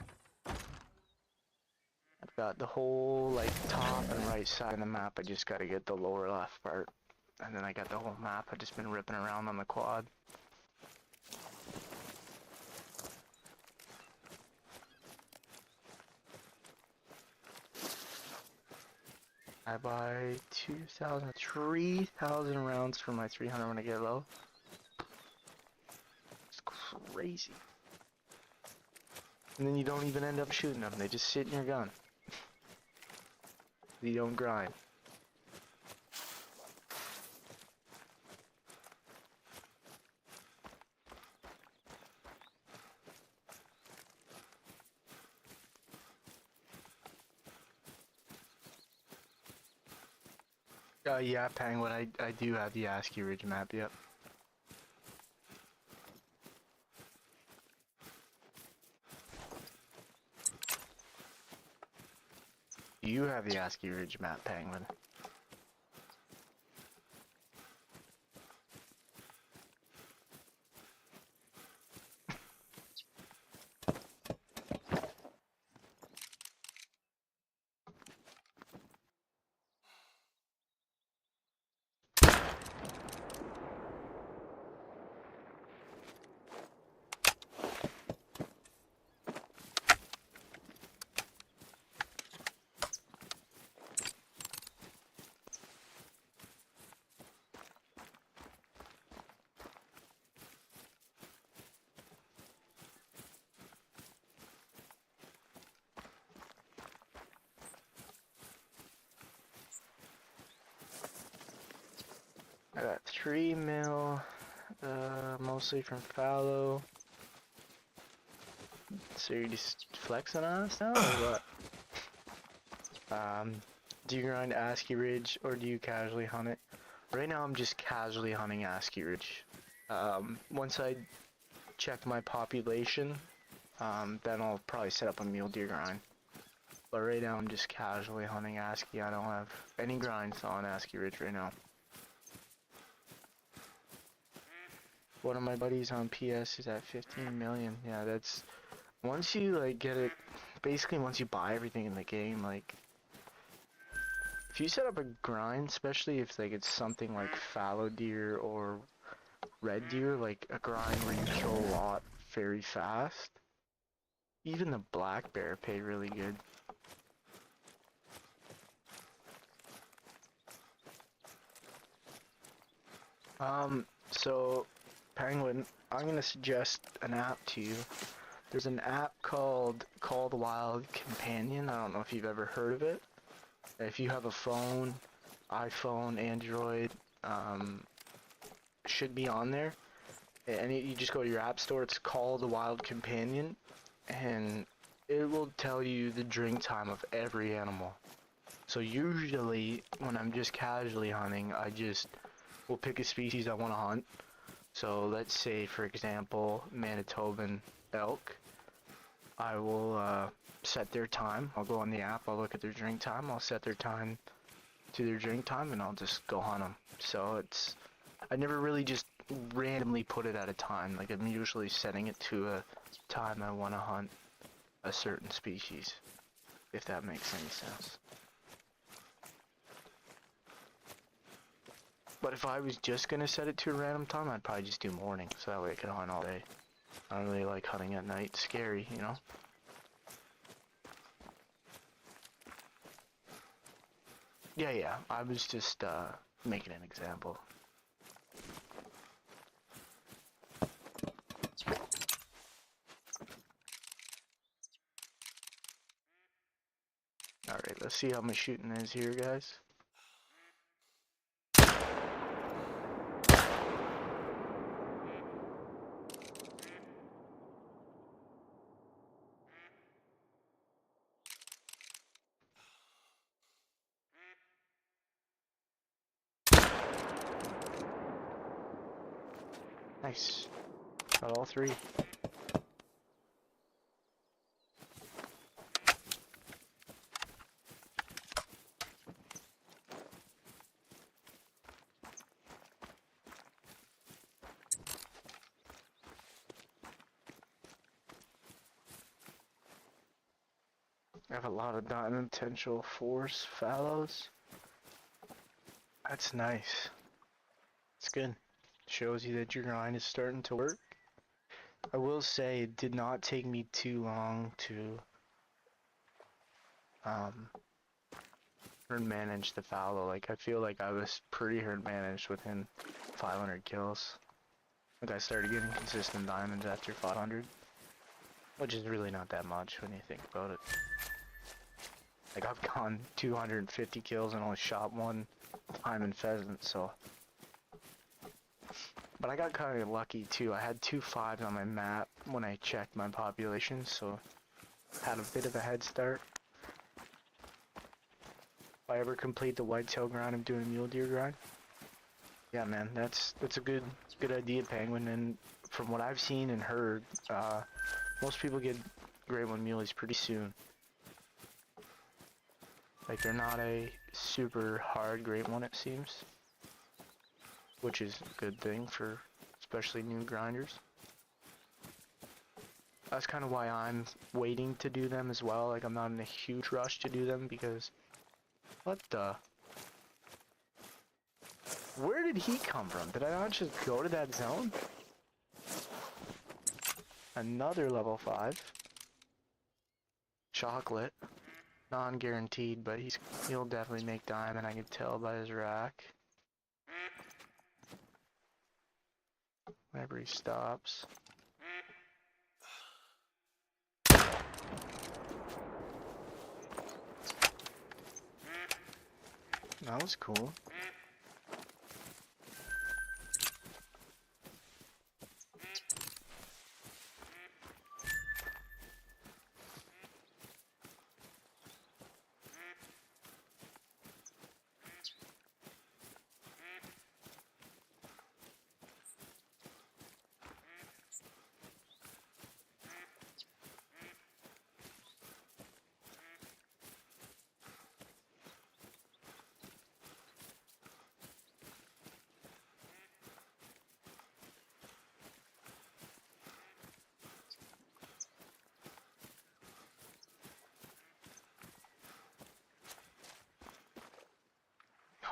got the whole like top and right side of the map. I just got to get the lower left part, and then I got the whole map. I've just been ripping around on the quad. I buy 2,000, 3,000 rounds for my 300 when I get low. It's crazy. And then you don't even end up shooting them. They just sit in your gun. You don't grind. Yeah, Penguin, I do have the ASCII Ridge map, yep. Do you have the ASCII Ridge map, Penguin? I got 3 mil, mostly from fallow. So you're just flexing on us now, or what? Do you grind ASCII Ridge, or do you casually hunt it? Right now I'm just casually hunting ASCII Ridge. Once I check my population, then I'll probably set up a mule deer grind. But right now I'm just casually hunting ASCII. I don't have any grinds on ASCII Ridge right now. One of my buddies on PS is at 15 million. Yeah, that's... Once you, like, get it... Basically, once you buy everything in the game, like... If you set up a grind, especially if, like, it's something like fallow deer or red deer, like a grind where you kill a lot very fast, even the black bear pay really good. So, Penguin, I'm gonna suggest an app to you. There's an app called Wild Companion. I don't know if you've ever heard of it. If you have a phone, iPhone, Android, should be on there. And you just go to your app store. It's called Wild Companion, and it will tell you the drink time of every animal. So usually, when I'm just casually hunting, I just will pick a species I want to hunt. So let's say, for example, Manitoban elk. I will set their time. I'll go on the app, I'll look at their drink time, I'll set their time to their drink time, and I'll just go hunt them. So I never really just randomly put it at a time. Like, I'm usually setting it to a time I want to hunt a certain species, if that makes any sense. But if I was just gonna set it to a random time, I'd probably just do morning, so that way I could hunt all day. I don't really like hunting at night. It's scary, you know? Yeah, I was just, making an example. Alright, let's see how my shooting is here, guys. Nice. Got all 3. I have a lot of diamond potential force fallows. That's nice. It's good. Shows you that your grind is starting to work. I will say it did not take me too long to herd manage the fallow. Like, I feel like I was pretty herd managed within 500 kills. Like, I started getting consistent diamonds after 500, which is really not that much when you think about it. Like, I've gone 250 kills and only shot 1 diamond pheasant, so. But I got kind of lucky too. I had 2 5s on my map when I checked my population, so had a bit of a head start. If I ever complete the whitetail grind, I'm doing a mule deer grind. Yeah, man, that's a good idea, Penguin. And from what I've seen and heard, most people get Grade 1 muleys pretty soon. Like, they're not a super hard great one, it seems. Which is a good thing for especially new grinders. That's kind of why I'm waiting to do them as well. Like, I'm not in a huge rush to do them because... What the... Where did he come from? Did I not just go to that zone? Another level 5. Chocolate. Non-guaranteed, but he'll definitely make diamond, I can tell by his rack. Whenever he stops. That was cool.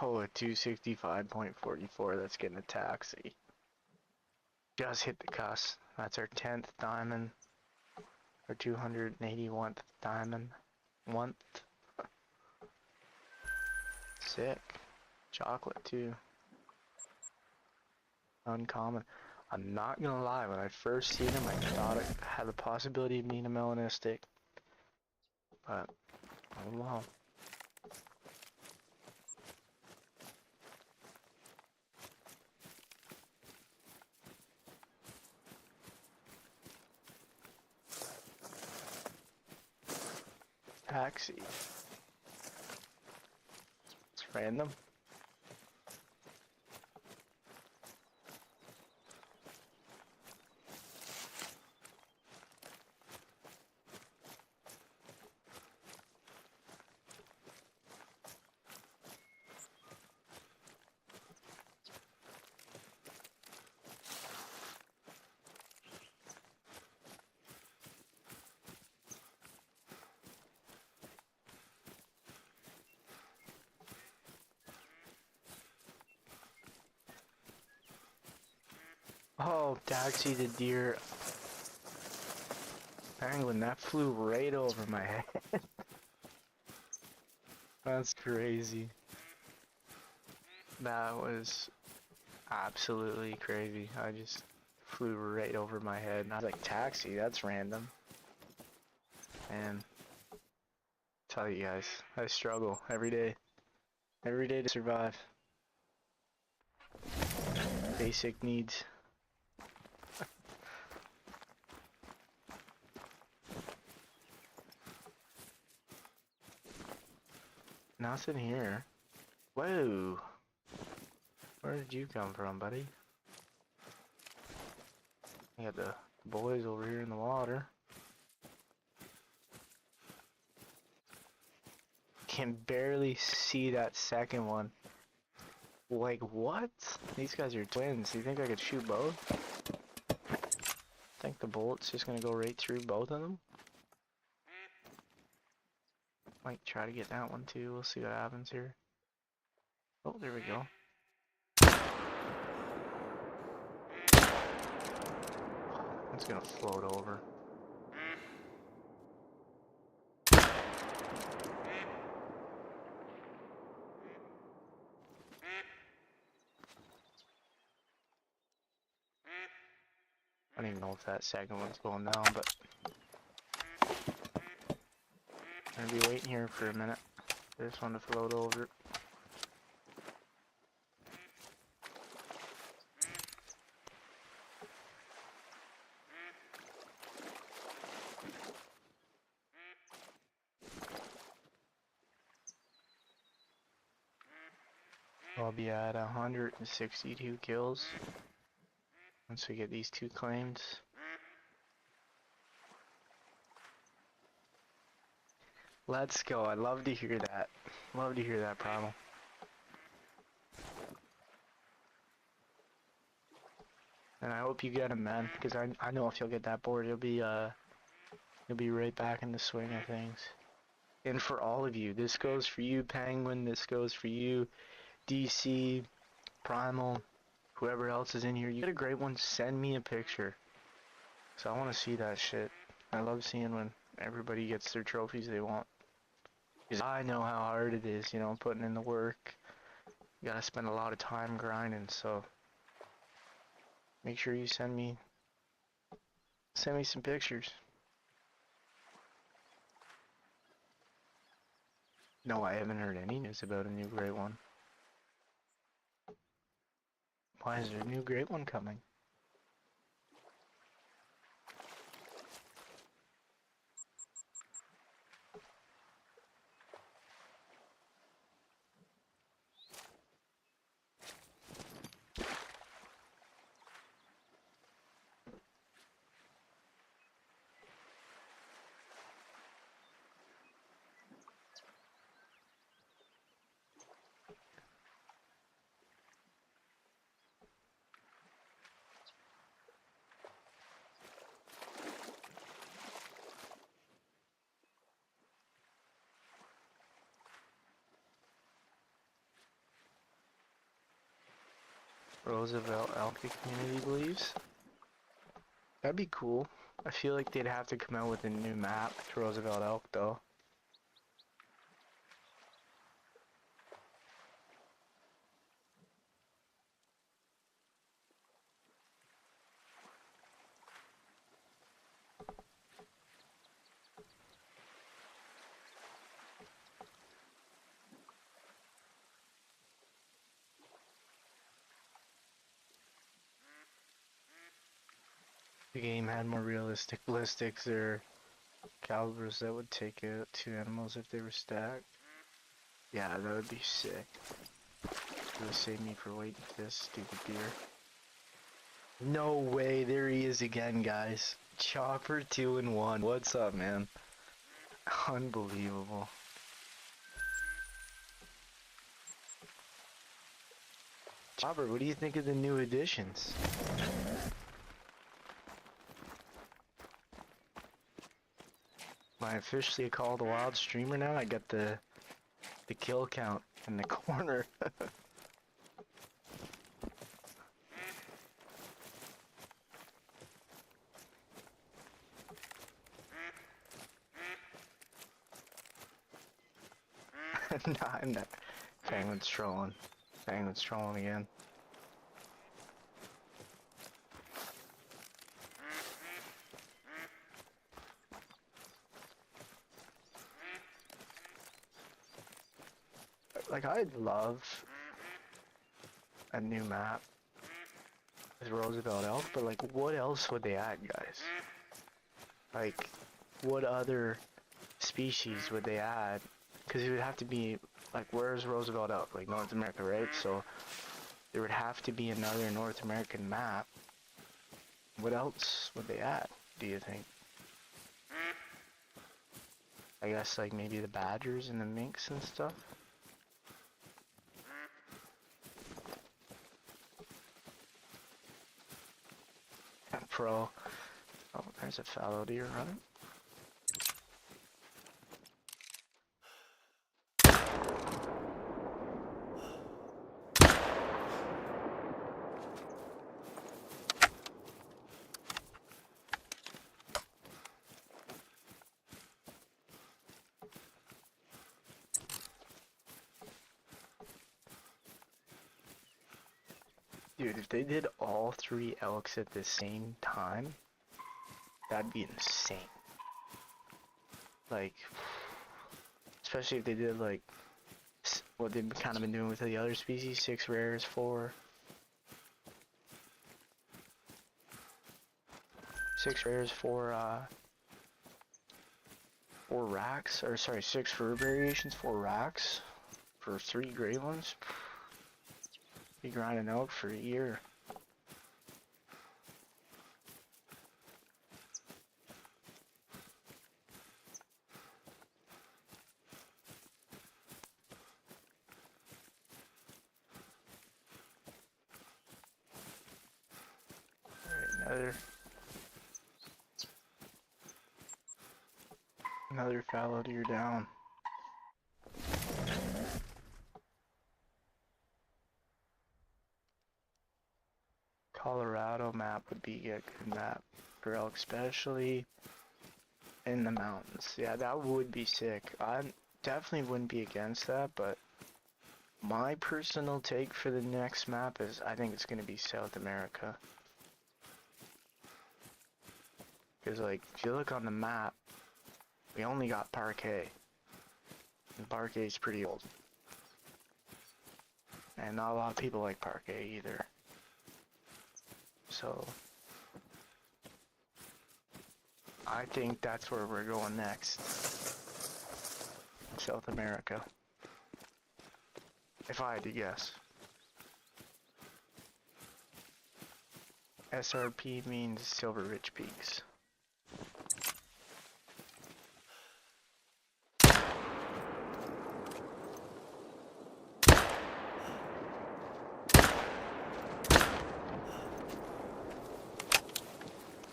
Oh, a 265.44, that's getting a taxi. Just hit the cusp. That's our 10th diamond. Our 281st diamond. Sick. Chocolate too. Uncommon. I'm not gonna lie, when I first seen him, I thought it had the possibility of being a melanistic. But, I don't know. Taxi. It's random. Oh, taxi the deer. Penguin, that flew right over my head. That's crazy. That was absolutely crazy. I just flew right over my head. And I was like, taxi, that's random. And tell you guys, I struggle every day. Every day to survive. Basic needs. Nothing here. Whoa. Where did you come from, buddy? You got the boys over here in the water. Can barely see that second one. Like, what? These guys are twins. You think I could shoot both? Think the bullet's just gonna go right through both of them? Might try to get that one too. We'll see what happens here. Oh, there we go. It's gonna float over. I don't even know if that second one's going down, but I'm gonna be waiting here for a minute for this one to float over. I'll be at 162 kills once we get these two claims. Let's go. I'd love to hear that. Love to hear that, Primal. And I hope you get him, man, because I know if you'll get that board, you'll be right back in the swing of things. And for all of you, this goes for you, Penguin. This goes for you, DC, Primal, whoever else is in here. You get a great one. Send me a picture, so I want to see that shit. I love seeing when everybody gets their trophies they want. Because I know how hard it is, you know, putting in the work. You gotta spend a lot of time grinding, so make sure you send me some pictures. No, I haven't heard any news about a new great one. Why is there a new great one coming? Roosevelt Elka community believes? That'd be cool. I feel like they'd have to come out with a new map to Roosevelt Elk though. The game had more realistic ballistics or calibers that would take out 2 animals if they were stacked. Yeah, that would be sick. It would save me for waiting for this stupid deer. No way, there he is again, guys. Chopper 2 and 1. What's up, man? Unbelievable. Chopper, what do you think of the new additions? Am I officially a Call of the Wild streamer now? I got the kill count in the corner. Nah, I'm not. Penguin's trolling. Penguin's trolling again. Like, I'd love a new map with Roosevelt Elk, but like, what else would they add, guys? Like, what other species would they add? Because it would have to be, like, where's Roosevelt Elk? Like, North America, right? So, there would have to be another North American map. What else would they add, do you think? I guess, like, maybe the badgers and the minks and stuff? Pro. Oh, there's a fallow deer running. Dude, if they did all 3 elks at the same time, that'd be insane. Like, especially if they did, like, what they've kind of been doing with the other species, 6 rares, 4. 6 rares, 4 racks, or sorry, 6 fur variations, 4 racks, for 3 gray ones. Be grinding elk for a year. Another fallow deer down. Colorado map would be a good map for elk, especially in the mountains. Yeah, that would be sick. I definitely wouldn't be against that, but my personal take for the next map is I think it's going to be South America. Because, like, if you look on the map, we only got Parquet. And Parquet's pretty old. And not a lot of people like Parquet either. So, I think that's where we're going next. South America. If I had to guess. SRP means Silver Ridge Peaks.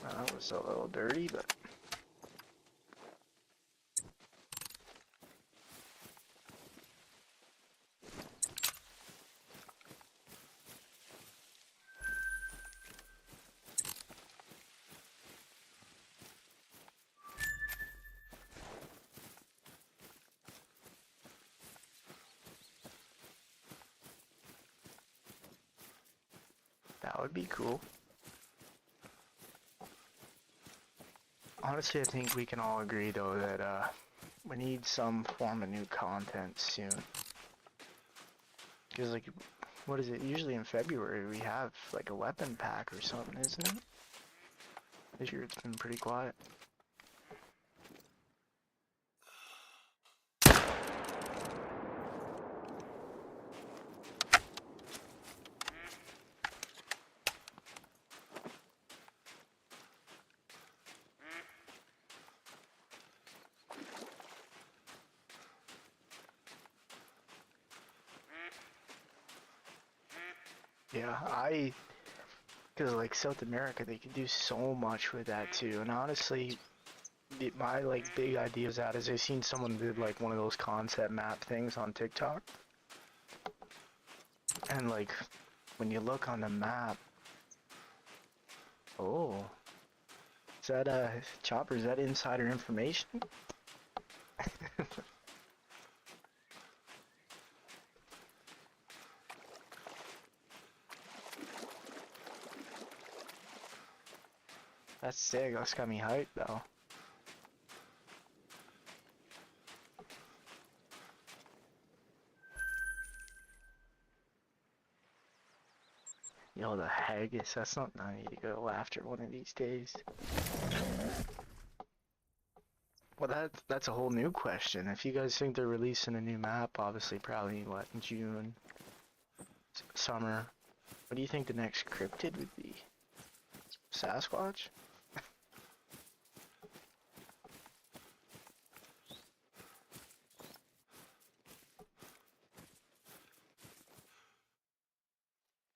That was a little dirty, but... that would be cool. Honestly, I think we can all agree, though, that we need some form of new content soon. Because, like, what is it? Usually in February we have, like, a weapon pack or something, isn't it? This year it's been pretty quiet. Yeah, because like South America, they can do so much with that too. And honestly, my like big idea is that is I seen someone did like one of those concept map things on TikTok. And like, when you look on the map, oh, is that Chopper, is that insider information? That's sick, that's got me hyped though. Yo, the haggis, that's something I need to go after one of these days. Well, that's a whole new question. If you guys think they're releasing a new map, obviously probably, what, in June? Summer. What do you think the next cryptid would be? Sasquatch?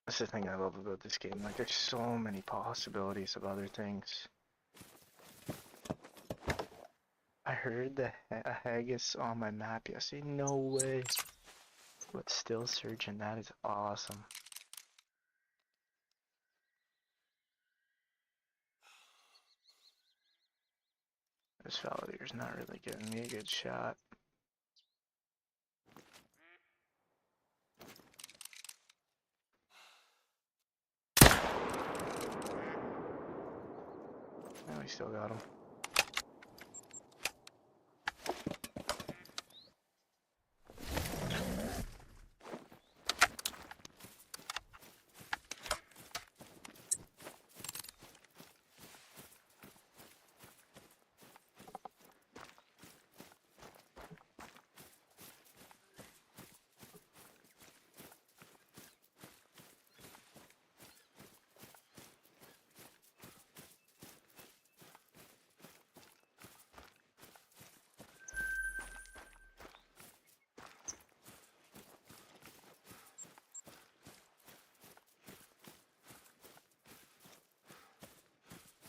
That's the thing I love about this game. Like, there's so many possibilities of other things. I heard a haggis on my map yesterday. No way. But still searching. That is awesome. This fellow here's not really giving me a good shot. Oh, we still got him.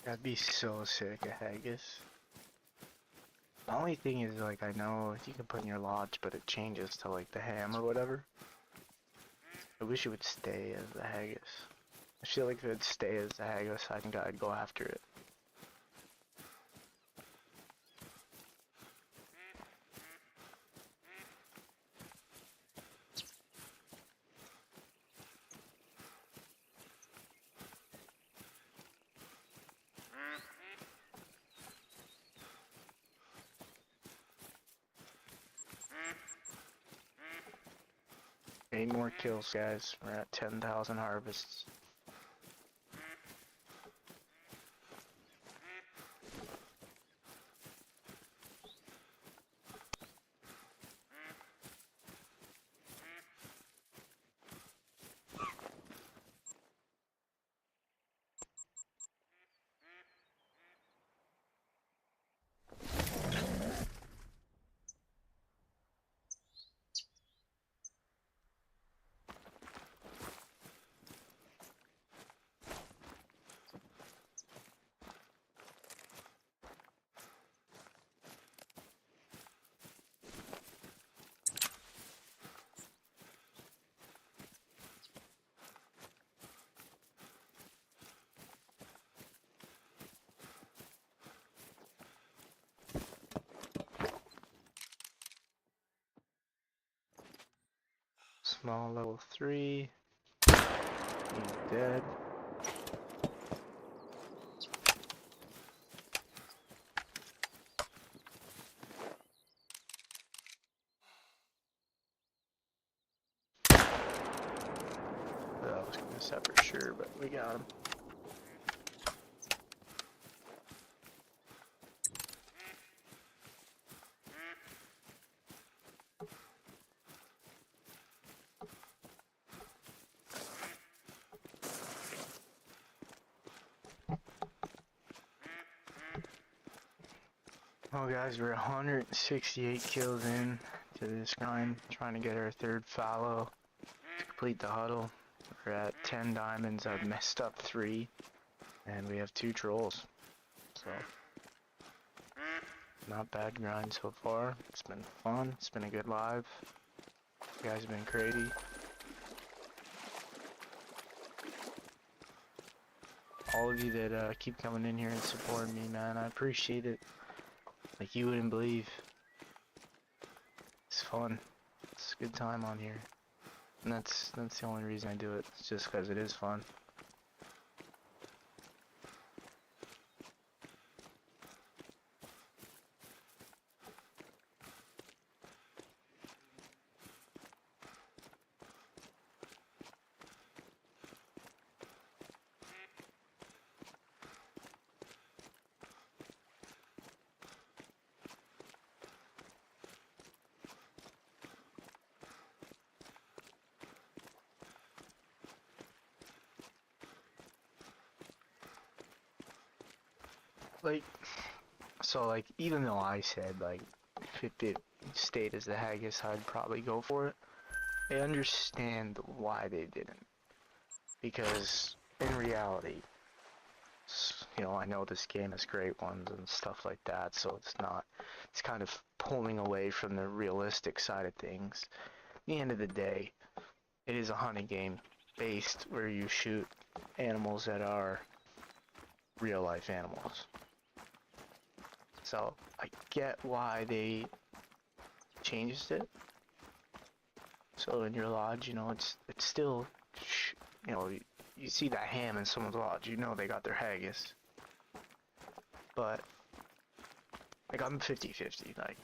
That'd be so sick, a haggis. The only thing is, like, I know you can put in your lodge, but it changes to, like, the ham or whatever. I wish it would stay as the haggis. I feel like if it would stay as the haggis, I think I'd go after it. Eight more kills, guys. We're at 10,000 harvests. Small level 3. He's dead. I was gonna set for sure, but we got him. Well, guys, we're 168 kills in to this grind, trying to get our third fallow to complete the huddle. We're at 10 diamonds. I've messed up 3, and we have 2 trolls. So, not bad grind so far. It's been fun. It's been a good live. You guys have been crazy. All of you that keep coming in here and supporting me, man, I appreciate it. Like you wouldn't believe. It's fun. It's a good time on here. And that's the only reason I do it. It's just because it is fun. Like, so like, even though I said like, if it stayed as the haggis, I'd probably go for it. I understand why they didn't. Because, in reality, you know, I know this game has great ones and stuff like that, so it's kind of pulling away from the realistic side of things. At the end of the day, it is a hunting game based where you shoot animals that are real life animals. So, I get why they changed it. So in your lodge, you know, it's still, you know, you see that ham in someone's lodge, you know they got their haggis. But, like, I'm 50-50, like,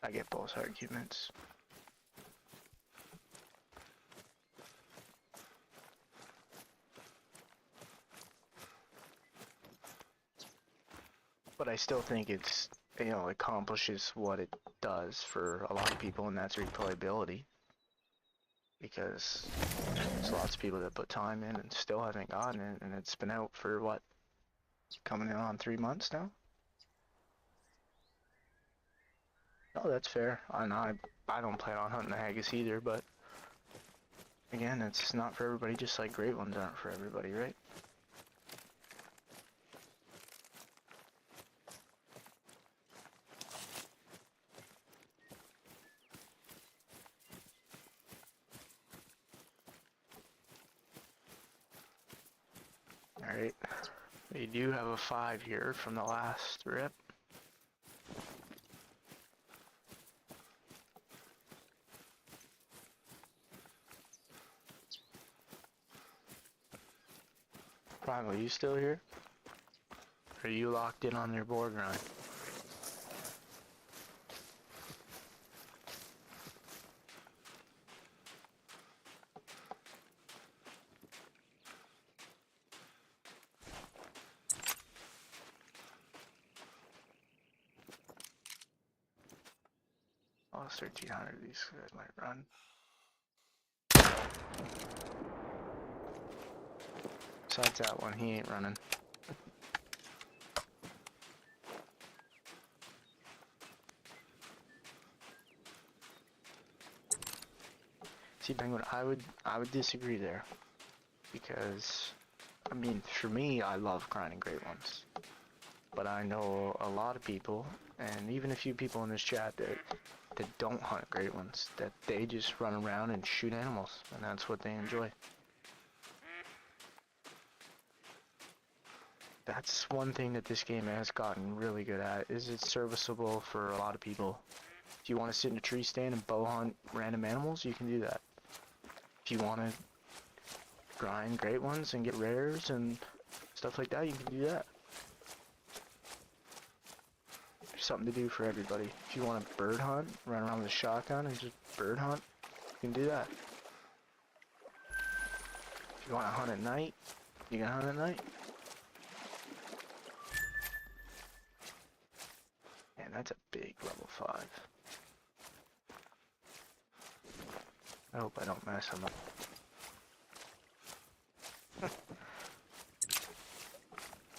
I get both arguments. But I still think it's, you know, accomplishes what it does for a lot of people, and that's replayability. Because there's lots of people that put time in and still haven't gotten it, and it's been out for, what, coming in on 3 months now? Oh, that's fair. I don't plan on hunting the haggis either, but again, it's not for everybody, just like great ones aren't for everybody, right? Alright. We do have a 5 here from the last rip. Primal, are you still here? Or are you locked in on your board run? Oh, it's 1300. These guys might run. Besides that one, he ain't running. See, Penguin, I would disagree there, because I mean, for me, I love grinding great ones, but I know a lot of people, and even a few people in this chat that don't hunt great ones, that they just run around and shoot animals, and that's what they enjoy. That's one thing that this game has gotten really good at, is it's serviceable for a lot of people. If you want to sit in a tree stand and bow hunt random animals, you can do that. If you want to grind great ones and get rares and stuff like that, you can do that. There's something to do for everybody. If you want to bird hunt, run around with a shotgun and just bird hunt, you can do that. If you want to hunt at night, you can hunt at night. Man, that's a big level 5. I hope I don't mess him up.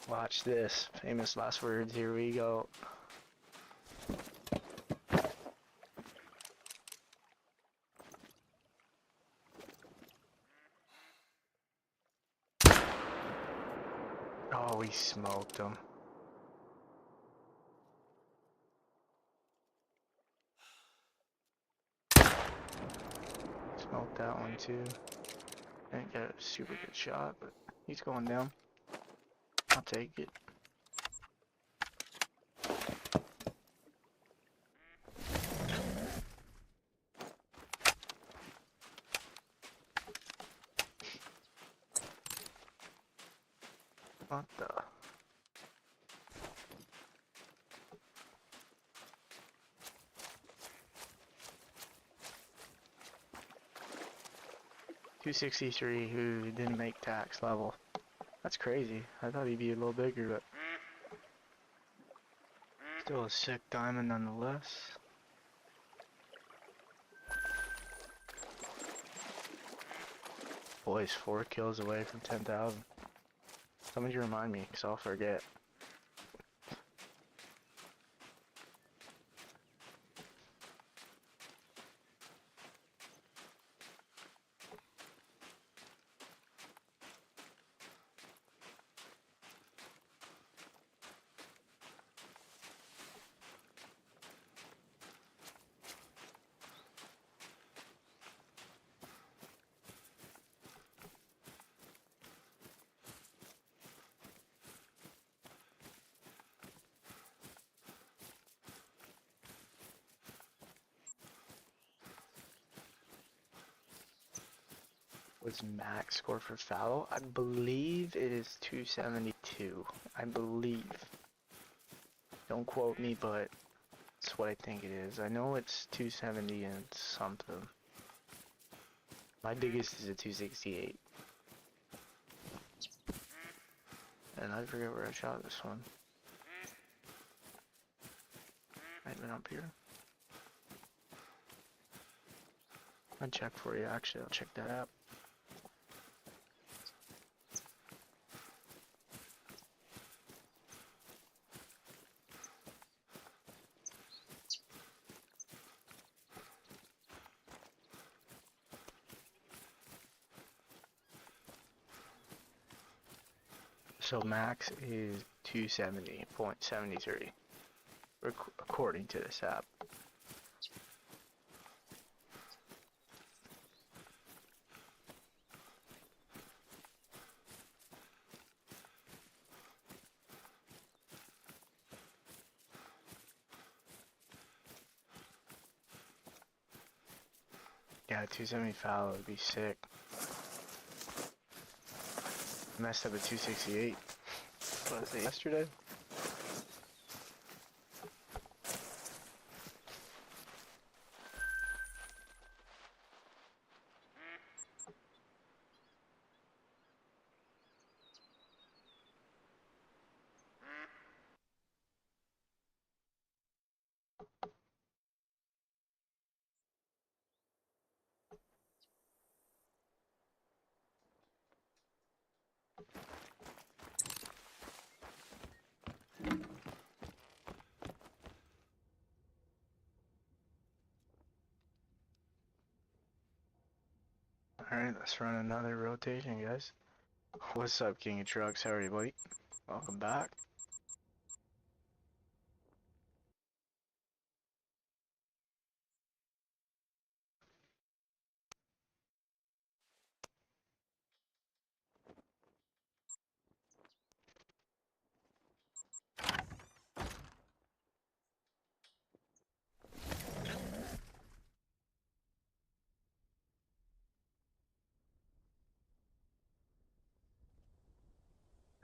Watch this. Famous last words. Here we go. Oh, we smoked him. Smoked that one too. Didn't get a super good shot, but he's going down. I'll take it. What the? $263 who didn't make tax level. That's crazy. I thought he'd be a little bigger, but still a sick diamond nonetheless. Boys, 4 kills away from 10,000. Somebody remind me, because I'll forget. What's max score for Fallow? I believe it is 272. I believe. Don't quote me, but it's what I think it is. I know it's 270 and something. My biggest is a 268. And I forget where I shot this one. Might have been up here. I'll check for you, actually. I'll check that out. So max is 270.73 according to this app. Yeah, 270 foul would be sick. Messed up at 268. What was it, yesterday? Alright, let's run another rotation, guys. What's up, King of Trucks? How are you, buddy? Welcome back.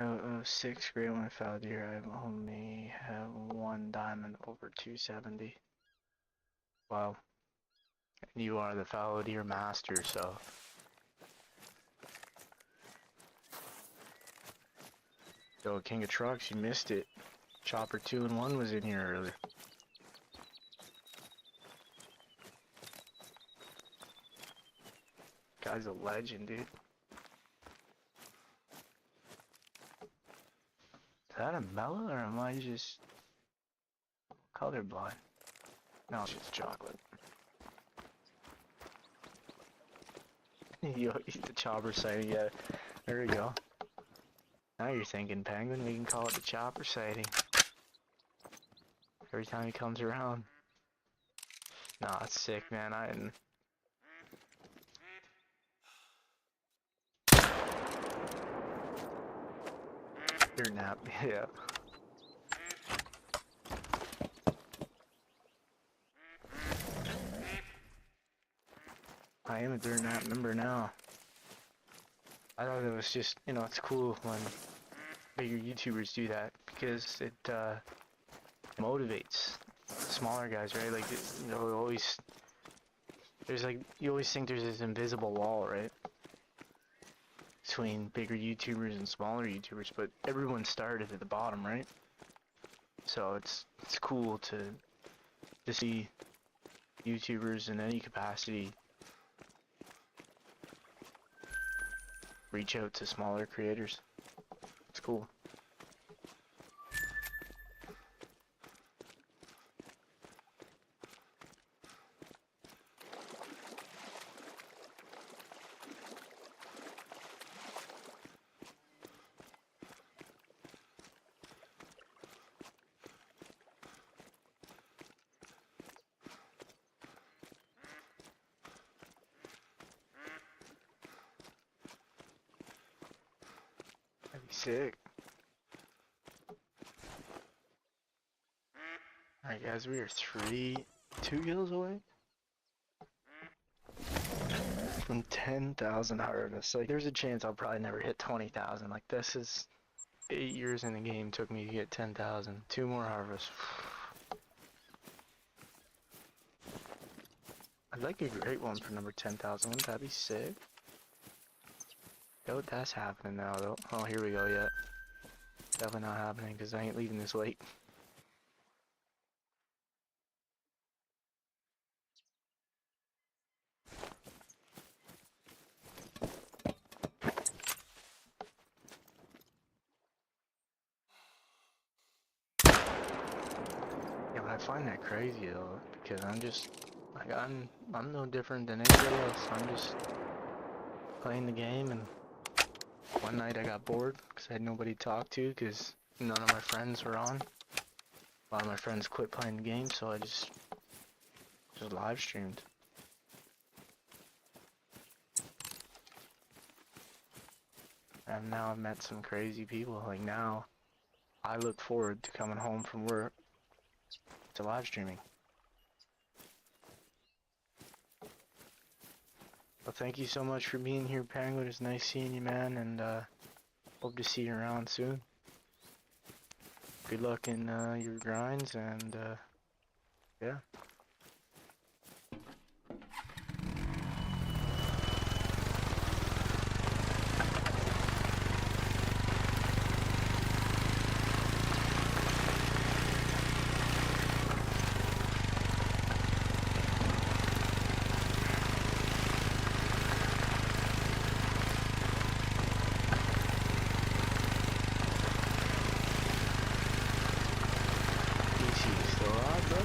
Oh, 06 Great One Foul Deer. I only have one diamond over 270. Wow. You are the Fallow Deer master, so. Yo, King of Trucks, you missed it. Chopper 2 and 1 was in here earlier. Guy's a legend, dude. Is that a mellow or am I just colorblind? No, it's just chocolate. You eat the chopper sighting, yeah. There we go. Now you're thinking, Penguin, we can call it the chopper sighting. Every time he comes around. Nah, it's sick, man. I didn't. Dirt nap, yeah. I am a dirt nap member now. I thought it was just, you know, it's cool when bigger YouTubers do that because it motivates smaller guys, right? Like, you know, always there's like you always think there's this invisible wall, right, between bigger YouTubers and smaller YouTubers, but everyone started at the bottom, right? So it's cool to see YouTubers in any capacity reach out to smaller creators. It's cool. That'd be sick. Alright guys, we are 2 kills away from 10,000 harvests. Like, there's a chance I'll probably never hit 20,000. Like, this is 8 years in the game took me to get 10,000. 2 more harvests. I'd like a great one for number 10,000. Wouldn't that be sick? Doubt that's happening now, though. Oh, here we go, yeah. Definitely not happening, because I ain't leaving this late. Yeah, but I find that crazy, though, because I'm just, like, I'm no different than anybody else. I'm just playing the game, and one night I got bored, because I had nobody to talk to, because none of my friends were on. A lot of my friends quit playing the game, so I just live streamed. And now I've met some crazy people. Like, now I look forward to coming home from work to live streaming. thank you so much for being here, Penguin. It's nice seeing you, man, and hope to see you around soon. Good luck in your grinds, and yeah. DC still on, bro?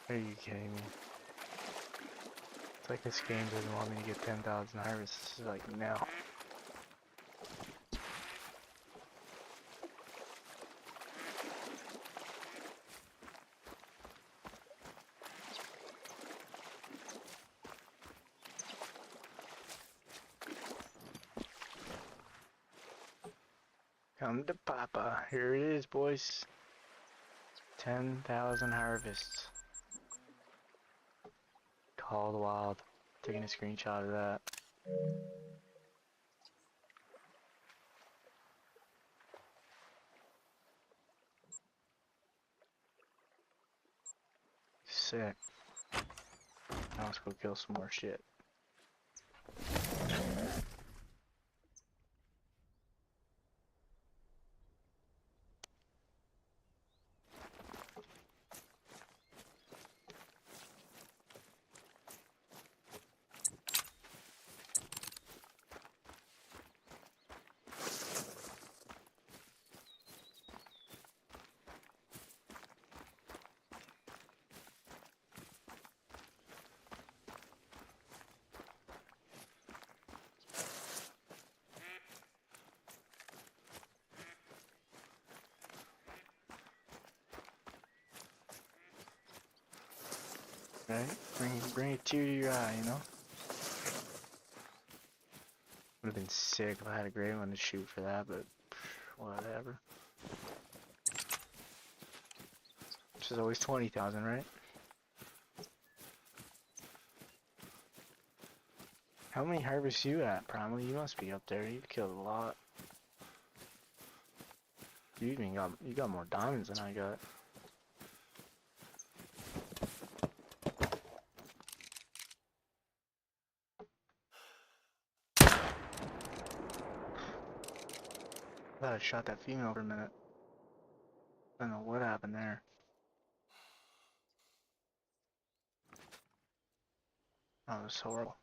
Are you kidding me? It's like this game doesn't want me to get 10,000 harvests, like now. Come to Papa. Here it is, boys. 10,000 harvests. Called Wild. Taking a screenshot of that. Sick. Now let's go kill some more shit. Right? Bring a tear to your eye, you know? Would have been sick if I had a great one to shoot for that, but whatever. Which is always 20,000, right? How many harvests you at, Primal? You must be up there. You've killed a lot. You got more diamonds than I got. I thought I shot that female for a minute. I don't know what happened there. That was horrible.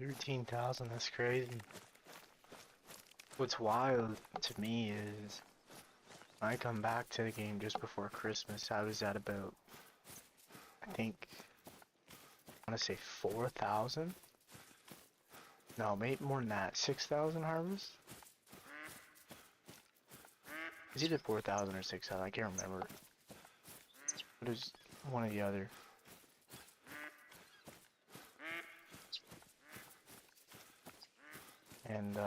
$13,000, that's crazy. What's wild to me is when I come back to the game just before Christmas, I was at about, I think, I want to say 4,000? No, maybe more than that. 6,000 harvests? It's either 4,000 or 6,000, I can't remember. But it was one or the other. And,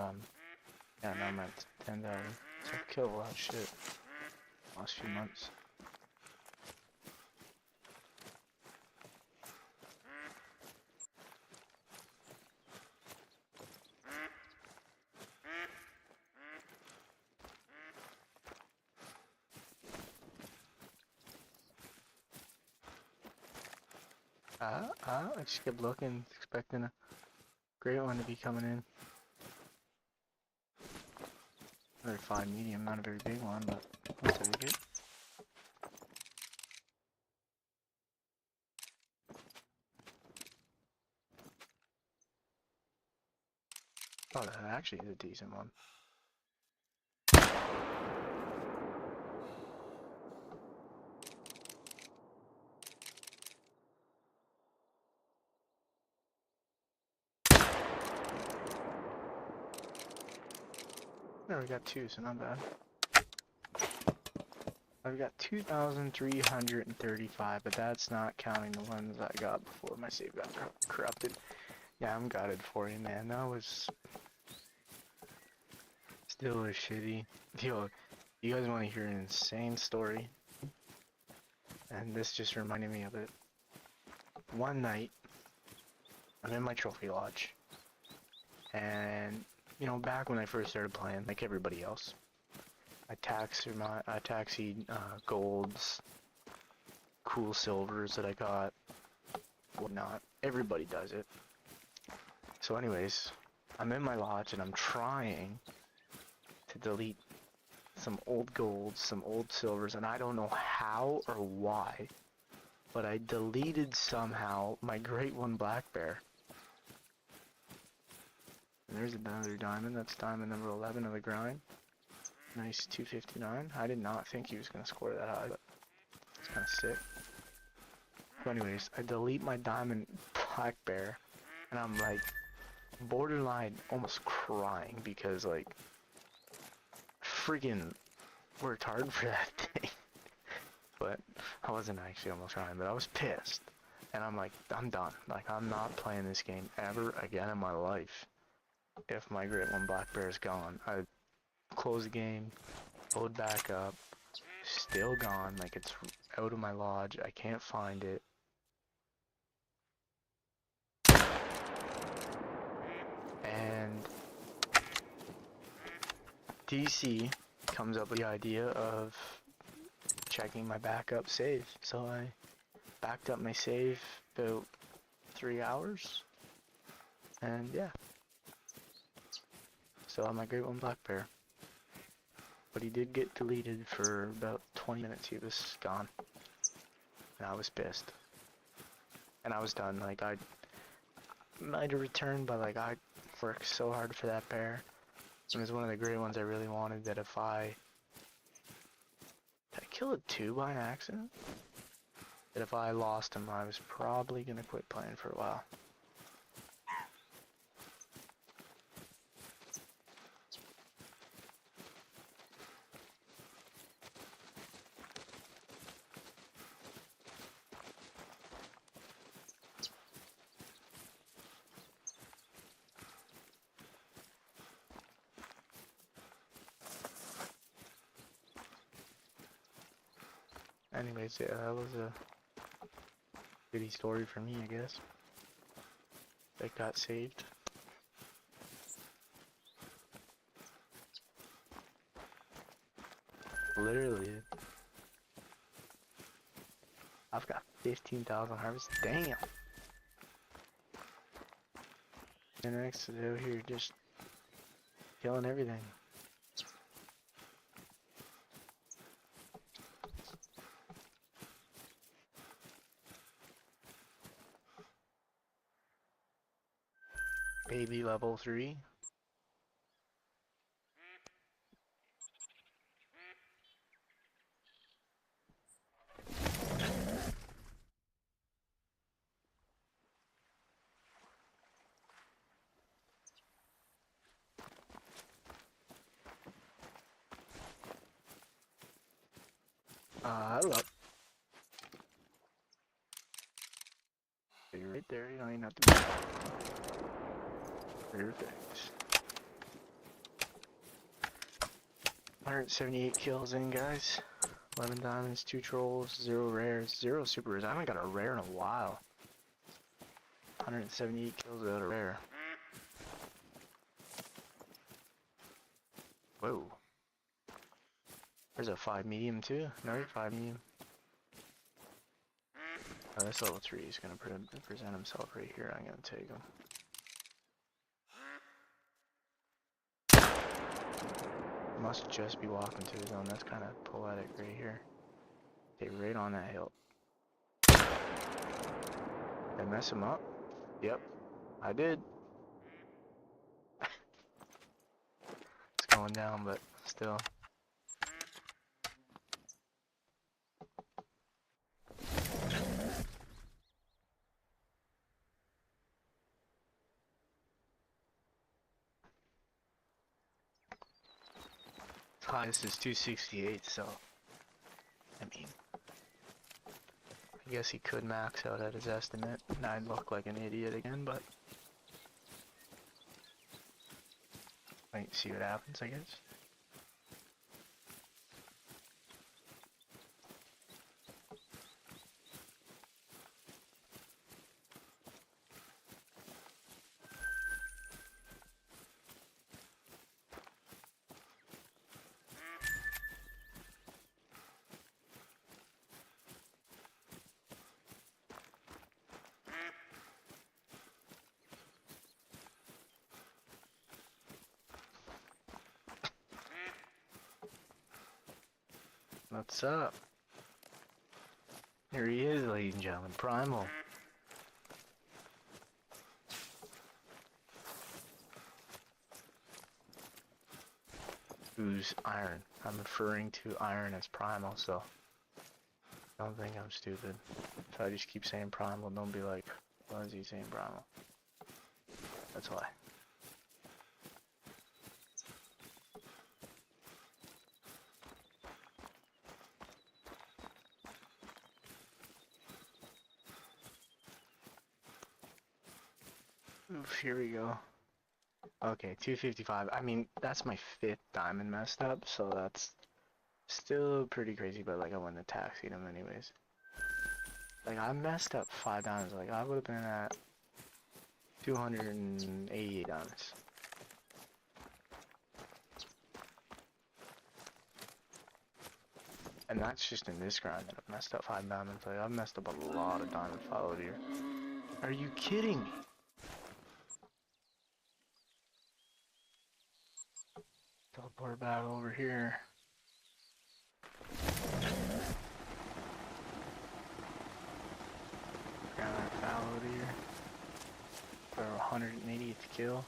yeah, now I'm at 10,000. So I've killed a lot of shit last few months. I just kept looking, expecting a great one to be coming in. Very fine medium, not a very big one, but I'll take it. Oh, that actually is a decent one. There, we got two, so not bad. I've got 2,335, but that's not counting the ones I got before my save got corrupted. Yeah, I'm gutted for you, man. That was still a shitty. Yo, you guys want to hear an insane story? And this just reminded me of it. One night, I'm in my trophy lodge, and you know, back when I first started playing, like everybody else, I taxied golds, cool silvers that I got, whatnot. Everybody does it. So anyways, I'm in my lodge and I'm trying to delete some old golds, some old silvers, and I don't know how or why, but I deleted somehow my Great One Black Bear. And there's another diamond. That's diamond number 11 of the grind. Nice 259. I did not think he was going to score that high, but it's kind of sick. So anyways, I delete my diamond Black Bear, and I'm like borderline almost crying because like freaking worked hard for that thing. But I wasn't actually almost crying, but I was pissed. And I'm like, I'm done. Like, I'm not playing this game ever again in my life. If my Great One Black Bear is gone, I close the game, load back up, still gone. Like, it's out of my lodge. I can't find it. And DC comes up with the idea of checking my backup save. So I backed up my save about 3 hours. And yeah. Still have my Great One Black Bear. But he did get deleted for about 20 minutes. He was gone. And I was pissed. And I was done. Like, I might have returned, but like, I worked so hard for that bear. It was one of the great ones I really wanted, that if I... Did I kill it 2 by an accident? That if I lost him, I was probably gonna quit playing for a while. Anyways, yeah, that was a goody story for me, I guess. That got saved. Literally. I've got 15,000 harvests. Damn! And next to out here just killing everything. Baby level 3. Hello. You're right there, you don't even have to be perfect. 178 kills in, guys. 11 diamonds, 2 trolls, 0 rares, 0 super rares. I haven't got a rare in a while. 178 kills without a rare. Whoa. There's a 5 medium too. Another 5 medium. Oh, this level 3 is going to present himself right here. I'm going to take him. Must just be walking to his own. That's kind of poetic right here. Stay right on that hill. Did I mess him up? Yep, I did. It's going down, but still. Highest is 268, so I mean, I guess he could max out at his estimate, and I'd look like an idiot again, but wait, see what happens, I guess. What's up? Here he is, ladies and gentlemen, Primal. Who's Iron? I'm referring to Iron as Primal, so don't think I'm stupid. If I just keep saying Primal, don't be like, why is he saying Primal? That's why. Oof, here we go. Okay, 255. I mean, that's my 5th diamond messed up, so that's still pretty crazy, but like I wouldn't have taxied him anyways. Like I messed up 5 diamonds, like I would have been at 288 diamonds. And that's just in this grind that I've messed up 5 diamonds. Like I've messed up a lot of diamond followed here. Are you kidding me? Teleport back over here. Grab that followed here. For 180th kill.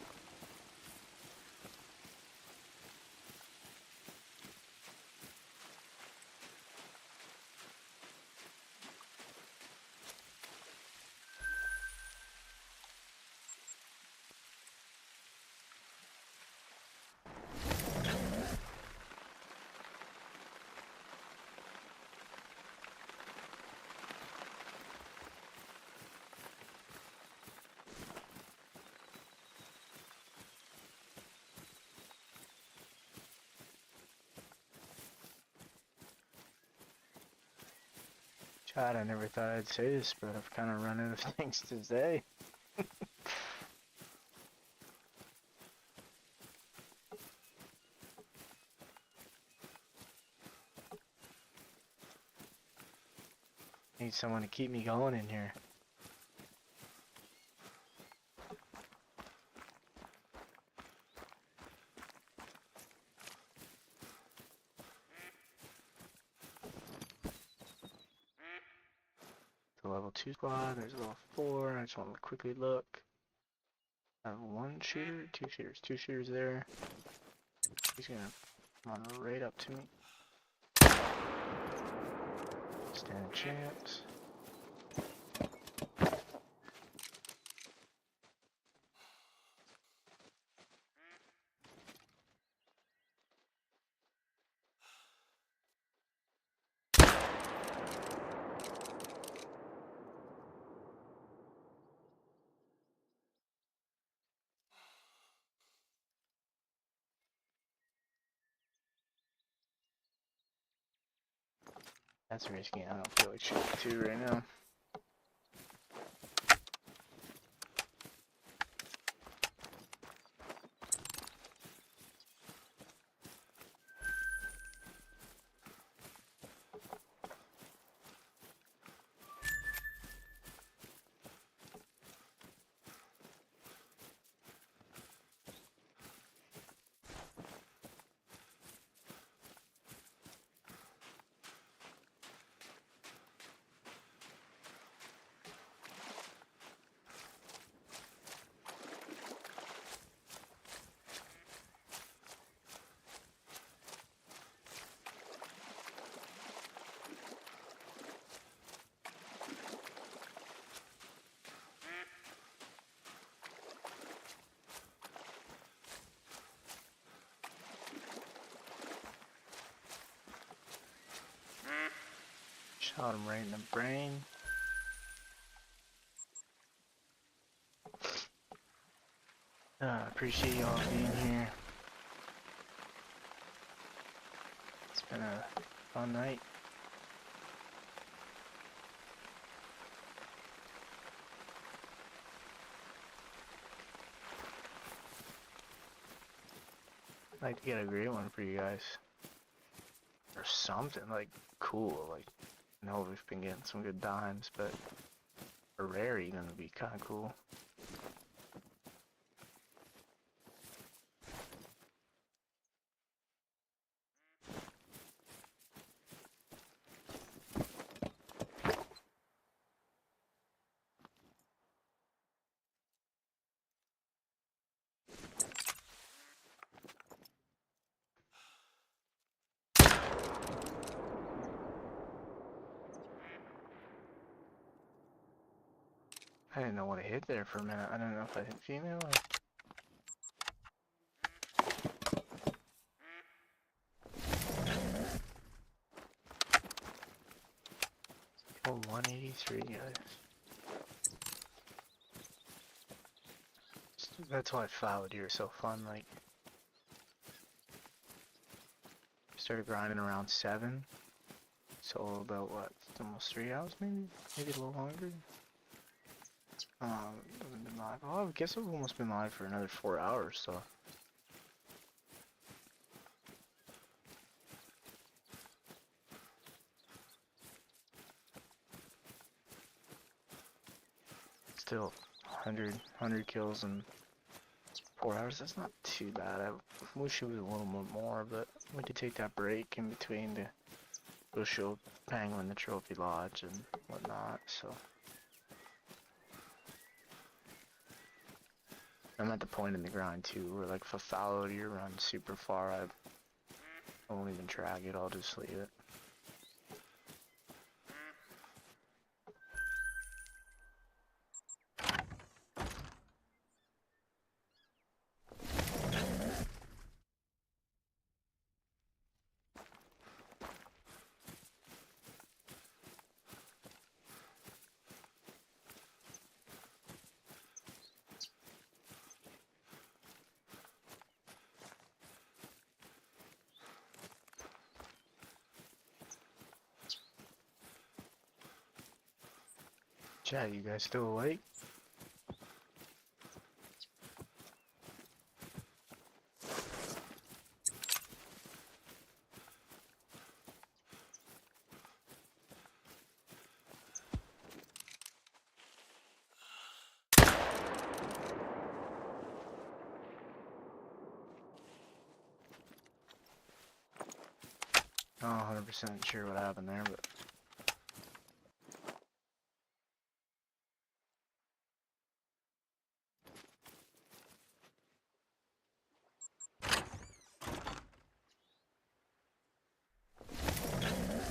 God, I never thought I'd say this, but I've kind of run out of things to say. Need someone to keep me going in here. The level 2 squad, there's a level 4, I just want to quickly look. I have 1 shooter, 2 shooters, 2 shooters there. He's gonna run right up to me. Stand a chance. That's risky. I don't feel like shooting two right now. Shot him right in the brain. Appreciate y'all being here. It's been a fun night. I'd like to get a great one for you guys. Or something, like, cool. Like, I know we've been getting some good dimes, but a rare even would be kind of cool. I didn't know what it hit there for a minute. I don't know if I hit female or... Oh, 183, guys. That's why Fallow Deer is so fun. Like, started grinding around 7. So about what? Almost 3 hours, maybe a little longer. Been live. Oh, I guess I've almost been live for another 4 hours. So. Still 100 kills in 4 hours. That's not too bad. I wish it was a little bit more, but we did take that break in between to go show Penguin the Trophy Lodge and whatnot. So I'm at the point in the grind too where, like, if a Fallow Deer runs super far, I won't even drag it. I'll just leave it. Chat, you guys still awake? Not 100% sure what happened there, but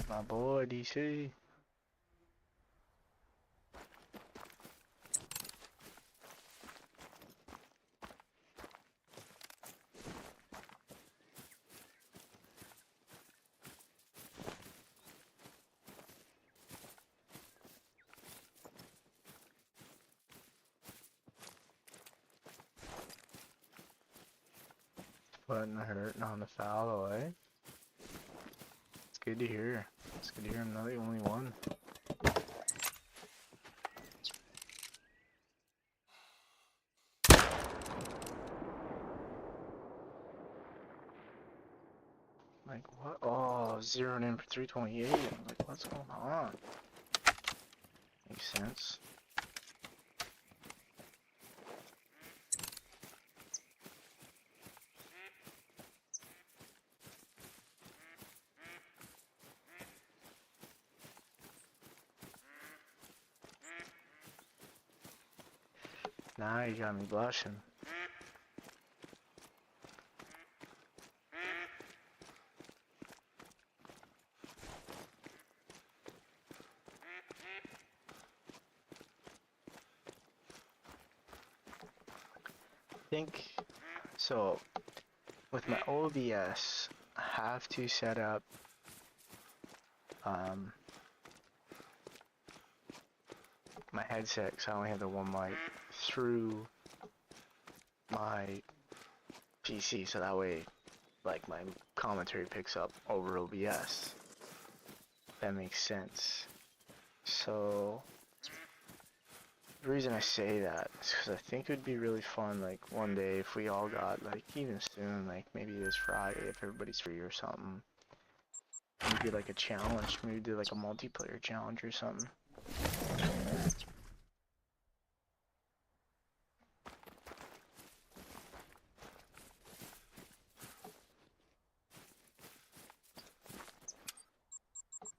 my boy DC. Putting the hurting on the fallow, eh? It's good to hear. It's good to hear I'm not the only one. Like, what? Oh, zeroed in for 328. I'm like, what's going on? Makes sense. Now you got me blushing. I think, so, with my OBS, I have to set up, my headset, because I only have the one mic, through my PC, so that way, like, my commentary picks up over OBS. That makes sense. So, the reason I say that is because I think it would be really fun, like, one day if we all got, like, even soon, like, maybe this Friday if everybody's free or something. Maybe like a challenge, maybe do like a multiplayer challenge or something.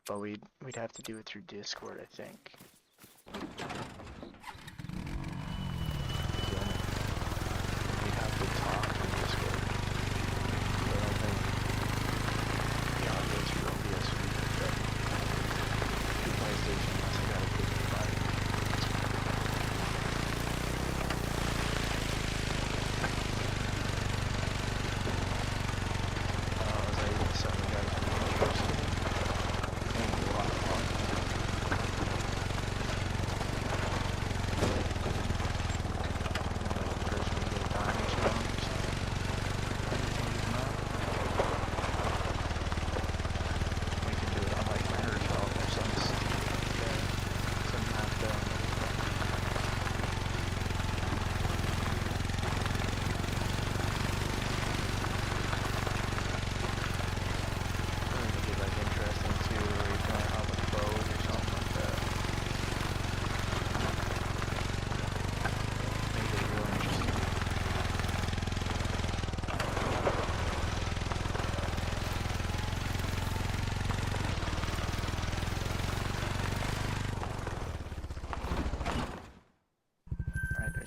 But we'd have to do it through Discord, I think. We'd have to talk on Discord. But I think the audios for OBS would be picked up through PlayStation unless I got a good device. Is that even something you guys would be interested in? I think it'd be a lot of fun.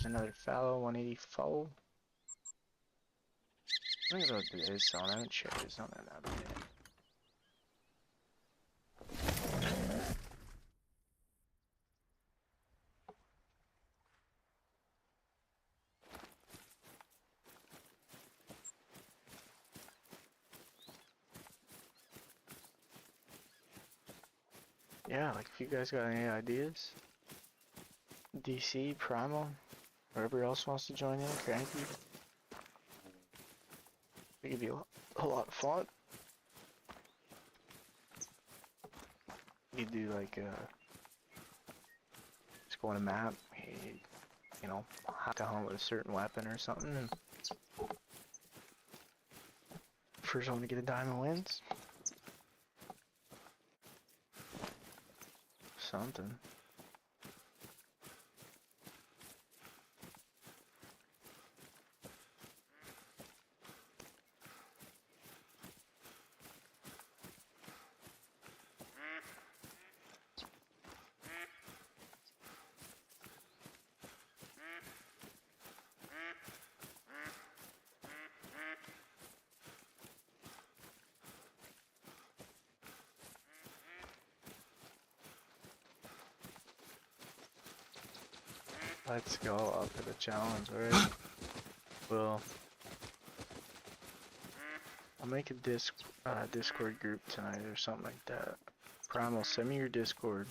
Another fallow 184. I think about this zone. I haven't checked this zone in that minute. Yeah, like if you guys got any ideas, DC, Primal, whoever else wants to join in, Cranky, it could be a lot of fun. You could do like just go on a map, you know, have to hunt with a certain weapon or something, and first one to get a diamond wins. Something. Let's go up to the challenge, alright? Well, I'll make a Discord group tonight or something like that. Primal, send me your Discord.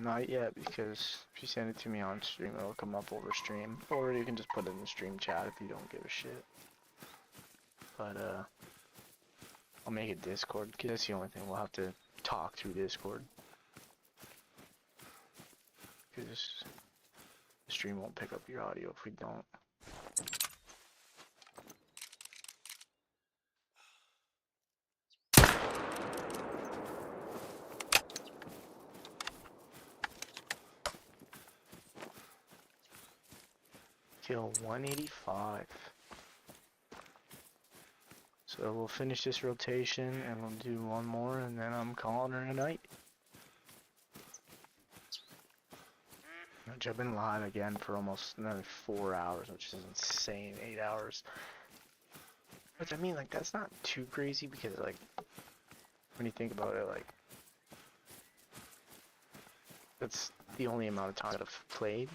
Not yet, because if you send it to me on stream, it'll come up over stream. Or you can just put it in the stream chat if you don't give a shit. But, I'll make a Discord, because that's the only thing we'll have to talk through Discord. Because the stream won't pick up your audio if we don't. Kill 185. So we'll finish this rotation and we'll do one more and then I'm calling her a night. I've been live again for almost another 4 hours, which is insane. 8 hours. Which I mean, like, that's not too crazy because, like, when you think about it, like, that's the only amount of time that I've played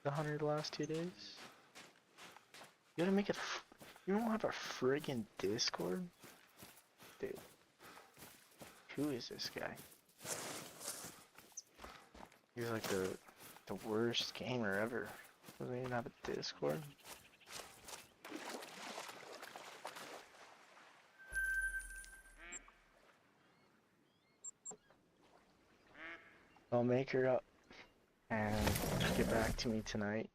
the 100 the last 2 days. You gotta make it. You don't have a friggin' Discord? Dude. Who is this guy? He's like the worst gamer ever. Doesn't even have a Discord. I'll make her up and get back to me tonight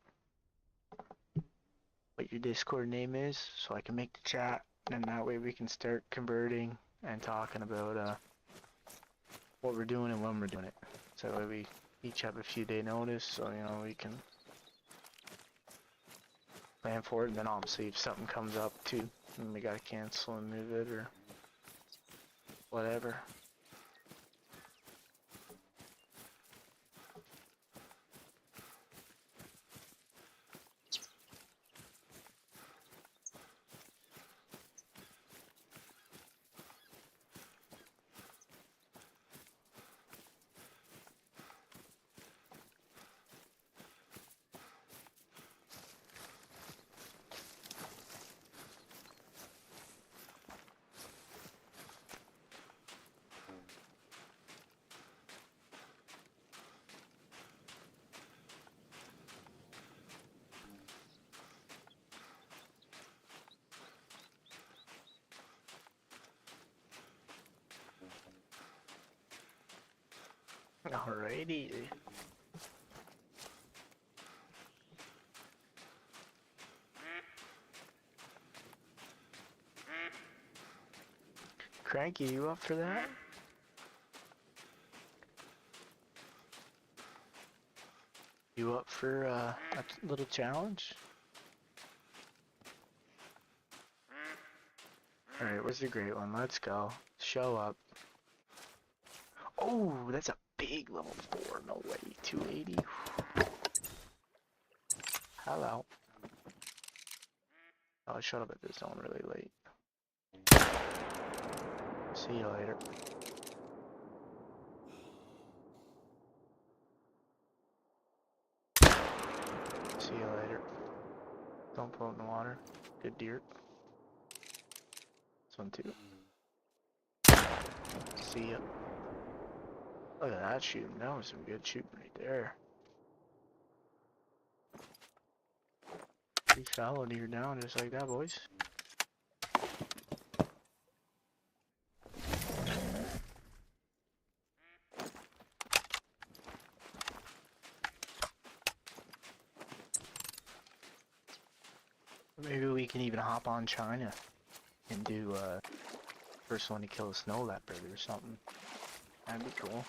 what your Discord name is so I can make the chat, and that way we can start converting and talking about what we're doing and when we're doing it. So that way we each have a few day notice, so you know we can plan for it, and then obviously if something comes up too and we gotta cancel and move it or whatever. Alrighty. Cranky, you up for that? You up for a little challenge? Alright, where's the great one? Let's go. Show up. Oh, that's a big level 4. No way. 280. Hello. Oh, I showed up at this zone really late. See you later. See you later. Don't float in the water. Good deer. This one too. See ya. Look at that shooting. That was some good shooting right there. 3 fallow deer down just like that, boys. Maybe we can even hop on China and do first one to kill a snow leopard or something. That'd be cool.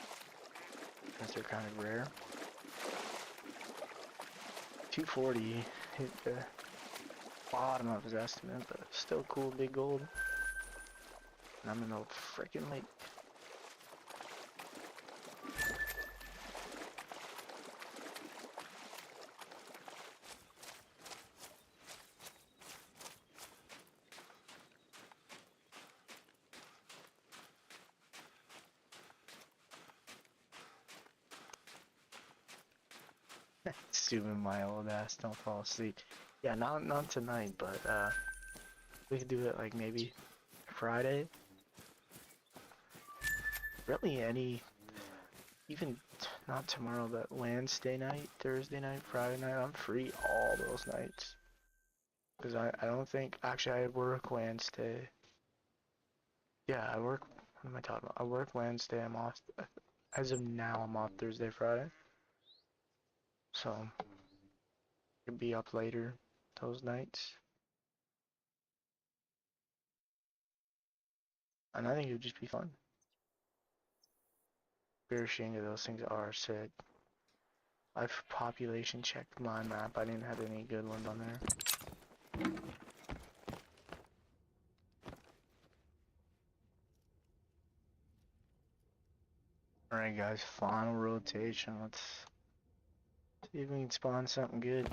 Because they're kind of rare. 240 hit the bottom of his estimate, but still cool, big gold. And I'm in the freaking lake. Assuming my old ass don't fall asleep. Yeah, not tonight, but we could do it like maybe Friday. Really even not tomorrow, but Wednesday night, Thursday night, Friday night, I'm free all those nights. Because I don't think, actually I work Wednesday. Yeah, I work. What am I talking about? I work Wednesday. I'm off. As of now, I'm off Thursday, Friday. So, could be up later those nights. And I think it would just be fun. Bear Shinga, those things are sick. I've population checked my map. I didn't have any good ones on there. Alright guys, final rotation. Let's see if we can spawn something good.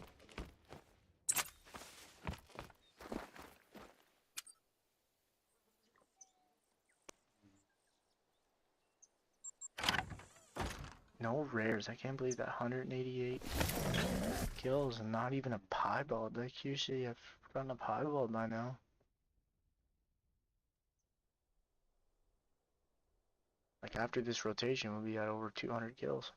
No rares. I can't believe that 188 kills and not even a piebald. Like usually I've gotten a piebald by now. Like after this rotation we'll be at over 200 kills.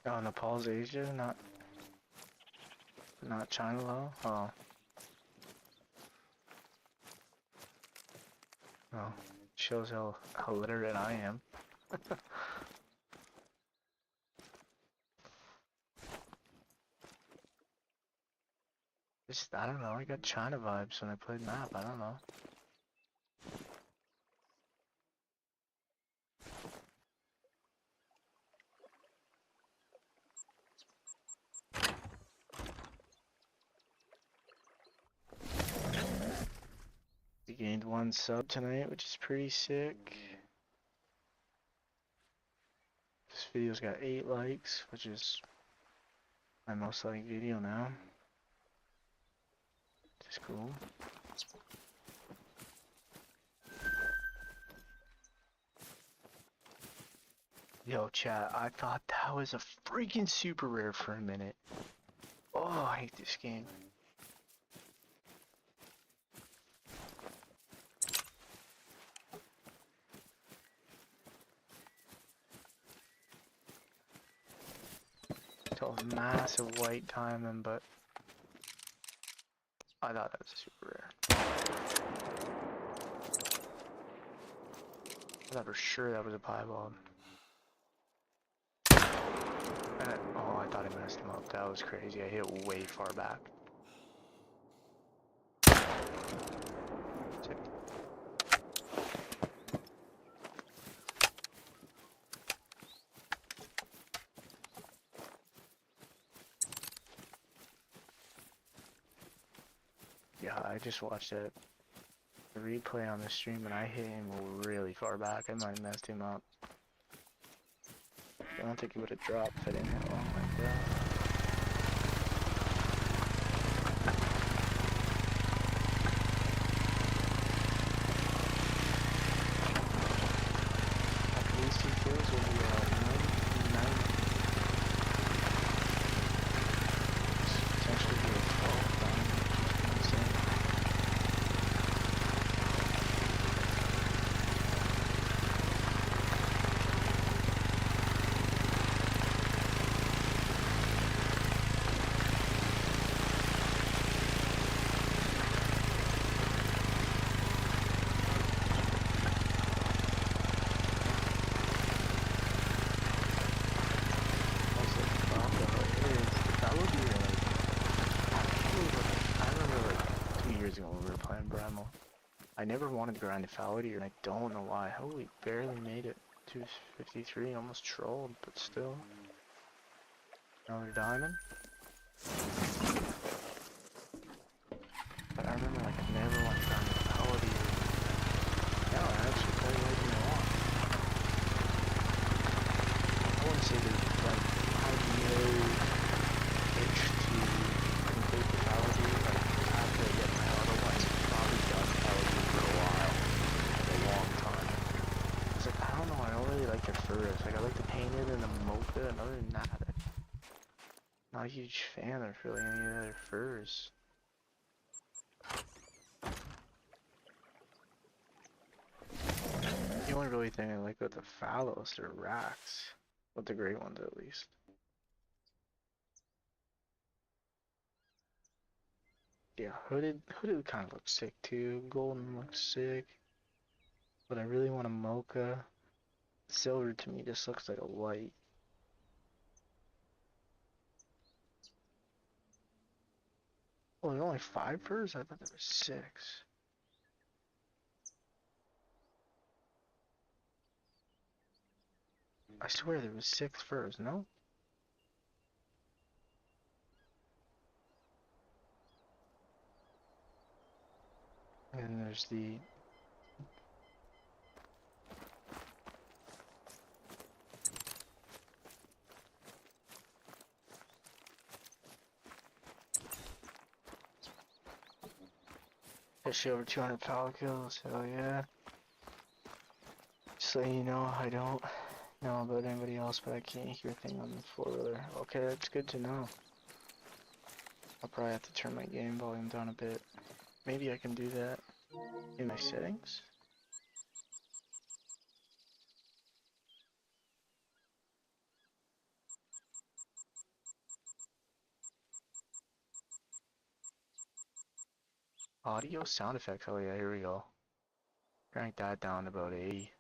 Oh, Nepal's Asia, not China low? Oh. Oh. Shows how literate I am. Just, I don't know, I got China vibes when I played map, I don't know. We gained 1 sub tonight, which is pretty sick. This video's got 8 likes, which is my most liked video now. Which is cool. Yo, chat, I thought that was a freaking super rare for a minute. Oh, I hate this game. So massive white diamond, but I thought that was super rare. I thought for sure that was a piebald. Oh, I thought I messed him up. That was crazy. I hit way far back. Sick. Yeah, I just watched a replay on the stream and I hit him really far back. I might have messed him up. I don't think he would have dropped if I didn't hit. Oh my god. After these 2 kills, we'll be at 9. Potentially be a 12 down, which is insane. I never wanted grindifality, and I don't know why. Holy, barely made it. 253, almost trolled, but still. Another diamond. But I remember, like, I never wanted grindifality. Now I actually play Legend a lot. I wouldn't say there's, like, I have no itch to complete the fality. Like, after I get my auto, I've probably done fality for a while. A long time. It's like, I don't know, I don't really like the furs. Like, I like the painted and the mocha, and other than that, I'm not a huge fan of really any other furs. The only really thing I like with the fallows are racks. With the great ones at least. Yeah, hooded kind of looks sick too. Golden looks sick. But I really want a mocha. Silver to me just looks like a white. Oh, there's only 5 furs? I thought there were 6. I swear there was 6 furs, no? And there's the... Especially over 200 power kills, hell yeah. Just so you know, I don't know about anybody else, but I can't hear a thing on the 4-wheeler. Okay, that's good to know. I'll probably have to turn my game volume down a bit. Maybe I can do that in my settings? Audio sound effects, oh yeah, here we go. Crank that down to about 80.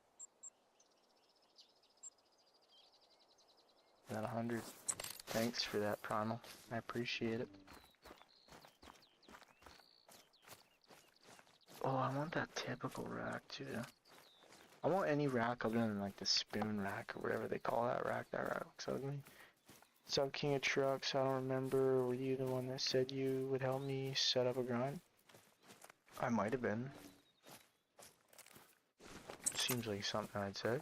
Not 100. Thanks for that, Primal. I appreciate it. Oh, I want that typical rack too. I want any rack other than like the spoon rack or whatever they call that rack. That rack looks ugly. What's up, King of Trucks? I don't remember. Were you the one that said you would help me set up a grind? I might have been. Seems like something I'd said.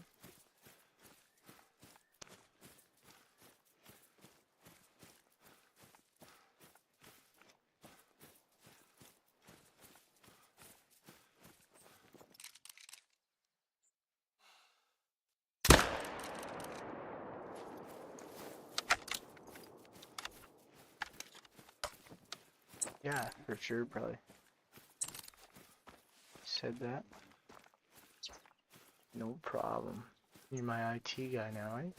Yeah, for sure, probably. Said that. No problem. You're my IT guy now, right?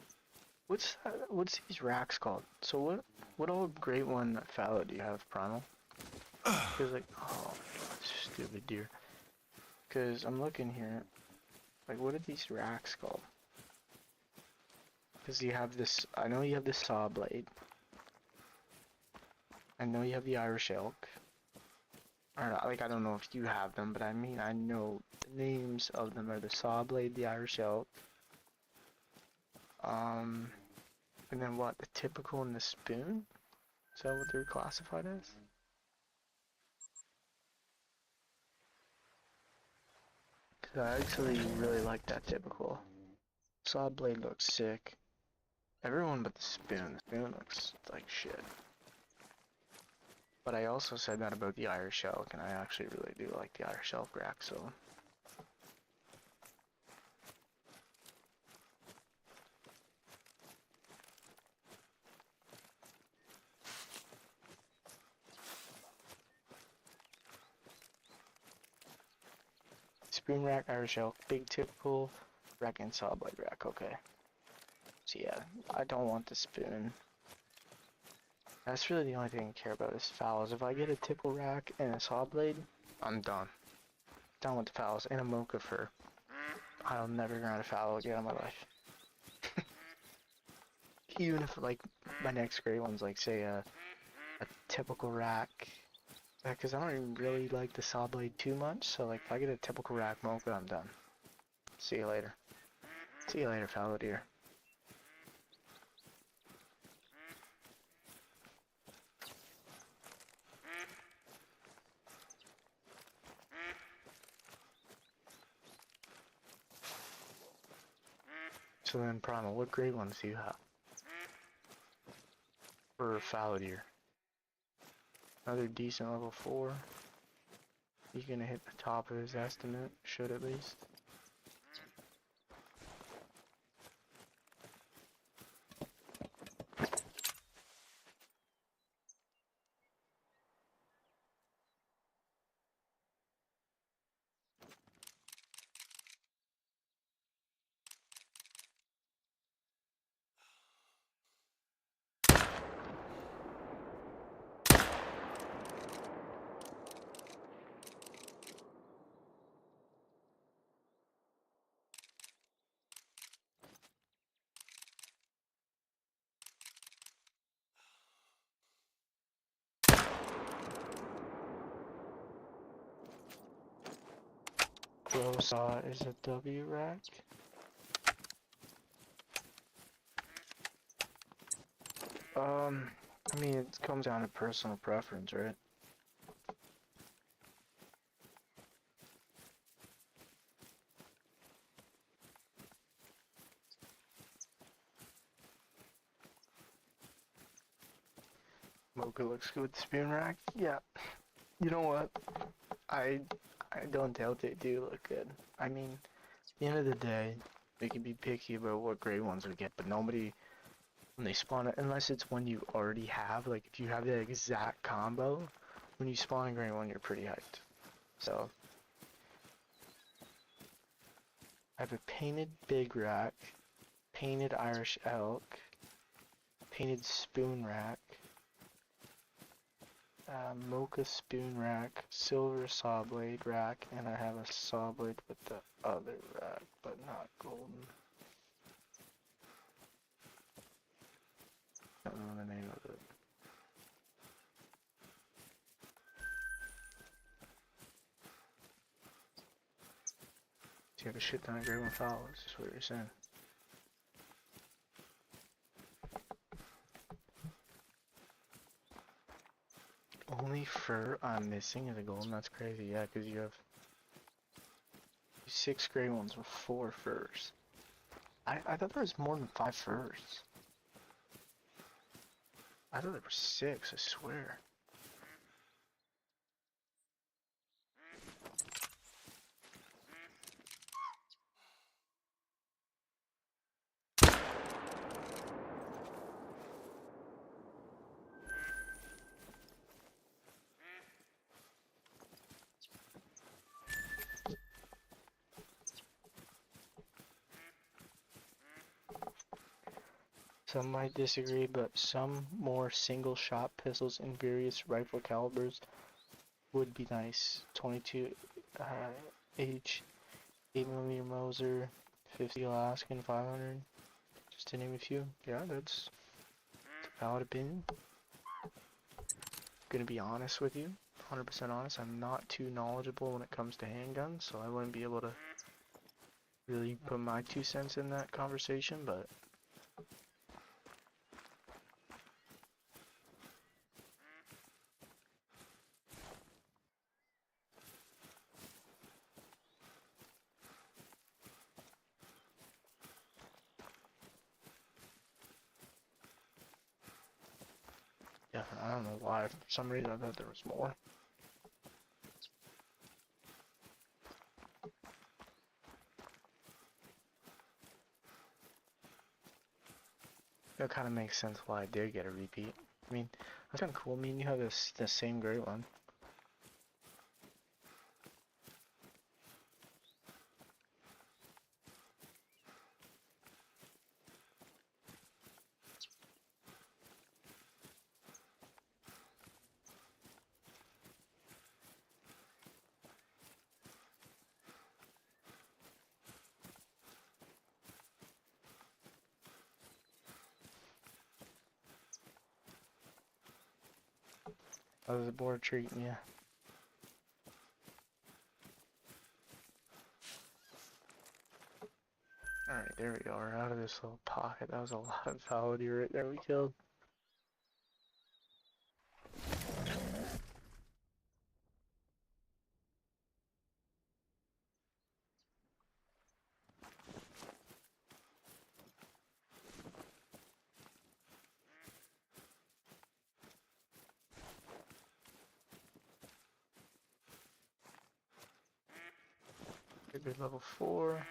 What's these racks called? So what old great one fallow do you have, Primal? Cause like, oh, stupid deer. Cause I'm looking here, like what are these racks called? Cause you have this, I know you have the saw blade. I know you have the Irish elk. Or like I don't know if you have them, but I mean I know the names of them are the saw blade, the Irish elk. And then what? The typical and the spoon? Is that what they're classified as? Cause I actually really like that typical. Saw blade looks sick. Everyone but the spoon. The spoon looks like shit. But I also said that about the Irish elk, and I actually really do like the Irish elk rack, so. Spoon rack, Irish elk, big typical, rack and saw blade rack, okay. So yeah, I don't want the spoon. That's really the only thing I care about is fowls. If I get a typical rack and a saw blade, I'm done. Done with the fowls and a mocha fur. I'll never grind a fowl again in my life. Even if like my next great one's like say a typical rack. Because I don't even really like the saw blade too much, so like if I get a typical rack mocha, I'm done. See you later. See you later, fallow deer. So then, Primal, what grade ones do you have? For fallow deer? Another decent level 4. He's gonna hit the top of his estimate, should at least. saw is a W rack. I mean, it comes down to personal preference, right? Mocha looks good with the spoon rack. Yeah. You know what? I don't doubt they do look good. I mean, at the end of the day, they can be picky about what gray ones we get, but nobody, when they spawn it, unless it's one you already have, like if you have the exact combo, when you spawn a gray one, you're pretty hyped. So, I have a painted big rack, painted Irish elk, painted spoon rack, mocha spoon rack, silver saw blade rack, and I have a saw blade with the other rack, but not golden. I don't know the name of it. So you have a shit ton of gray one followers, is what you're saying. Only fur I'm missing is a golden. That's crazy. Yeah, because you have 6 gray ones with 4 furs. I thought there was more than 5 furs. I thought there were 6, I swear. Some might disagree, but some more single-shot pistols in various rifle calibers would be nice. 22 H, 8mm Moser, 50 Alaskan, 500, just to name a few. Yeah, that's a valid opinion. Gonna be honest with you, 100% honest. I'm not too knowledgeable when it comes to handguns, so I wouldn't be able to really put my 2 cents in that conversation, but yeah, I don't know why. For some reason, I thought there was more. That kind of makes sense why I did get a repeat. I mean, that's kind of cool. I mean, you have the same great one. How's the board treating you? Alright, there we go. We're out of this little pocket. That was a lot of validity right there we killed. Good level 4.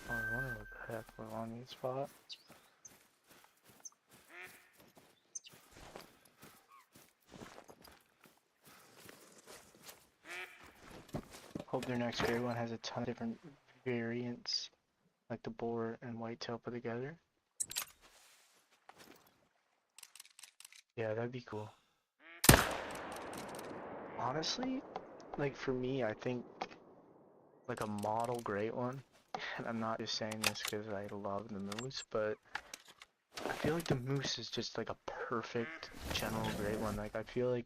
I was wondering what the heck was on the spot. Hope their next great one has a ton of different variants, like the boar and whitetail put together. Yeah, that'd be cool. Honestly, like for me, I think like a model great one, and I'm not just saying this because I love the moose, but I feel like the moose is just like a perfect general great one. Like I feel like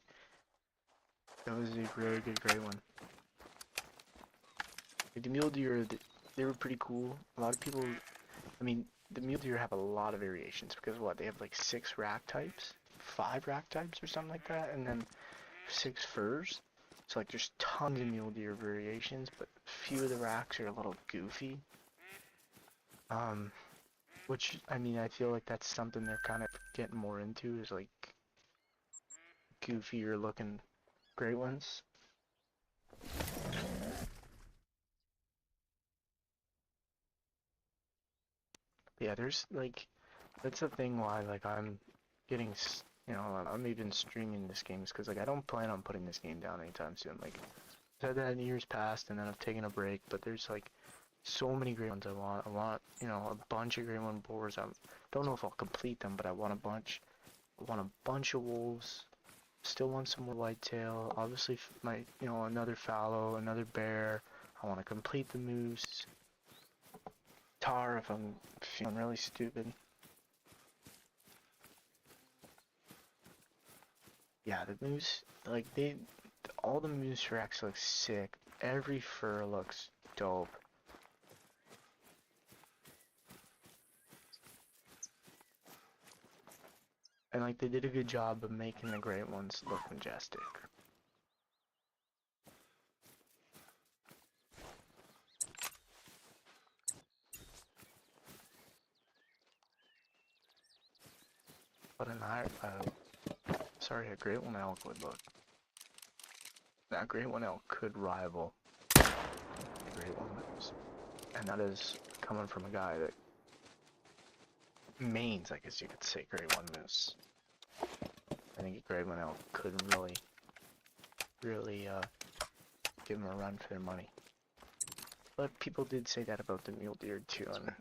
That was a really good gray one. Like, the mule deer, they were pretty cool. A lot of people, I mean, the mule deer have a lot of variations because what, they have like 6 rack types, 5 rack types or something like that, and then 6 furs. So like there's tons of mule deer variations, but few of the racks are a little goofy. Which, I mean, I feel like that's something they're kind of getting more into, is like goofier looking great ones. But yeah, there's like, that's the thing why like I'm getting, you know, I'm even streaming this game is because like I don't plan on putting this game down anytime soon. Like, I said that in years past, and then I've taken a break, but there's like so many great ones I want. I want, you know, a bunch of great one boars. I don't know if I'll complete them, but I want a bunch. I want a bunch of wolves. Still want some more whitetail. Obviously, my, you know, another fallow, another bear. I want to complete the moose. Tar if I'm feeling really stupid. Yeah, the moose, like all the moose racks look sick. Every fur looks dope. And like they did a good job of making the great ones look majestic. But sorry, a great one elk would look. That great one elk could rival a great one moose. And that is coming from a guy that mains, I guess you could say, great one moose. I think a great one elk could really give them a run for their money. But people did say that about the mule deer too, and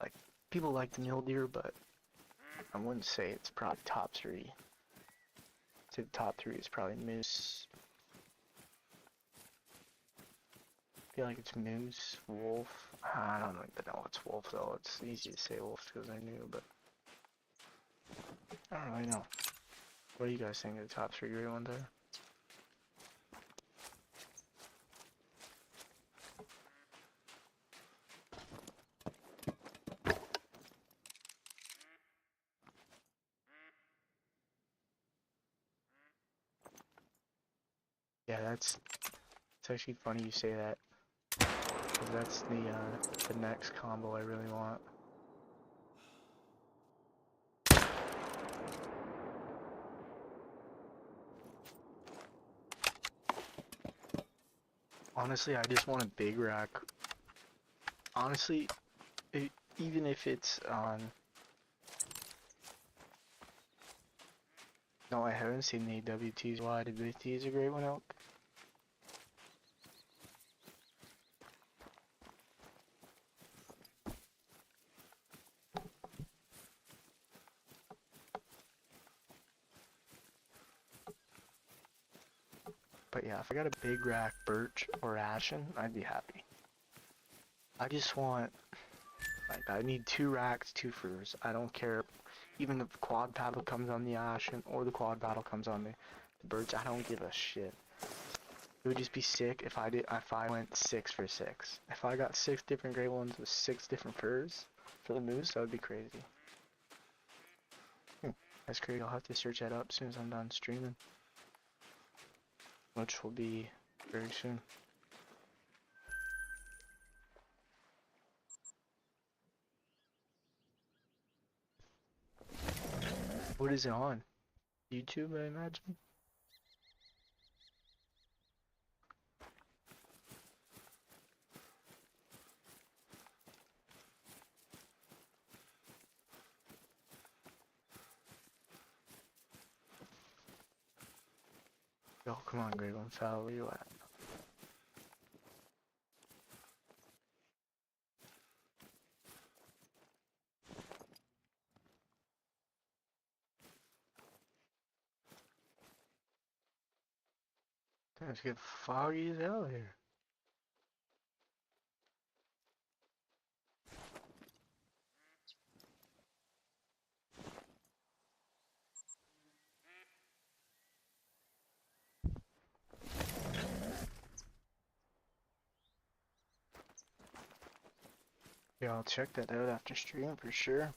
like people like the mule deer, but I wouldn't say it's probably top 3. I'd say the top 3 is probably moose. I feel like it's moose, wolf. I don't even know what's wolf though. It's easy to say wolf because I knew, but I don't really know. What do you guys think of the top 3 great ones are? Yeah, it's actually funny you say that, because that's the next combo I really want. Honestly, I just want a big rack. Honestly, even if it's on... No, I haven't seen the AWTs. Why did they tease a great one out? But yeah, if I got a big rack birch or ashen, I'd be happy. I just want, like, I need 2 racks, 2 furs. I don't care, even if the quad paddle comes on the ashen or the quad paddle comes on the birch. I don't give a shit. It would just be sick if I went 6 for 6. If I got 6 different gray ones with 6 different furs for the moose, that would be crazy. That's crazy. I'll have to search that up as soon as I'm done streaming, which will be very soon. What is it on? YouTube, I imagine? Oh, come on, Greg Gonzalo, where you at? Damn, it's getting foggy as hell here. Yeah, I'll check that out after stream for sure.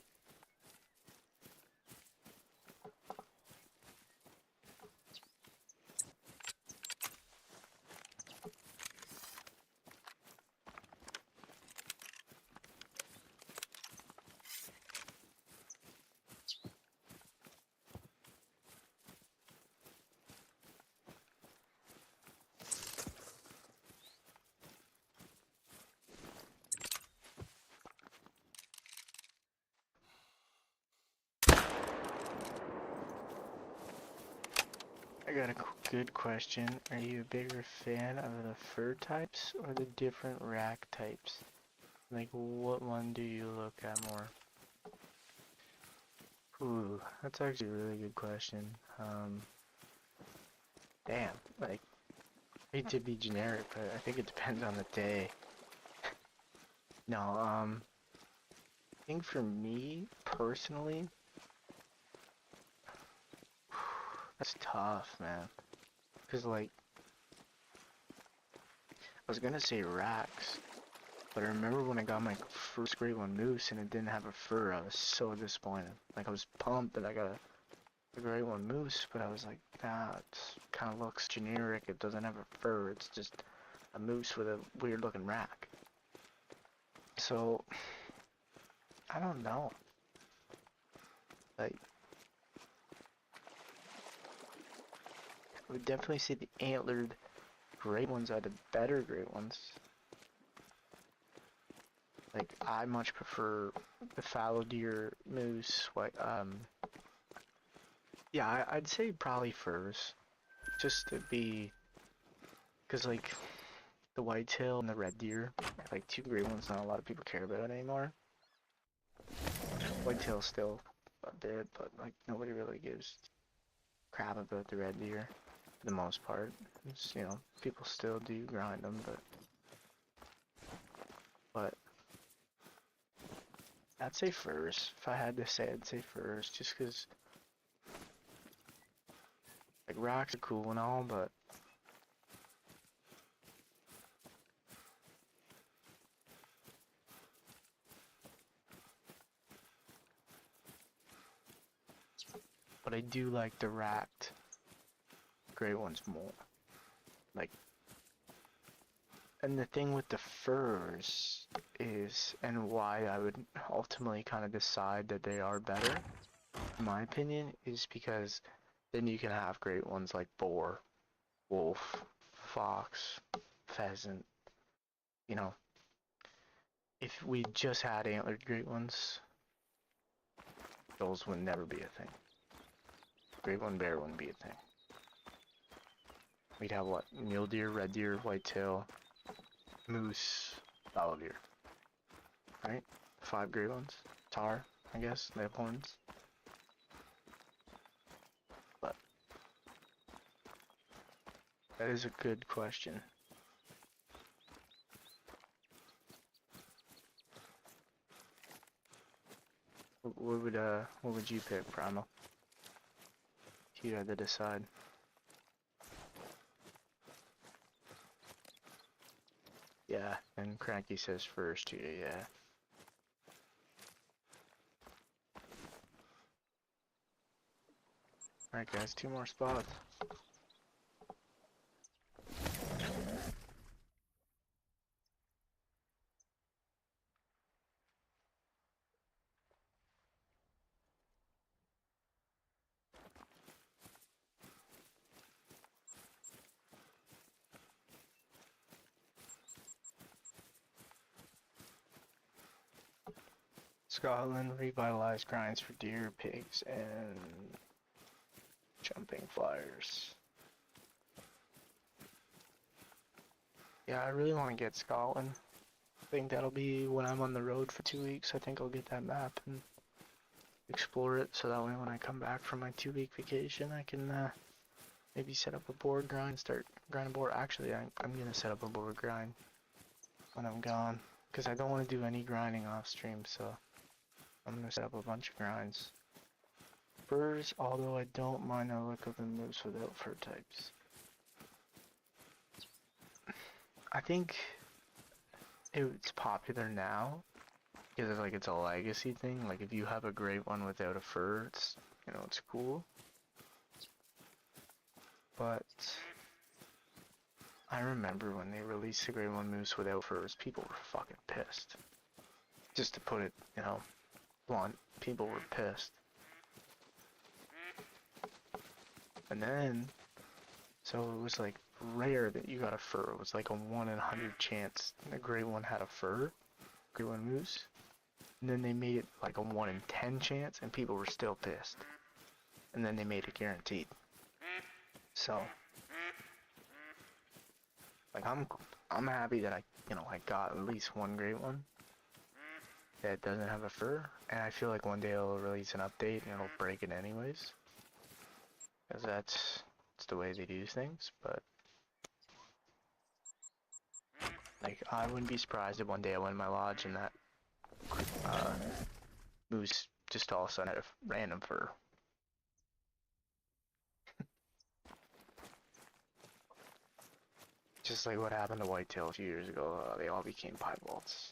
I got a good question. Are you a bigger fan of the fur types or the different rack types? Like, what one do you look at more? Ooh, that's actually a really good question. Damn, like, I hate to be generic, but I think it depends on the day. No, I think for me, personally, that's tough, man. Cause like, I was gonna say racks, but I remember when I got my first grade one moose and it didn't have a fur, I was so disappointed. Like, I was pumped that I got a grade one moose, but I was like, nah, it kind of looks generic, it doesn't have a fur, it's just a moose with a weird looking rack. So, I don't know. Like, I would definitely say the antlered great ones are the better great ones. Like, I much prefer the fallow deer, moose, white, yeah, I'd say probably furs. Just to be, cause like, the whitetail and the red deer, like two great ones not a lot of people care about anymore. Whitetail still a bit, but like, nobody really gives crap about the red deer, for the most part. It's, you know, people still do grind them, but I'd say furs. If I had to say, I'd say furs, just cause, like, rocks are cool and all, but I do like the racked gray ones more. Like, and the thing with the furs is, and why I would ultimately kind of decide that they are better, in my opinion, is because then you can have great ones like boar, wolf, fox, pheasant. You know, if we just had antlered great ones, those would never be a thing. Great one bear wouldn't be a thing. We'd have what? Mule deer, red deer, whitetail, moose, fallow deer. Right? 5 great ones. Tar, I guess. They have horns. But that is a good question. What would you pick, Primal? If you had to decide. Yeah, and Cranky says first too, yeah. Alright guys, 2 more spots. Scotland revitalized grinds for deer, pigs, and jumping flyers. Yeah, I really want to get Scotland. I think that'll be when I'm on the road for 2 weeks. I think I'll get that map and explore it, so that way when I come back from my 2-week vacation, I can maybe set up a board grind, start grinding board. Actually, I'm gonna set up a board grind when I'm gone, because I don't want to do any grinding off stream, so I'm gonna set up a bunch of grinds. Furs, although I don't mind the look of the moose without fur types. I think it's popular now, Because like it's a legacy thing. Like if you have a great one without a fur, it's, you know, it's cool. But I remember when they released the Great One Moose without furs, people were fucking pissed. Just to put it, you know, blunt, people were pissed. And then, so it was like rare that you got a fur. It was like a 1 in 100 chance the Great One had a fur, Great One Moose. And then they made it like a 1 in 10 chance, and people were still pissed. And then they made it guaranteed. So, like I'm happy that I got at least one great one that doesn't have a fur, and I feel like one day it'll release an update and it'll break it anyways. Because that's the way they do things, but like I wouldn't be surprised if one day I went in my lodge and that moose just all of a sudden had a random fur. Just like what happened to whitetail a few years ago, they all became piebalds.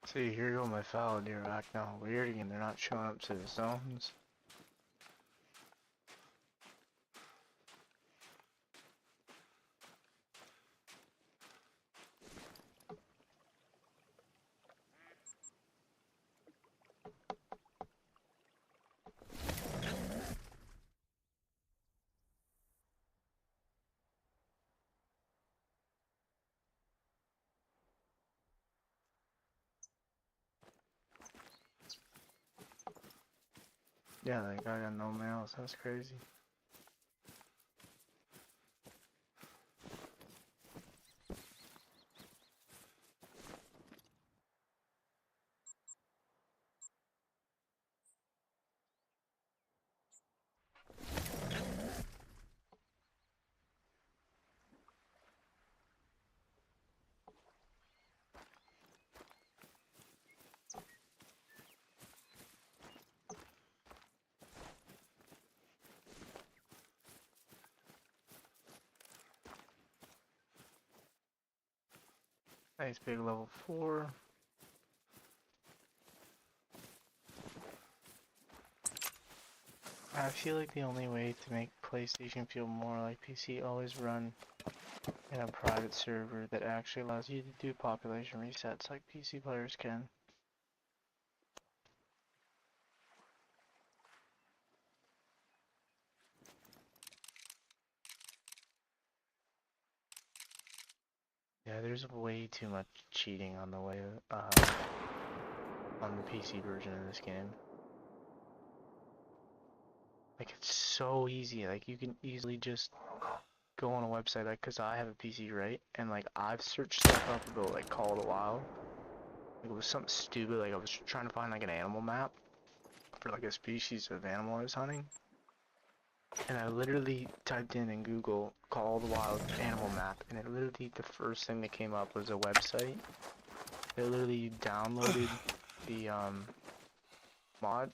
See, here go my fallow deer back now. Weird again, they're not showing up to the zones. Yeah, like I got no males, that's crazy. Nice big level 4. I feel like the only way to make PlayStation feel more like PC, always run in a private server that actually allows you to do population resets like PC players can. Yeah, there's way too much cheating on the way on the PC version of this game. Like it's so easy. Like you can easily just go on a website, like, cause I have a PC, right? And like I've searched stuff up about like Call of the Wild. Like, it was something stupid. Like I was trying to find like an animal map for like a species of animal I was hunting. And I literally typed in Google Call of the Wild animal map, and it literally, the first thing that came up was a website. It literally downloaded the mod,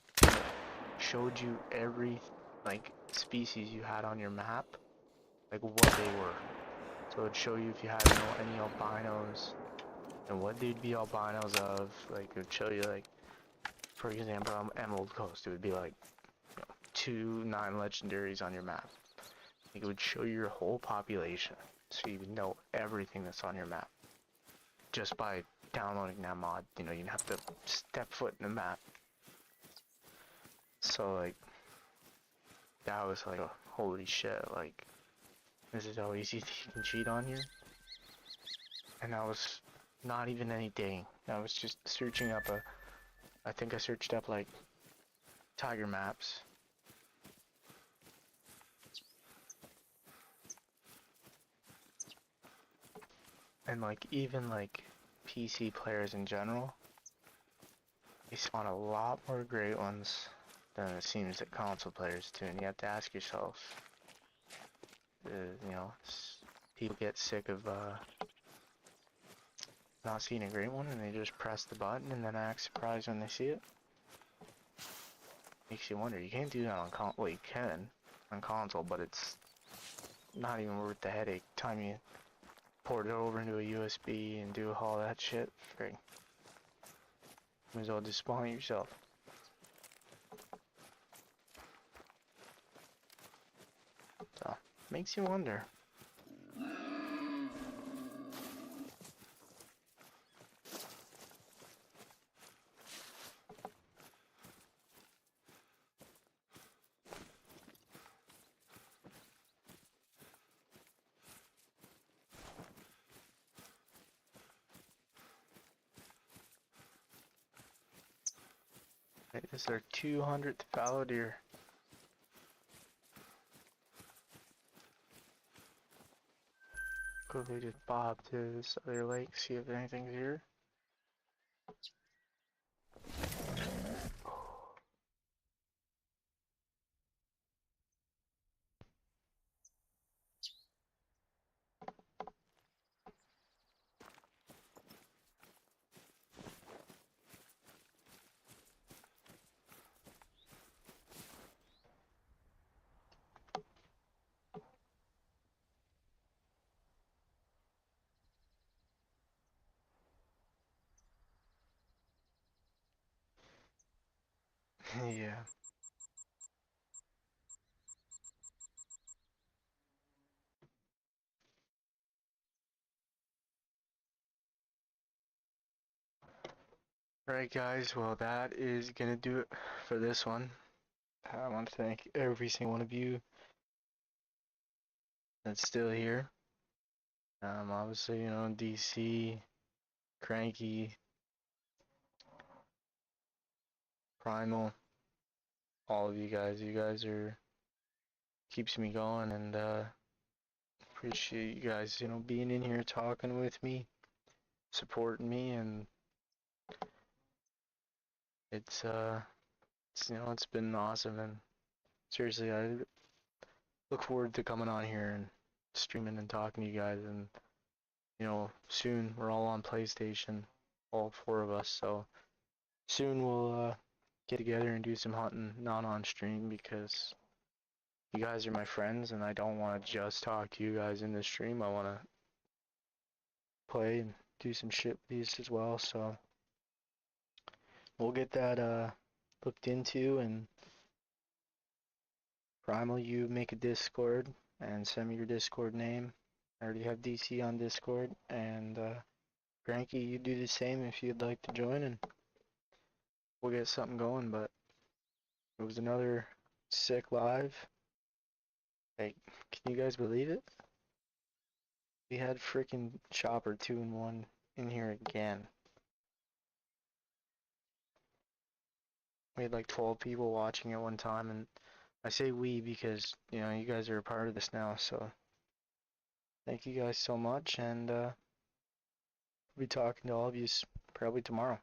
showed you every like species you had on your map, like what they were. So it'd show you if you had any albinos and what they'd be albinos of. Like it would show you, like, for example, on Emerald Coast, it would be like to 9 legendaries on your map. It would show your whole population, so you would know everything that's on your map. Just by downloading that mod, you know, you'd have to step foot in the map. So like, that was like, holy shit, like, this is how easy you can cheat on here. And that was not even anything. I was just searching up I think I searched up like Tiger maps. And like, even like PC players in general, they spawn a lot more great ones than it seems that console players do. And you have to ask yourself, you know, people get sick of not seeing a great one and they just press the button and then act surprised when they see it. Makes you wonder. You can't do that on well, you can on console, but it's not even worth the headache. Time you port it over into a USB and do all that shit, great. Might as well just spawn it yourself. So, makes you wonder. Right, this is our 200th fallow deer. Quickly just bob to this other lake, see if anything's here. Yeah. Alright guys, well that is gonna do it for this one. I want to thank every single one of you that's still here. Obviously, you know, DC, Cranky, Primal, all of you guys are keeps me going, and appreciate you guys, you know, being in here talking with me, supporting me, and it's you know, it's been awesome, and seriously, I look forward to coming on here and streaming and talking to you guys, and you know, soon we're all on PlayStation, all 4 of us, so soon we'll get together and do some hunting, not on stream, because you guys are my friends and I don't want to just talk to you guys in the stream. I want to play and do some shit with these as well, so we'll get that looked into. And Primal, you make a Discord and send me your Discord name. I already have DC on Discord, and Cranky, you do the same if you'd like to join, and we'll get something going. But it was another sick live. Like, can you guys believe it? We had freaking Chopper 2-in-1 in here again. We had like 12 people watching at one time, and I say we because, you know, you guys are a part of this now, so thank you guys so much, and we'll be talking to all of you probably tomorrow.